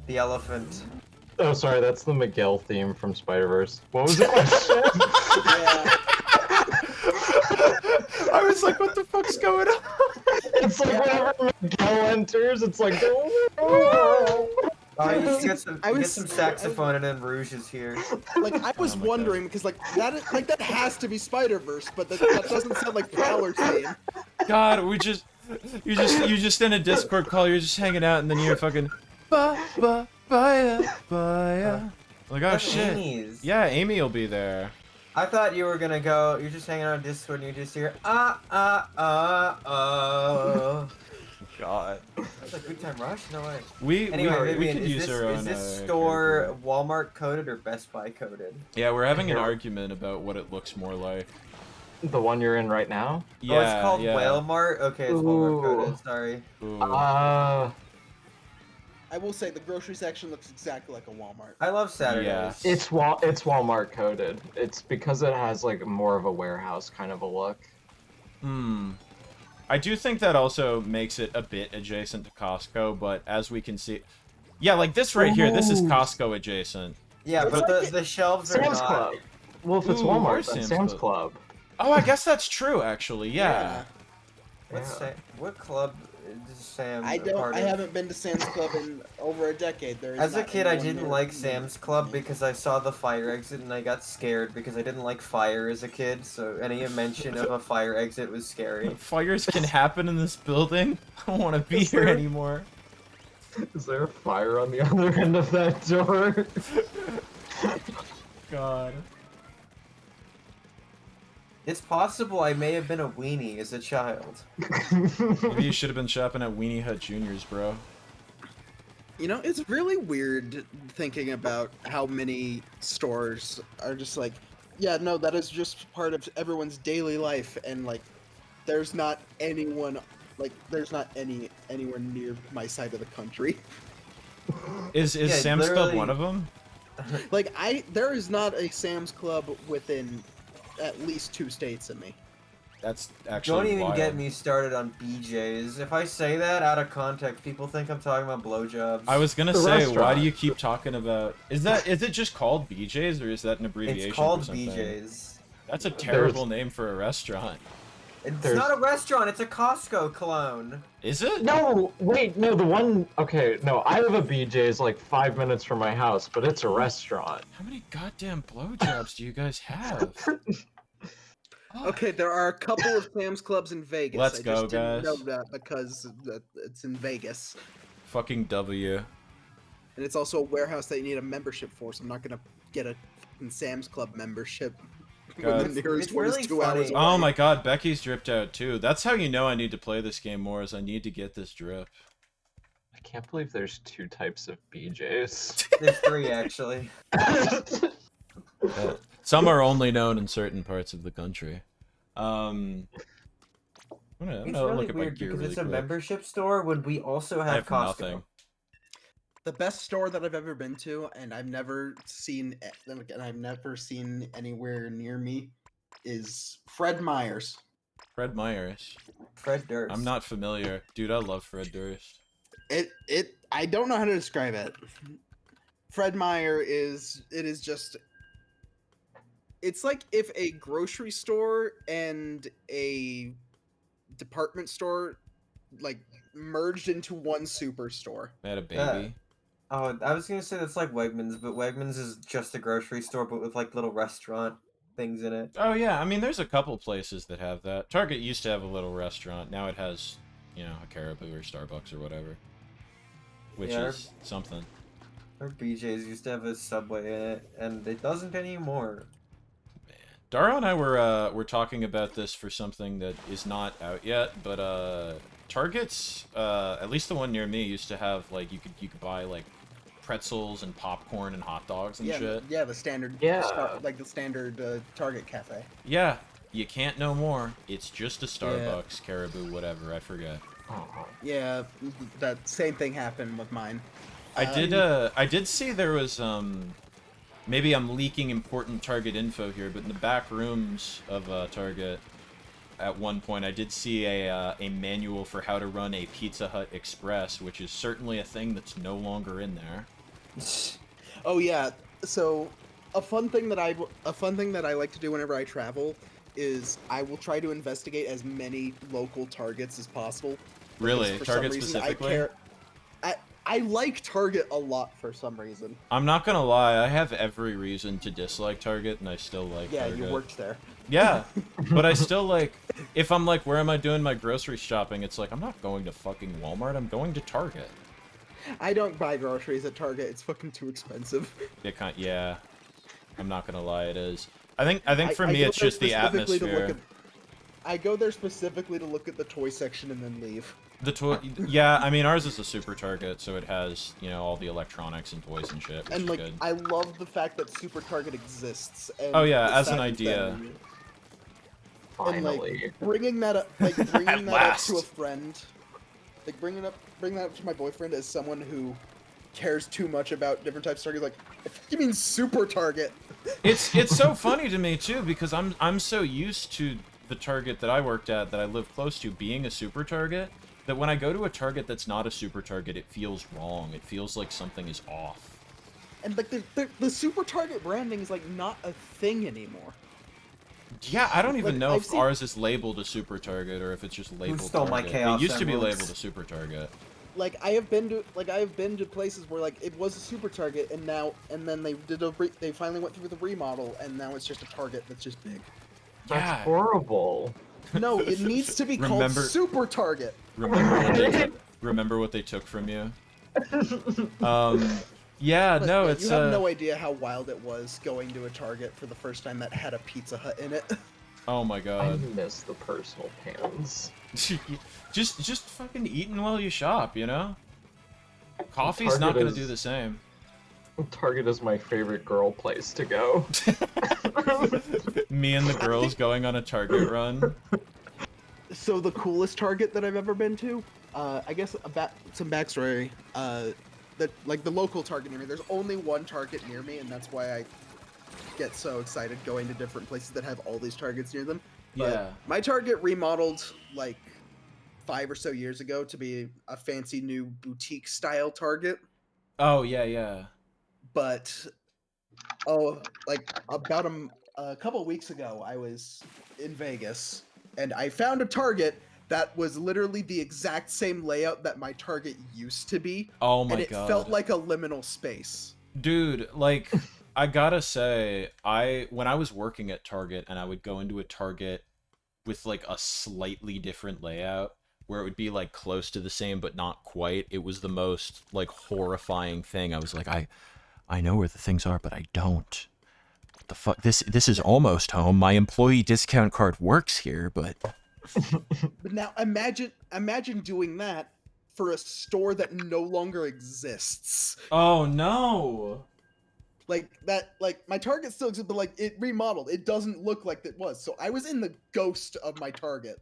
The elephant. Oh, sorry, that's the Miguel theme from Spider-Verse. What was the question? I was like, what the fuck's going on? It's like whenever Miguel enters, it's like... Get some saxophone and then Rouge is here. Like, I was wondering, because that has to be Spider-Verse, but that doesn't sound like Prowler's theme. God, you just in a Discord call, you're just hanging out, and then you're fucking... Like, oh shit. Amy's. Yeah, Amy will be there. I thought you were gonna go, you're just hanging out on Discord and you just hear, God. That's a Good Time Rush? No way. We could use our own. Is this store Walmart coded or Best Buy coded? Yeah, we're having an argument about what it looks more like. The one you're in right now? Yeah, oh, it's called Walmart? Okay, it's Walmart coded, sorry. I will say the grocery section looks exactly like a Walmart. I love Saturdays. Yeah. It's Walmart coded. It's because it has like more of a warehouse kind of a look. I do think that also makes it a bit adjacent to Costco, but as we can see... Yeah, like this right here, this is Costco adjacent. Yeah, but the shelves are Sam's not... Club. Well, if it's Walmart, then Sam's Club. Oh, I guess that's true, actually, yeah. What club is Sam's I haven't been to Sam's Club in over a decade. As a kid, I didn't like Sam's Club because I saw the fire exit and I got scared because I didn't like fire as a kid, so any mention of a fire exit was scary. Fires can happen in this building? I don't want to be here anymore. Is there a fire on the other end of that door? God. It's possible I may have been a weenie as a child. Maybe you should have been shopping at Weenie Hut Juniors, bro. You know, it's really weird thinking about how many stores are just like, yeah, no, that is just part of everyone's daily life, and like, there's not anyone, like, there's not anywhere near my side of the country. Is Sam's Club one of them? Like, there is not a Sam's Club within at least 2 states of me. That's actually Don't even wild. get me started on BJ's. If I say that out of context, people think I'm talking about blowjobs. I was gonna The say, why restaurant. do you keep talking about? Is it just called BJ's or is that an abbreviation It's called for something? BJ's. That's a terrible name for a restaurant. It's not a restaurant, it's a Costco cologne. Is it? No, wait, no, the one. Okay, no, I have a BJ's like 5 minutes from my house, but it's a restaurant. How many goddamn blowjobs do you guys have? Okay, there are a couple of Sam's Clubs in Vegas. Let's I go, just didn't know guys. that because it's in Vegas. Fucking W. And it's also a warehouse that you need a membership for, so I'm not gonna get a fucking Sam's Club membership. God. When the nearest It's one is really 2 hours funny. away. Oh my god, Becky's dripped out too. That's how you know I need to play this game more, is I need to get this drip. I can't believe there's 2 types of BJ's. There's 3 actually. Some are only known in certain parts of the country. I'm gonna It's look really at my weird gear because really it's a quick. membership store when we also I have have Costco. nothing. The best store that I've ever been to, and I've never seen anywhere near me, is Fred Meyer's. Fred Meyer's. Fred Durst. I'm not familiar. Dude, I love Fred Durst. I don't know how to describe it. Fred Meyer is just, it's like if a grocery store and a department store like merged into one superstore. They had a baby. Oh, I was gonna say that's like Wegmans, but Wegmans is just a grocery store, but with like little restaurant things in it. Oh yeah, I mean there's a couple places that have that. Target used to have a little restaurant. Now it has, you know, a Caribou or Starbucks or whatever. Which is something. Our BJ's used to have a Subway in it, and it doesn't anymore. Man. Dara and I were talking about this for something that is not out yet, but Target's at least the one near me used to have like you could buy like pretzels and popcorn and hot dogs and shit. Yeah, the standard. Yeah. Like the standard Target cafe. Yeah, you can't know more. It's just a Starbucks, Caribou, whatever. I forget. Yeah, that same thing happened with mine. I did see there was maybe I'm leaking important Target info here, but in the back rooms of Target, at one point I did see a manual for how to run a Pizza Hut Express, which is certainly a thing that's no longer in there. Oh yeah, so a fun thing that I like to do whenever I travel is I will try to investigate as many local Targets as possible. Really? For Target some reason, specifically? I like Target a lot for some reason. I'm not gonna lie, I have every reason to dislike Target, and I still like Yeah, Target. you worked there. Yeah, but I still like, if I'm like, where am I doing my grocery shopping, it's like, I'm not going to fucking Walmart, I'm going to Target. I don't buy groceries at Target, it's fucking too expensive. Yeah, I'm not gonna lie, it is. I think for me, it's just the atmosphere. I go there specifically to look at the toy section and then leave. Yeah, I mean, ours is a super Target, so it has, you know, all the electronics and toys and shit, which And is like, good. I love the fact that Super Target exists. And Oh yeah, the as an fact idea. that- Finally. And like bringing that up, like bringing At that up last. to a friend, like bringing that up to my boyfriend as someone who cares too much about different types of Target. Like, you mean Super Target? It's so funny to me too, because I'm so used to the Target that I worked at, that I live close to, being a super Target, that when I go to a Target that's not a super Target, it feels wrong. It feels like something is off. And like the Super Target branding is like not a thing anymore. Yeah, I don't even Like, know I've if seen- ours is labeled a super Target or if it's just labeled stole my Target. Chaos It used to be Emeralds? labeled a super Target. Like I have been to places where like it was a Super Target and then they finally went through the remodel and now it's just a Target that's just big. That's Yeah. horrible. No, it needs to be called Remember- Super Target. Remember what they took from you? Yeah, But, no, like, it's you have no idea how wild it was going to a Target for the first time that had a Pizza Hut in it. oh my I god. miss the personal pans. just fucking eating while you shop, you know? Coffee's Target not gonna is- do the same. Target is my favorite girl place to go. Me and the girls going on a Target run. So the coolest Target that I've ever been to, I guess some backstory. That like the local Target near me. There's only one Target near me, and that's why I get so excited going to different places that have all these Targets near them. But Yeah. my Target remodeled like 5 or so years ago to be a fancy new boutique style Target. Oh yeah, yeah. But like about a couple weeks ago, I was in Vegas and I found a Target that was literally the exact same layout that my Target used to be. Oh my and it god. felt like a liminal space. Dude, like, I gotta say, when I was working at Target and I would go into a Target with like a slightly different layout where it would be like close to the same but not quite, it was the most like horrifying thing. I was like, I know where the things are, but I don't. What the fuck? This is almost home. My employee discount card works here, but But now imagine doing that for a store that no longer exists. oh no. Like my Target still exists, but like it remodeled. It doesn't look like it was. So I was in the ghost of my Target.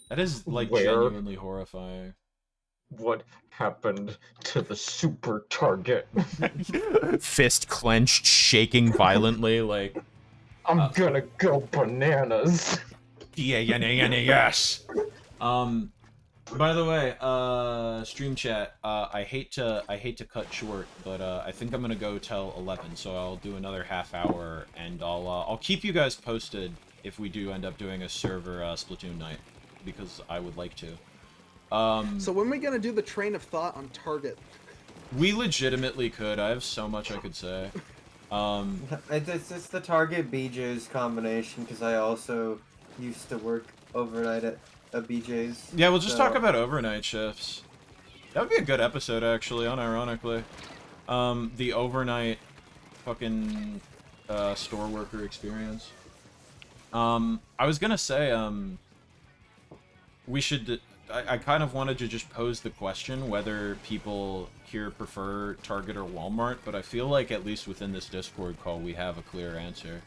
That is like Where? genuinely horrifying. What happened to the super Target? Fist clenched, shaking violently, like I'm gonna go bananas. yes. By the way, stream chat. I hate to cut short, but I think I'm gonna go till 11, so I'll do another half hour, and I'll keep you guys posted if we do end up doing a server Splatoon night, because I would like to. So when are we gonna do the train of thought on Target? We legitimately could. I have so much I could say. It's the Target BJ's combination, because I also used to work overnight at a BJ's. Yeah, we'll just talk about overnight shifts. That would be a good episode, actually, unironically. The overnight fucking store worker experience. I was gonna say, we should... I kind of wanted to just pose the question whether people here prefer Target or Walmart, but I feel like at least within this Discord call we have a clear answer.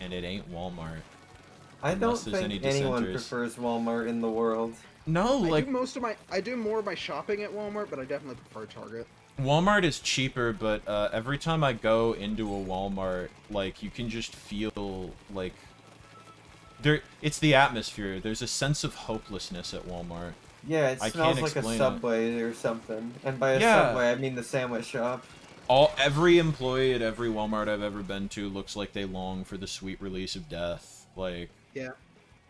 And it ain't Walmart. I don't think anyone prefers Walmart in the world. No, like... I do more of my shopping at Walmart, but I definitely prefer Target. Walmart is cheaper, but every time I go into a Walmart, like, you can just feel, like... It's the atmosphere. There's a sense of hopelessness at Walmart. Yeah, it smells like a Subway or something. And by a Subway, I mean the sandwich shop. Every employee at every Walmart I've ever been to looks like they long for the sweet release of death. Like, yeah,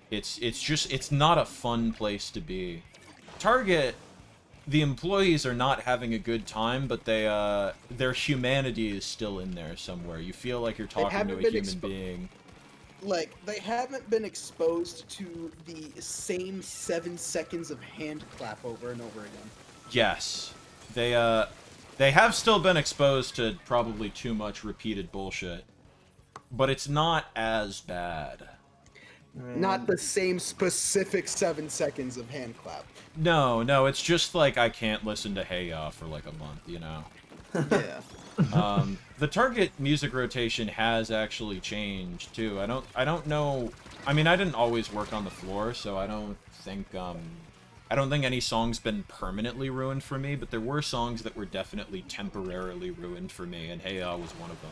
it's not a fun place to be. Target, the employees are not having a good time, but their humanity is still in there somewhere. You feel like you're talking to a human being. Like, they haven't been exposed to the same 7 seconds of hand clap over and over again. Yes. They have still been exposed to probably too much repeated bullshit. But it's not as bad. Not the same specific 7 seconds of hand clap. No, it's just like I can't listen to Hey Ya for like a month, you know? Yeah. The Target music rotation has actually changed too. I don't know. I mean, I didn't always work on the floor, so I don't think any song's been permanently ruined for me, but there were songs that were definitely temporarily ruined for me, and Hey Ya was one of them.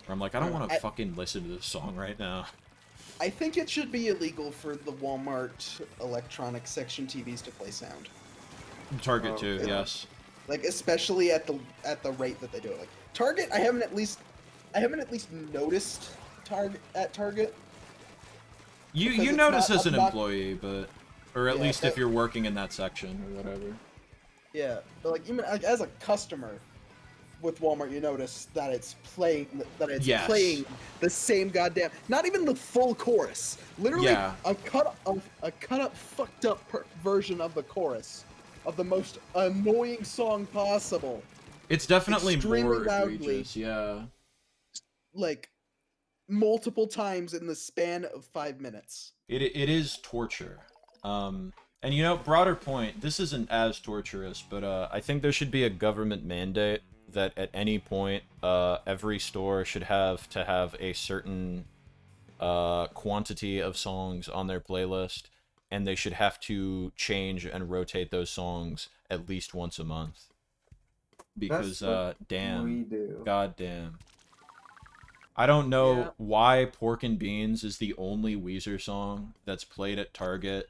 Where I'm like, I don't want to fucking listen to this song right now. I think it should be illegal for the Walmart electronic section TVs to play sound. Target too, yes. Like, especially at the rate that they do it. Like Target, I haven't at least noticed at Target. You notice as an employee, but or at least if you're working in that section or whatever. Yeah, but like even as a customer with Walmart, you notice that it's playing playing the same goddamn, not even the full chorus. Literally a cut up fucked up version of the chorus of the most annoying song possible. It's definitely extremely more egregious, yeah. Like multiple times in the span of 5 minutes. It is torture. And you know, broader point, this isn't as torturous, but I think there should be a government mandate that at any point every store should have to have a certain quantity of songs on their playlist, and they should have to change and rotate those songs at least once a month. Because damn, god damn. I don't know Yeah. why Pork and Beans is the only Weezer song that's played at Target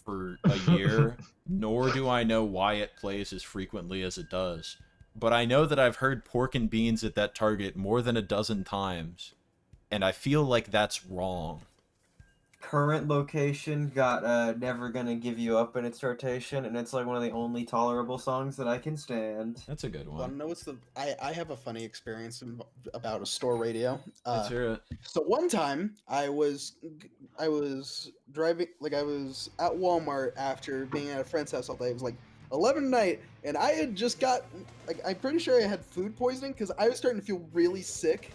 for a year, nor do I know why it plays as frequently as it does. But I know that I've heard Pork and Beans at that Target more than a dozen times, and I feel like that's wrong. Current location got Never Gonna Give You Up in its rotation, and it's like one of the only tolerable songs that I can stand. That's a good Well, one. no, it's the I have a funny experience about a store radio. Let's hear it. So one time I was driving, like I was at Walmart after being at a friend's house all day. It was like 11 at night, and I had just got, like, I'm pretty sure I had food poisoning because I was starting to feel really sick,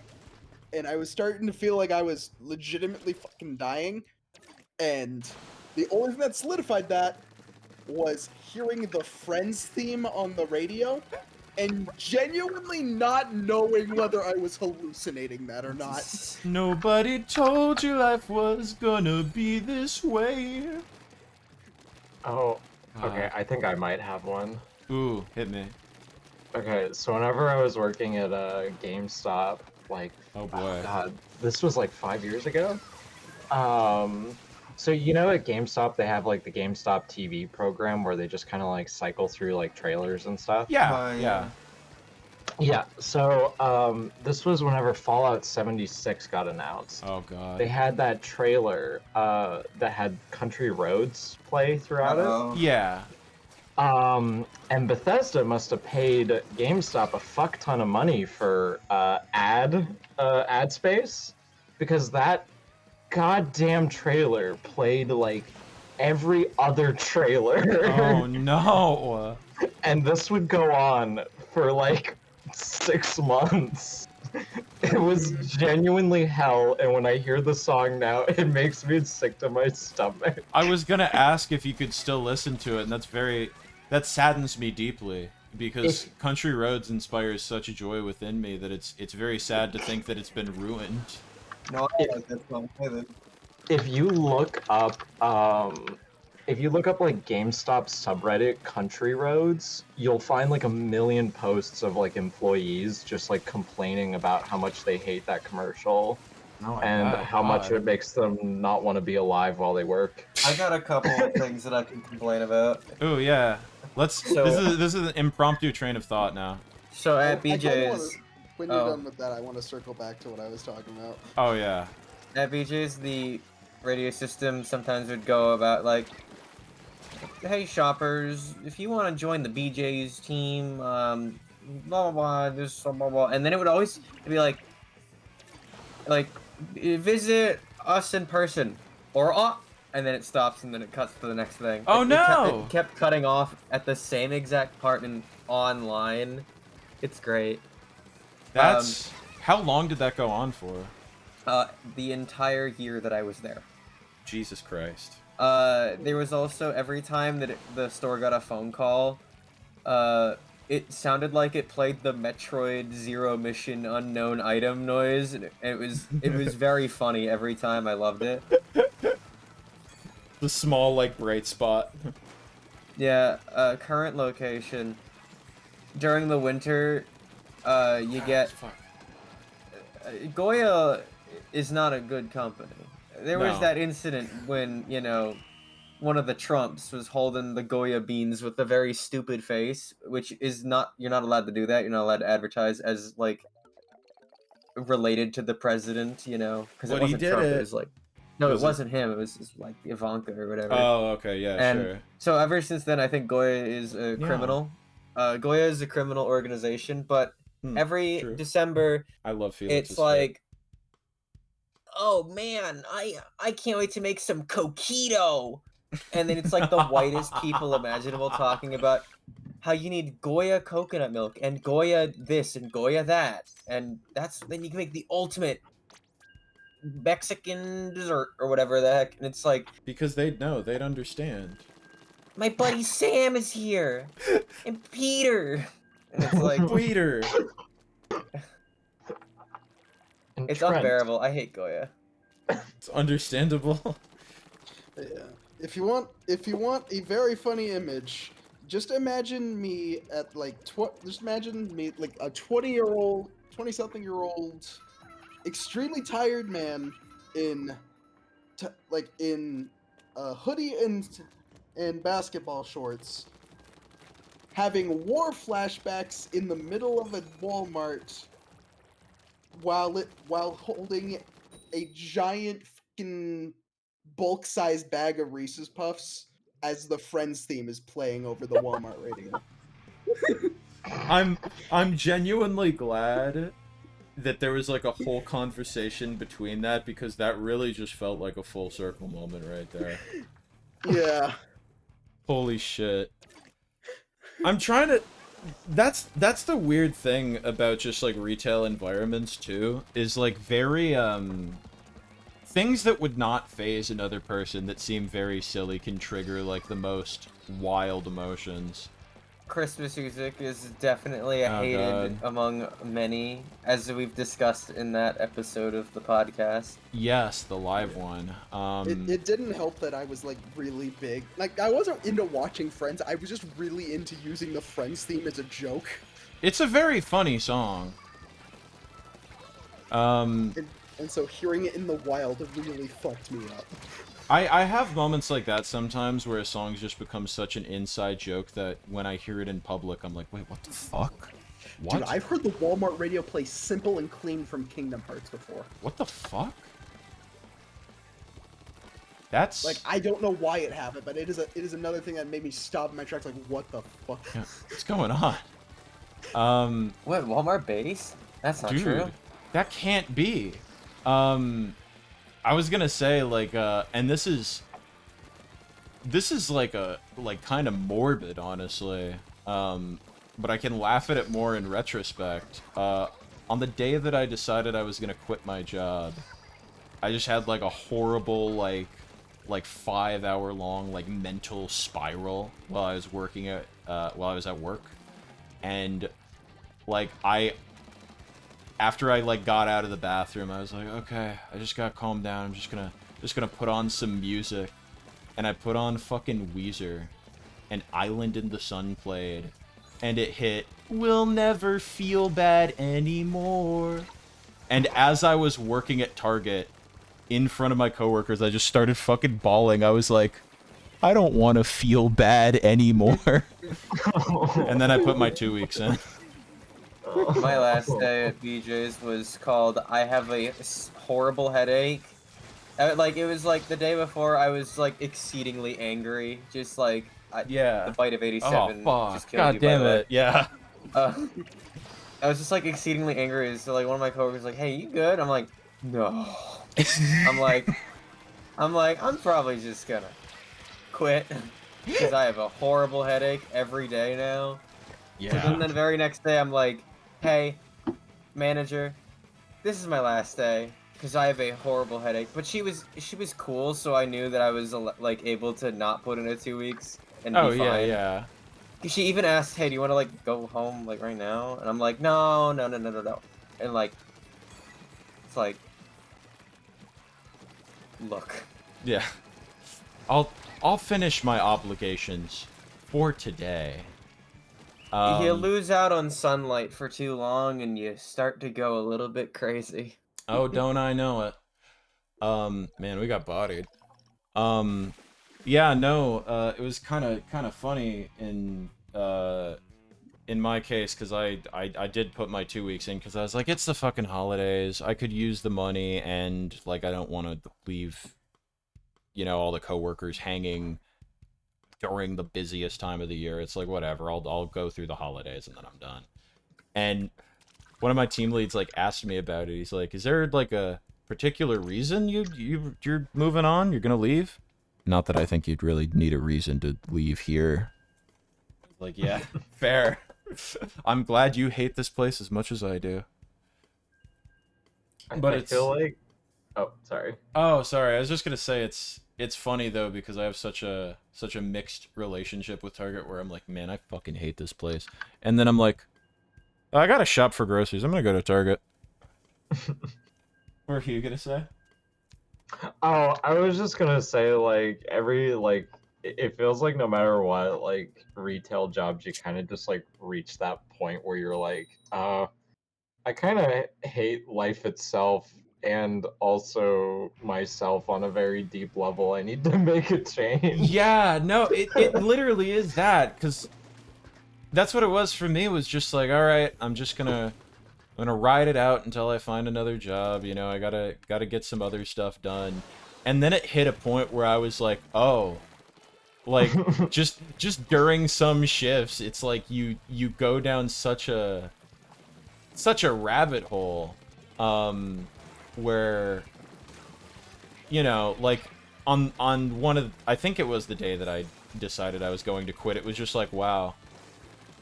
and I was starting to feel like I was legitimately fucking dying. And the only thing that solidified that was hearing the Friends theme on the radio and genuinely not knowing whether I was hallucinating that or not. Nobody told you life was gonna be this way. Oh, okay. I think I might have one. Ooh, hit me. Okay, so whenever I was working at GameStop, like, Oh boy. God, this was like 5 years ago. So you know at GameStop they have like the GameStop TV program where they just kind of like cycle through like trailers and stuff. Yeah, yeah. Yeah. So this was whenever Fallout 76 got announced. Oh god. They had that trailer that had Country Roads play throughout it. Yeah. And Bethesda must have paid GameStop a fuck ton of money for ad space, because that goddamn trailer played like every other trailer. Oh no. And this would go on for like 6 months. It was genuinely hell, and when I hear the song now, it makes me sick to my stomach. I was gonna ask if you could still listen to it, and that saddens me deeply, because Country Roads inspires such a joy within me that it's very sad to think that it's been ruined. No, I like that song. If you look up like GameStop subreddit Country Roads, you'll find like a million posts of like employees just like complaining about how much they hate that commercial and how much it makes them not want to be alive while they work. I got a couple of things that I can complain about. Oh yeah. This is an impromptu train of thought now. So at BJ's, When you're done with that, I want to circle back to what I was talking about. Oh yeah. At BJ's, the radio system sometimes would go about like, hey shoppers, if you want to join the BJ's team, blah blah blah, this blah blah blah, and then it would always be like visit us in person, or and then it stops and then it cuts to the next thing. Oh no! It kept cutting off at the same exact part in online. It's great. That's how long did that go on for? The entire year that I was there. Jesus Christ. There was also every time that the store got a phone call, it sounded like it played the Metroid Zero Mission Unknown Item noise, and it was very funny every time. I loved it. The small like bright spot. Yeah. Current location. During the winter, you get Goya is not a good company. There was that incident when, you know, one of the Trumps was holding the Goya beans with a very stupid face, which is not, you're not allowed to do that. You're not allowed to advertise as, like, related to the president, you know? Because it wasn't Trump, it was like, no, it wasn't him, it was like Ivanka or whatever. Oh, okay, yeah, sure. So ever since then, I think Goya is a criminal. Goya is a criminal organization, but every December, I love Felix's it's like, oh man, I can't wait to make some coquito. And then it's like the whitest people imaginable talking about how you need Goya coconut milk and Goya this and Goya that. And then you can make the ultimate Mexican dessert or whatever the heck. And it's like, because they'd understand. My buddy Sam is here. And Peter. And it's like, Peter. It's unbearable. I hate Goya. It's understandable. Yeah. If you want a very funny image, just imagine me at like just imagine me like a 20-something-year-old extremely tired man in a hoodie and basketball shorts having war flashbacks in the middle of a Walmart while holding a giant fucking bulk-sized bag of Reese's Puffs as the Friends theme is playing over the Walmart radio. I'm genuinely glad that there was like a whole conversation between that, because that really just felt like a full circle moment right there. Yeah. Holy shit. I'm trying to... That's the weird thing about just like retail environments too, is like very things that would not phase another person that seem very silly can trigger like the most wild emotions. Christmas music is definitely hated among many, as we've discussed in that episode of the podcast. Yes, the live one. It didn't help that I was like really big. Like I wasn't into watching Friends. I was just really into using the Friends theme as a joke. It's a very funny song. And so hearing it in the wild really fucked me up. I have moments like that sometimes where a song just becomes such an inside joke that when I hear it in public, I'm like, wait, what the fuck? What? Dude, I've heard the Walmart radio play Simple and Clean from Kingdom Hearts before. What the fuck? That's... Like, I don't know why it happened, but it is another thing that made me stop in my tracks like, what the fuck? Yeah, what's going on? What, Walmart bass? That's not dude, true. That can't be. I was gonna say, like, and this is like kind of morbid, honestly. But I can laugh at it more in retrospect. On the day that I decided I was gonna quit my job, I just had like a horrible, like 5-hour long, like, mental spiral while I was working at, while I was at work. And, like, after I, like, got out of the bathroom, I was like, okay, I just gotta calm down. I'm just gonna put on some music. And I put on fucking Weezer, and Island in the Sun played, and it hit, "We'll never feel bad anymore." And as I was working at Target, in front of my coworkers, I just started fucking bawling. I was like, I don't want to feel bad anymore. And then I put my 2 weeks in. My last day at BJ's was called "I Have a Horrible Headache." Like, it was like the day before, I was like exceedingly angry, just like the bite of 87 just killed God you. damn it! Yeah. I was just like exceedingly angry. So like one of my coworkers was like, "Hey, you good?" I'm like, "No." I'm like, I'm probably just gonna quit because I have a horrible headache every day now. Yeah. So then the very next day, I'm like, "Hey, manager, this is my last day because I have a horrible headache." But she was cool, so I knew that I was like able to not put in a 2 weeks and be fine. Yeah. She even asked, "Hey, do you want to like go home like right now?" And I'm like, "No." And like, it's like, look. Yeah. I'll finish my obligations for today. You lose out on sunlight for too long and you start to go a little bit crazy. Oh, don't I know it. Man, we got bodied. Yeah, no, it was kind of funny in my case, because I did put my 2 weeks in, because I was like, it's the fucking holidays, I could use the money, and like, I don't want to leave, you know, all the coworkers hanging during the busiest time of the year. It's like, whatever, I'll go through the holidays and then I'm done. And one of my team leads like asked me about it. He's like, is there like a particular reason you're moving on? You're gonna leave? Not that I think you'd really need a reason to leave here. Like, yeah, fair. I'm glad you hate this place as much as I do. But I feel like... Oh, sorry. Oh, sorry. I was just gonna say it's funny though, because I have such a mixed relationship with Target, where I'm like, man, I fucking hate this place, and then I'm like, I gotta shop for groceries, I'm gonna go to Target. What are you gonna say? Oh, I was just gonna say, like, it feels like no matter what, like, retail jobs, you kind of just, like, reach that point where you're like, I kind of hate life itself and also myself on a very deep level. I need to make a change. Yeah, no, it literally is that, because that's what it was for me, was just like, all right, I'm gonna ride it out until I find another job, you know, I gotta get some other stuff done. And then it hit a point where I was like, oh, like, just during some shifts, it's like you go down such a rabbit hole, where, you know, like, on one of, I think it was the day that I decided I was going to quit, it was just like, wow,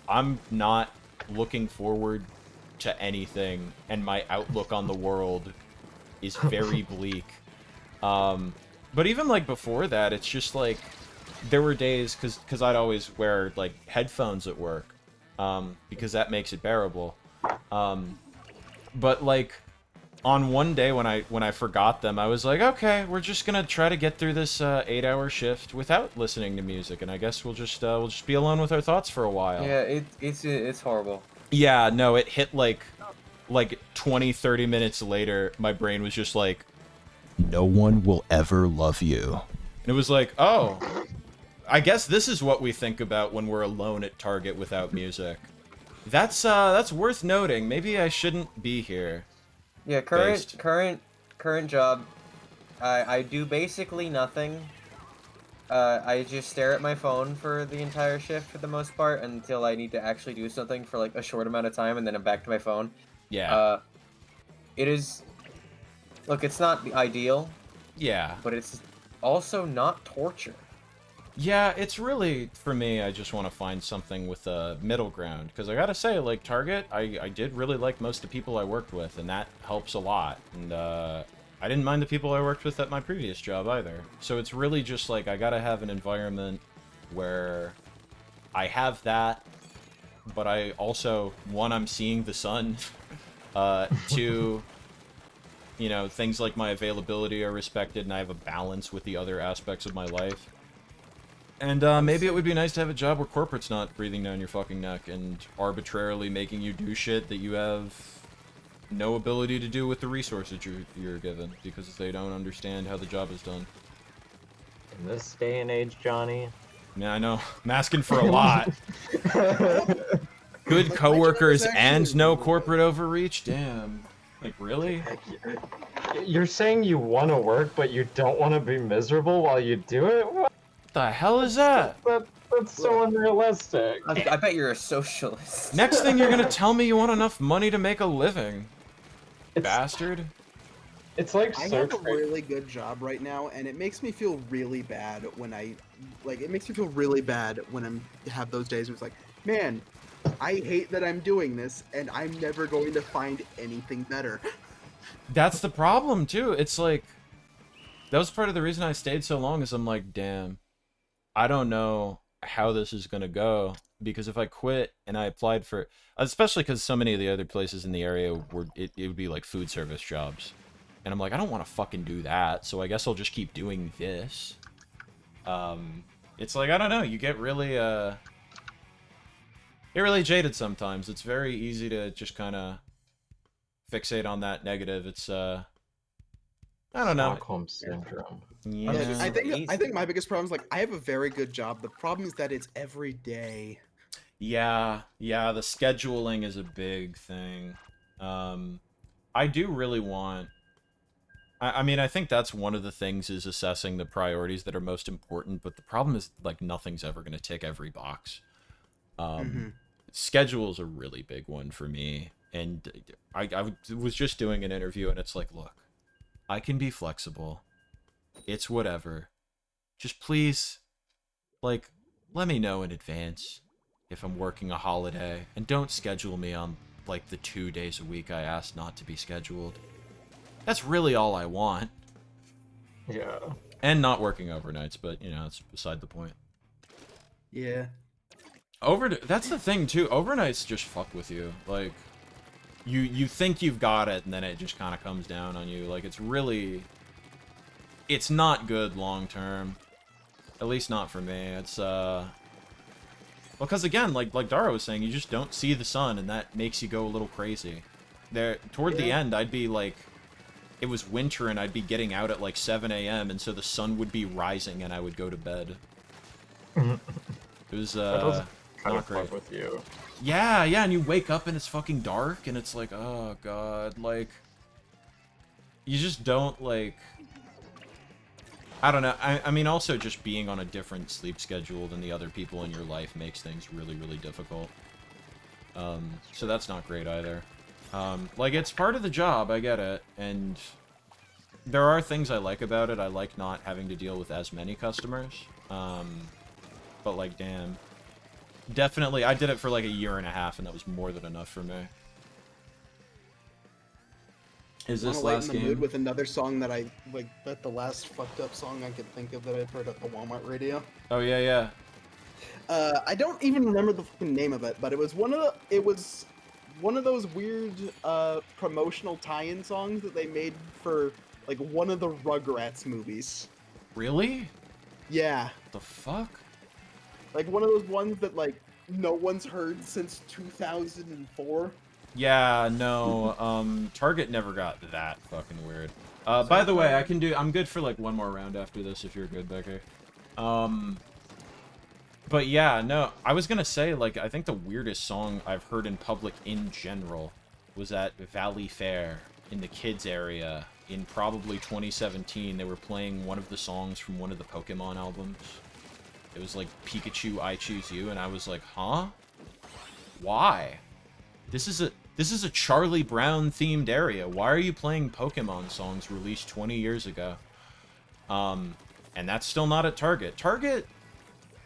I'm not looking forward to anything, and my outlook on the world is very bleak. But even, like, before that, it's just, like, there were days, because I'd always wear, like, headphones at work, because that makes it bearable. But, like, on one day when I forgot them, I was like, okay, we're just gonna try to get through this 8-hour shift without listening to music, and I guess we'll just be alone with our thoughts for a while. Yeah, it's horrible. Yeah, no, it hit like 20, 30 minutes later, my brain was just like, no one will ever love you. And it was like, oh, I guess this is what we think about when we're alone at Target without music. That's worth noting. Maybe I shouldn't be here. Yeah, current job, I do basically nothing. I just stare at my phone for the entire shift for the most part until I need to actually do something for like a short amount of time, and then I'm back to my phone. Yeah. It is. Look, it's not the ideal. Yeah. But it's also not torture. Yeah, it's really, for me, I just want to find something with a middle ground. Because I gotta say, like, Target, I did really like most of the people I worked with, and that helps a lot. And, I didn't mind the people I worked with at my previous job, either. So it's really just, like, I gotta have an environment where I have that, but I also, one, I'm seeing the sun. Two, you know, things like my availability are respected, and I have a balance with the other aspects of my life. And maybe it would be nice to have a job where corporate's not breathing down your fucking neck and arbitrarily making you do shit that you have no ability to do with the resources you're given, because they don't understand how the job is done. In this day and age, Johnny. Yeah, I know. I'm asking for a lot. Good coworkers and no corporate overreach? Damn. Like, really? You're saying you want to work, but you don't want to be miserable while you do it? What the hell is that? That's so unrealistic. I bet you're a socialist. Next thing you're gonna tell me you want enough money to make a living. Bastard. It's like I have a really good job right now, and it makes me feel really bad when it makes me feel really bad when I have those days where it's like, man, I hate that I'm doing this, and I'm never going to find anything better. That's the problem, too. It's like, that was part of the reason I stayed so long, is I'm like, damn, I don't know how this is gonna go, because if I quit and I applied for, especially because so many of the other places in the area were, it would be like food service jobs, and I'm like, I don't want to fucking do that, so I guess I'll just keep doing this. It's like, I don't know, you get really jaded sometimes. It's very easy to just kind of fixate on that negative. It's I don't know. Stockholm syndrome. Yeah. I think my biggest problem is, like, I have a very good job. The problem is that it's every day. Yeah, the scheduling is a big thing. I do really want... I mean, I think that's one of the things, is assessing the priorities that are most important, but the problem is, like, nothing's ever going to tick every box. Schedule is a really big one for me, and I was just doing an interview, and it's like, look, I can be flexible. It's whatever. Just please, like, let me know in advance if I'm working a holiday, and don't schedule me on, like, the 2 days a week I asked not to be scheduled. That's really all I want. Yeah. And not working overnights, but, you know, it's beside the point. Yeah. That's the thing, too. Overnights just fuck with you. Like, you think you've got it, and then it just kind of comes down on you. Like, it's really... It's not good long term. At least not for me. It's, well, because again, like Dara was saying, you just don't see the sun, and that makes you go a little crazy. there toward the end, I'd be like, it was winter and I'd be getting out at like 7 a.m. and so the sun would be rising and I would go to bed. It was kind not of great. fun with you. Yeah, and you wake up and it's fucking dark and it's like, oh god, like, you just don't, like, I don't know. I mean, also just being on a different sleep schedule than the other people in your life makes things really, really difficult. So that's not great either. Like, it's part of the job, I get it, and there are things I like about it. I like not having to deal with as many customers, but, like, damn. Definitely, I did it for, like, a year and a half, and that was more than enough for me. Is this last game? Mood with another song that I, like, the last fucked up song I could think of that I've heard at the Walmart radio. Oh, yeah. I don't even remember the fucking name of it, but it was one of those weird promotional tie-in songs that they made for like one of the Rugrats movies. Really? Yeah. The fuck? Like one of those ones that like no one's heard since 2004. Yeah, no, Target never got that fucking weird. By the way, I'm good for like one more round after this if you're good, Becky. But yeah, no, I was gonna say, like, I think the weirdest song I've heard in public in general was at Valley Fair in the kids area in probably 2017. They were playing one of the songs from one of the Pokemon albums. It was like Pikachu, I Choose You, and I was like, huh? Why? This is a Charlie Brown themed area. Why are you playing Pokemon songs released 20 years ago? And that's still not at Target. Target,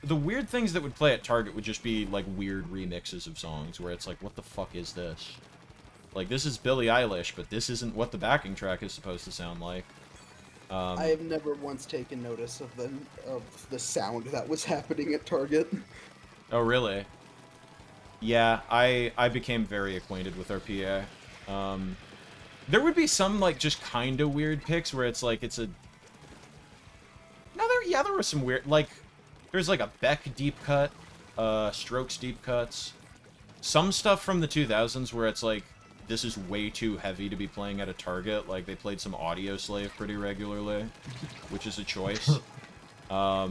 the weird things that would play at Target would just be like weird remixes of songs where it's like, what the fuck is this? Like, this is Billie Eilish, but this isn't what the backing track is supposed to sound like. I have never once taken notice of the sound that was happening at Target. Oh, really? Yeah, I became very acquainted with our PA. There would be some, like, just kind of weird picks where it's like, it's a... No, there were some weird, like, there's like a Beck deep cut, Strokes deep cuts. Some stuff from the 2000s where it's like, this is way too heavy to be playing at a Target. Like, they played some Audio Slave pretty regularly, which is a choice. I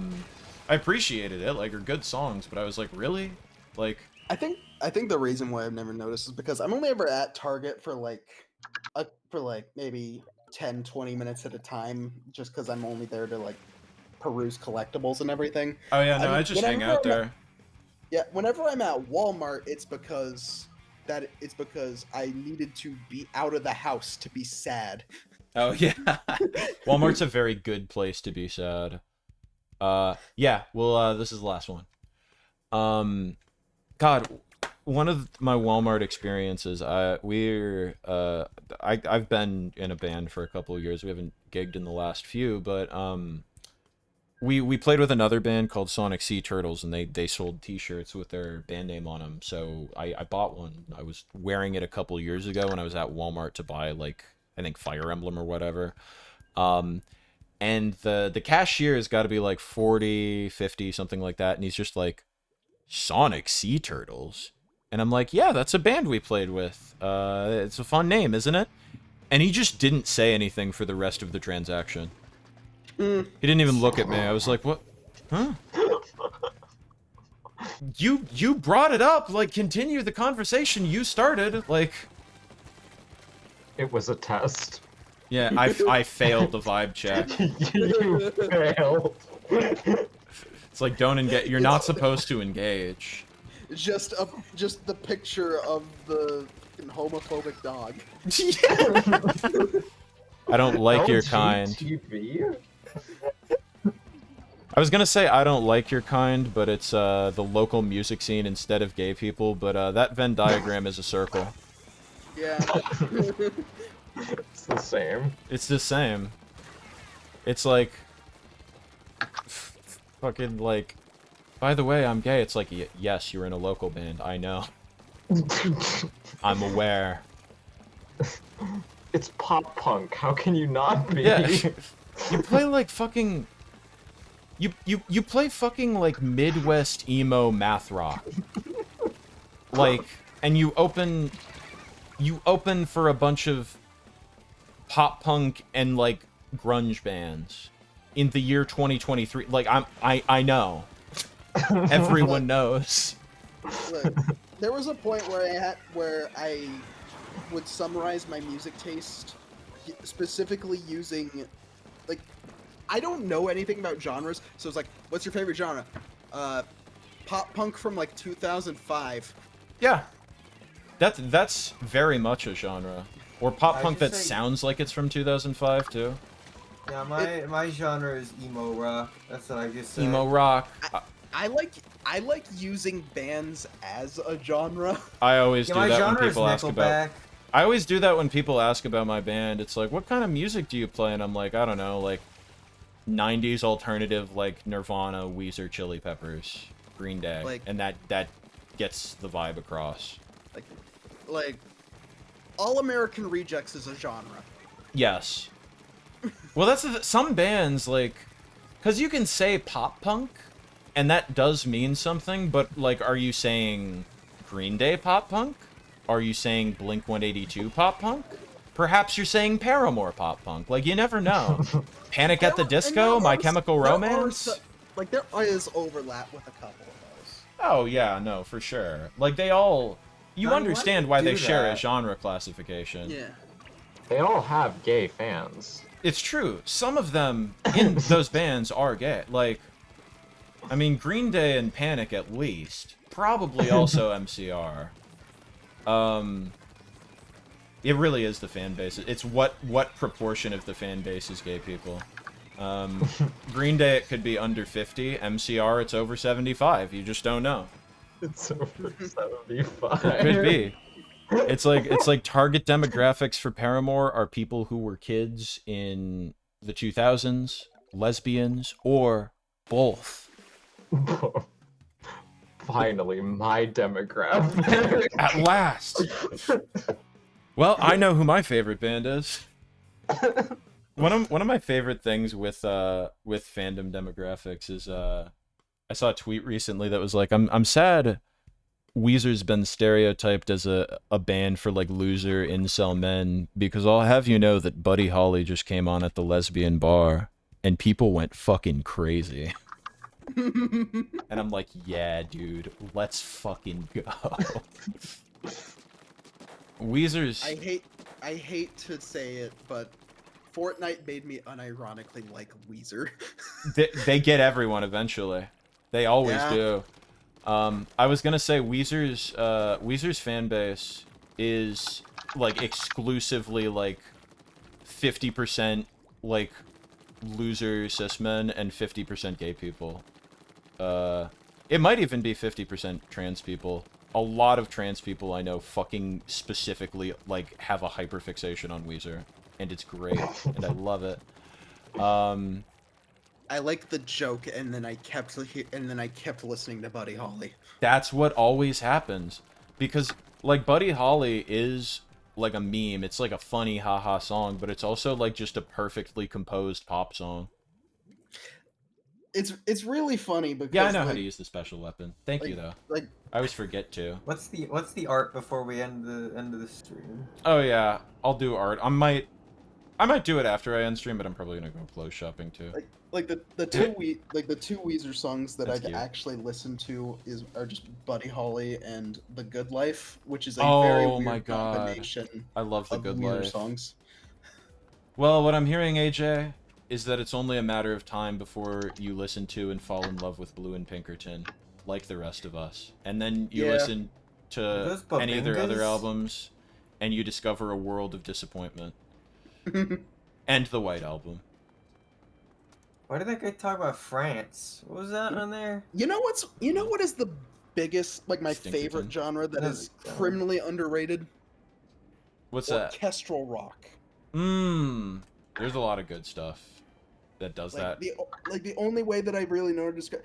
appreciated it, like, they're good songs, but I was like, really? Like... I think the reason why I've never noticed is because I'm only ever at Target for like maybe 10-20 minutes at a time, just because I'm only there to like peruse collectibles and everything. Oh yeah, no, I just hang out there. Yeah, whenever I'm at Walmart, it's because I needed to be out of the house to be sad. Oh yeah, Walmart's a very good place to be sad. Yeah, well, this is the last one. God, one of my Walmart experiences, I've been in a band for a couple of years. We haven't gigged in the last few, but we played with another band called Sonic Sea Turtles, and they sold T-shirts with their band name on them. So I bought one. I was wearing it a couple of years ago when I was at Walmart to buy, like, I think Fire Emblem or whatever. And the cashier has got to be like 40, 50, something like that, and he's just like, Sonic Sea Turtles? And I'm like, yeah, that's a band we played with. It's a fun name, isn't it? And he just didn't say anything for the rest of the transaction. He didn't even look at me. I was like, what? Huh? You brought it up. Like, continue the conversation you started. Like... It was a test. Yeah, I failed the vibe check. You failed. It's like, don't engage. You're not supposed to engage. Just the picture of the homophobic dog. I don't like your kind. LGTB? I was gonna say I don't like your kind, but it's the local music scene instead of gay people. But that Venn diagram is a circle. Yeah. It's the same. It's the same. It's like... fucking, like... By the way, I'm gay. It's like, yes, you're in a local band. I know. I'm aware. It's pop punk. How can you not be? Yeah. You play, like, fucking... You play fucking, like, Midwest emo math rock. Like, and you open you open for a bunch of pop punk and like grunge bands in the year 2023. Like I know. Everyone knows. Look, there was a point where I would summarize my music taste specifically using, like, I don't know anything about genres, so it's like, what's your favorite genre? Pop punk from like 2005. Yeah. That's very much a genre. Or pop punk that say- sounds like it's from 2005 too. Yeah, my genre is emo rock. That's what I just said. Emo rock. I like using bands as a genre. I always Yeah, do my that when genre is people ask about. Nickelback. I always do that when people ask about my band. It's like, what kind of music do you play? And I'm like, I don't know, like 90s alternative, like Nirvana, Weezer, Chili Peppers, Green Day, Like- and that gets the vibe across. Like All American Rejects is a genre. Yes. Well, that's some bands like, because you can say pop punk, and that does mean something. But like, are you saying Green Day pop punk? Are you saying Blink 182 pop punk? Perhaps you're saying Paramore pop punk. Like, you never know. Panic at the Disco, My Chemical Romance. Like, there is overlap with a couple of those. Oh yeah, no, for sure. Like, they all. You Johnny, understand why why do you they do share a that? genre classification. Yeah. They all have gay fans. It's true. Some of them in those bands are gay. Like, I mean, Green Day and Panic at least. Probably also MCR. It really is the fan base. It's what proportion of the fan base is gay people. Green Day, it could be under 50. MCR, it's over 75. You just don't know. It's over 75. It could be. It's like target demographics for Paramore are people who were kids in the 2000s, lesbians, or both. Finally, my demographic. At last. Well, I know who my favorite band is. One of my favorite things with fandom demographics is I saw a tweet recently that was like, I'm sad Weezer's been stereotyped as a band for like loser incel men, because I'll have you know that Buddy Holly just came on at the lesbian bar and people went fucking crazy. And I'm like, yeah, dude, let's fucking go. Weezer's. I hate to say it, but Fortnite made me unironically like Weezer. They get everyone eventually. They always Yeah. do. I was gonna say Weezer's fan base is like exclusively like 50% like loser cis men and 50% gay people. It might even be 50% trans people. A lot of trans people I know fucking specifically like have a hyperfixation on Weezer, and it's great, and I love it. I like the joke, and then I kept listening to Buddy Holly. That's what always happens, because like Buddy Holly is like a meme. It's like a funny haha song, but it's also like just a perfectly composed pop song. It's really funny because Yeah, I know how like, to use the special weapon. Thank you though. like I always forget to. What's the art before we end the stream? Oh yeah, I'll do art. I might do it after I end stream, but I'm probably gonna go clothes shopping too. like the two Weezer songs that That's I've cute. actually listened to are just Buddy Holly and The Good Life, which is a Oh very weird my God. combination I love The of Good Weezer Life. songs. Well, what I'm hearing, AJ, is that it's only a matter of time before you listen to and fall in love with Blue and Pinkerton, like the rest of us. And then you Yeah. listen to those any of their other Babingas? albums, and you discover a world of disappointment. And the White Album. Why did that guy talk about France? What was that on there? You know what is the biggest, like, my Stinkerton. favorite genre that is That's- criminally underrated? What's that? Orchestral rock. There's a lot of good stuff that does Like that. the only way that I really know to describe,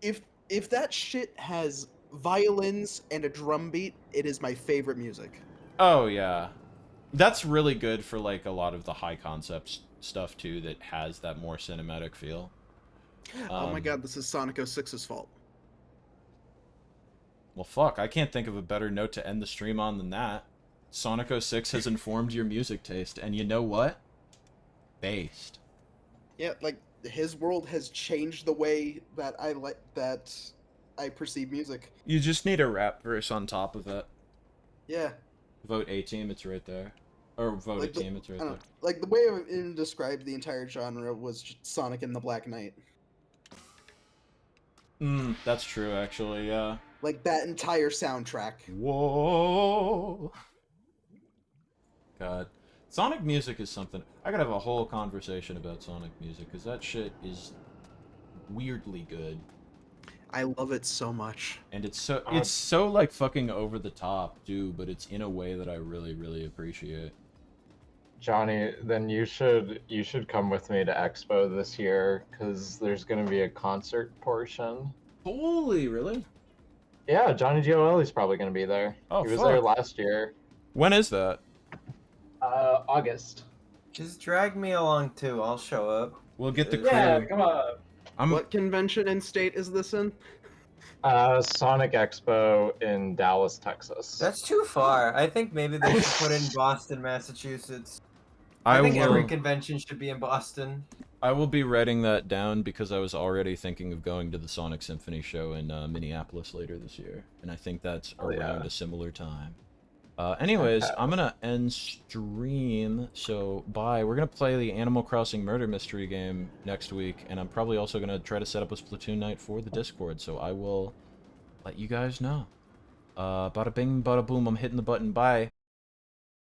if that shit has violins and a drum beat, it is my favorite music. Oh, yeah. That's really good for, like, a lot of the high concept stuff, too, that has that more cinematic feel. Oh my god, this is Sonic 06's fault. Well, fuck, I can't think of a better note to end the stream on than that. Sonic 06 has informed your music taste, and you know what? Based. Yeah, like his world has changed the way that I perceive music. You just need a rap verse on top of it. Yeah. Vote A team, it's right there. Or vote Like a team, it's right there. Like the way I described the entire genre was just Sonic and the Black Knight. That's true, actually, yeah. Like that entire soundtrack. Whoa. God. Sonic music is something. I gotta have a whole conversation about Sonic music, because that shit is weirdly good. I love it so much. And it's so like fucking over the top, too, but it's in a way that I really, really appreciate. Johnny, then you should come with me to Expo this year, because there's gonna be a concert portion. Holy, really? Yeah, Johnny Gioeli's probably gonna be there. Oh, he was fuck. there last year. When is that? August. Just drag me along too. I'll show up. We'll get the crew. Yeah, come on. What convention and state is this in? Sonic Expo in Dallas, Texas. That's too far. I think maybe they should put it in Boston, Massachusetts. I think every convention should be in Boston. I will be writing that down because I was already thinking of going to the Sonic Symphony show in Minneapolis later this year, and I think that's around a similar time. Anyways, I'm gonna end stream, so bye. We're gonna play the Animal Crossing Murder Mystery game next week, and I'm probably also gonna try to set up a Splatoon night for the Discord, so I will let you guys know. Bada bing, bada boom, I'm hitting the button, bye.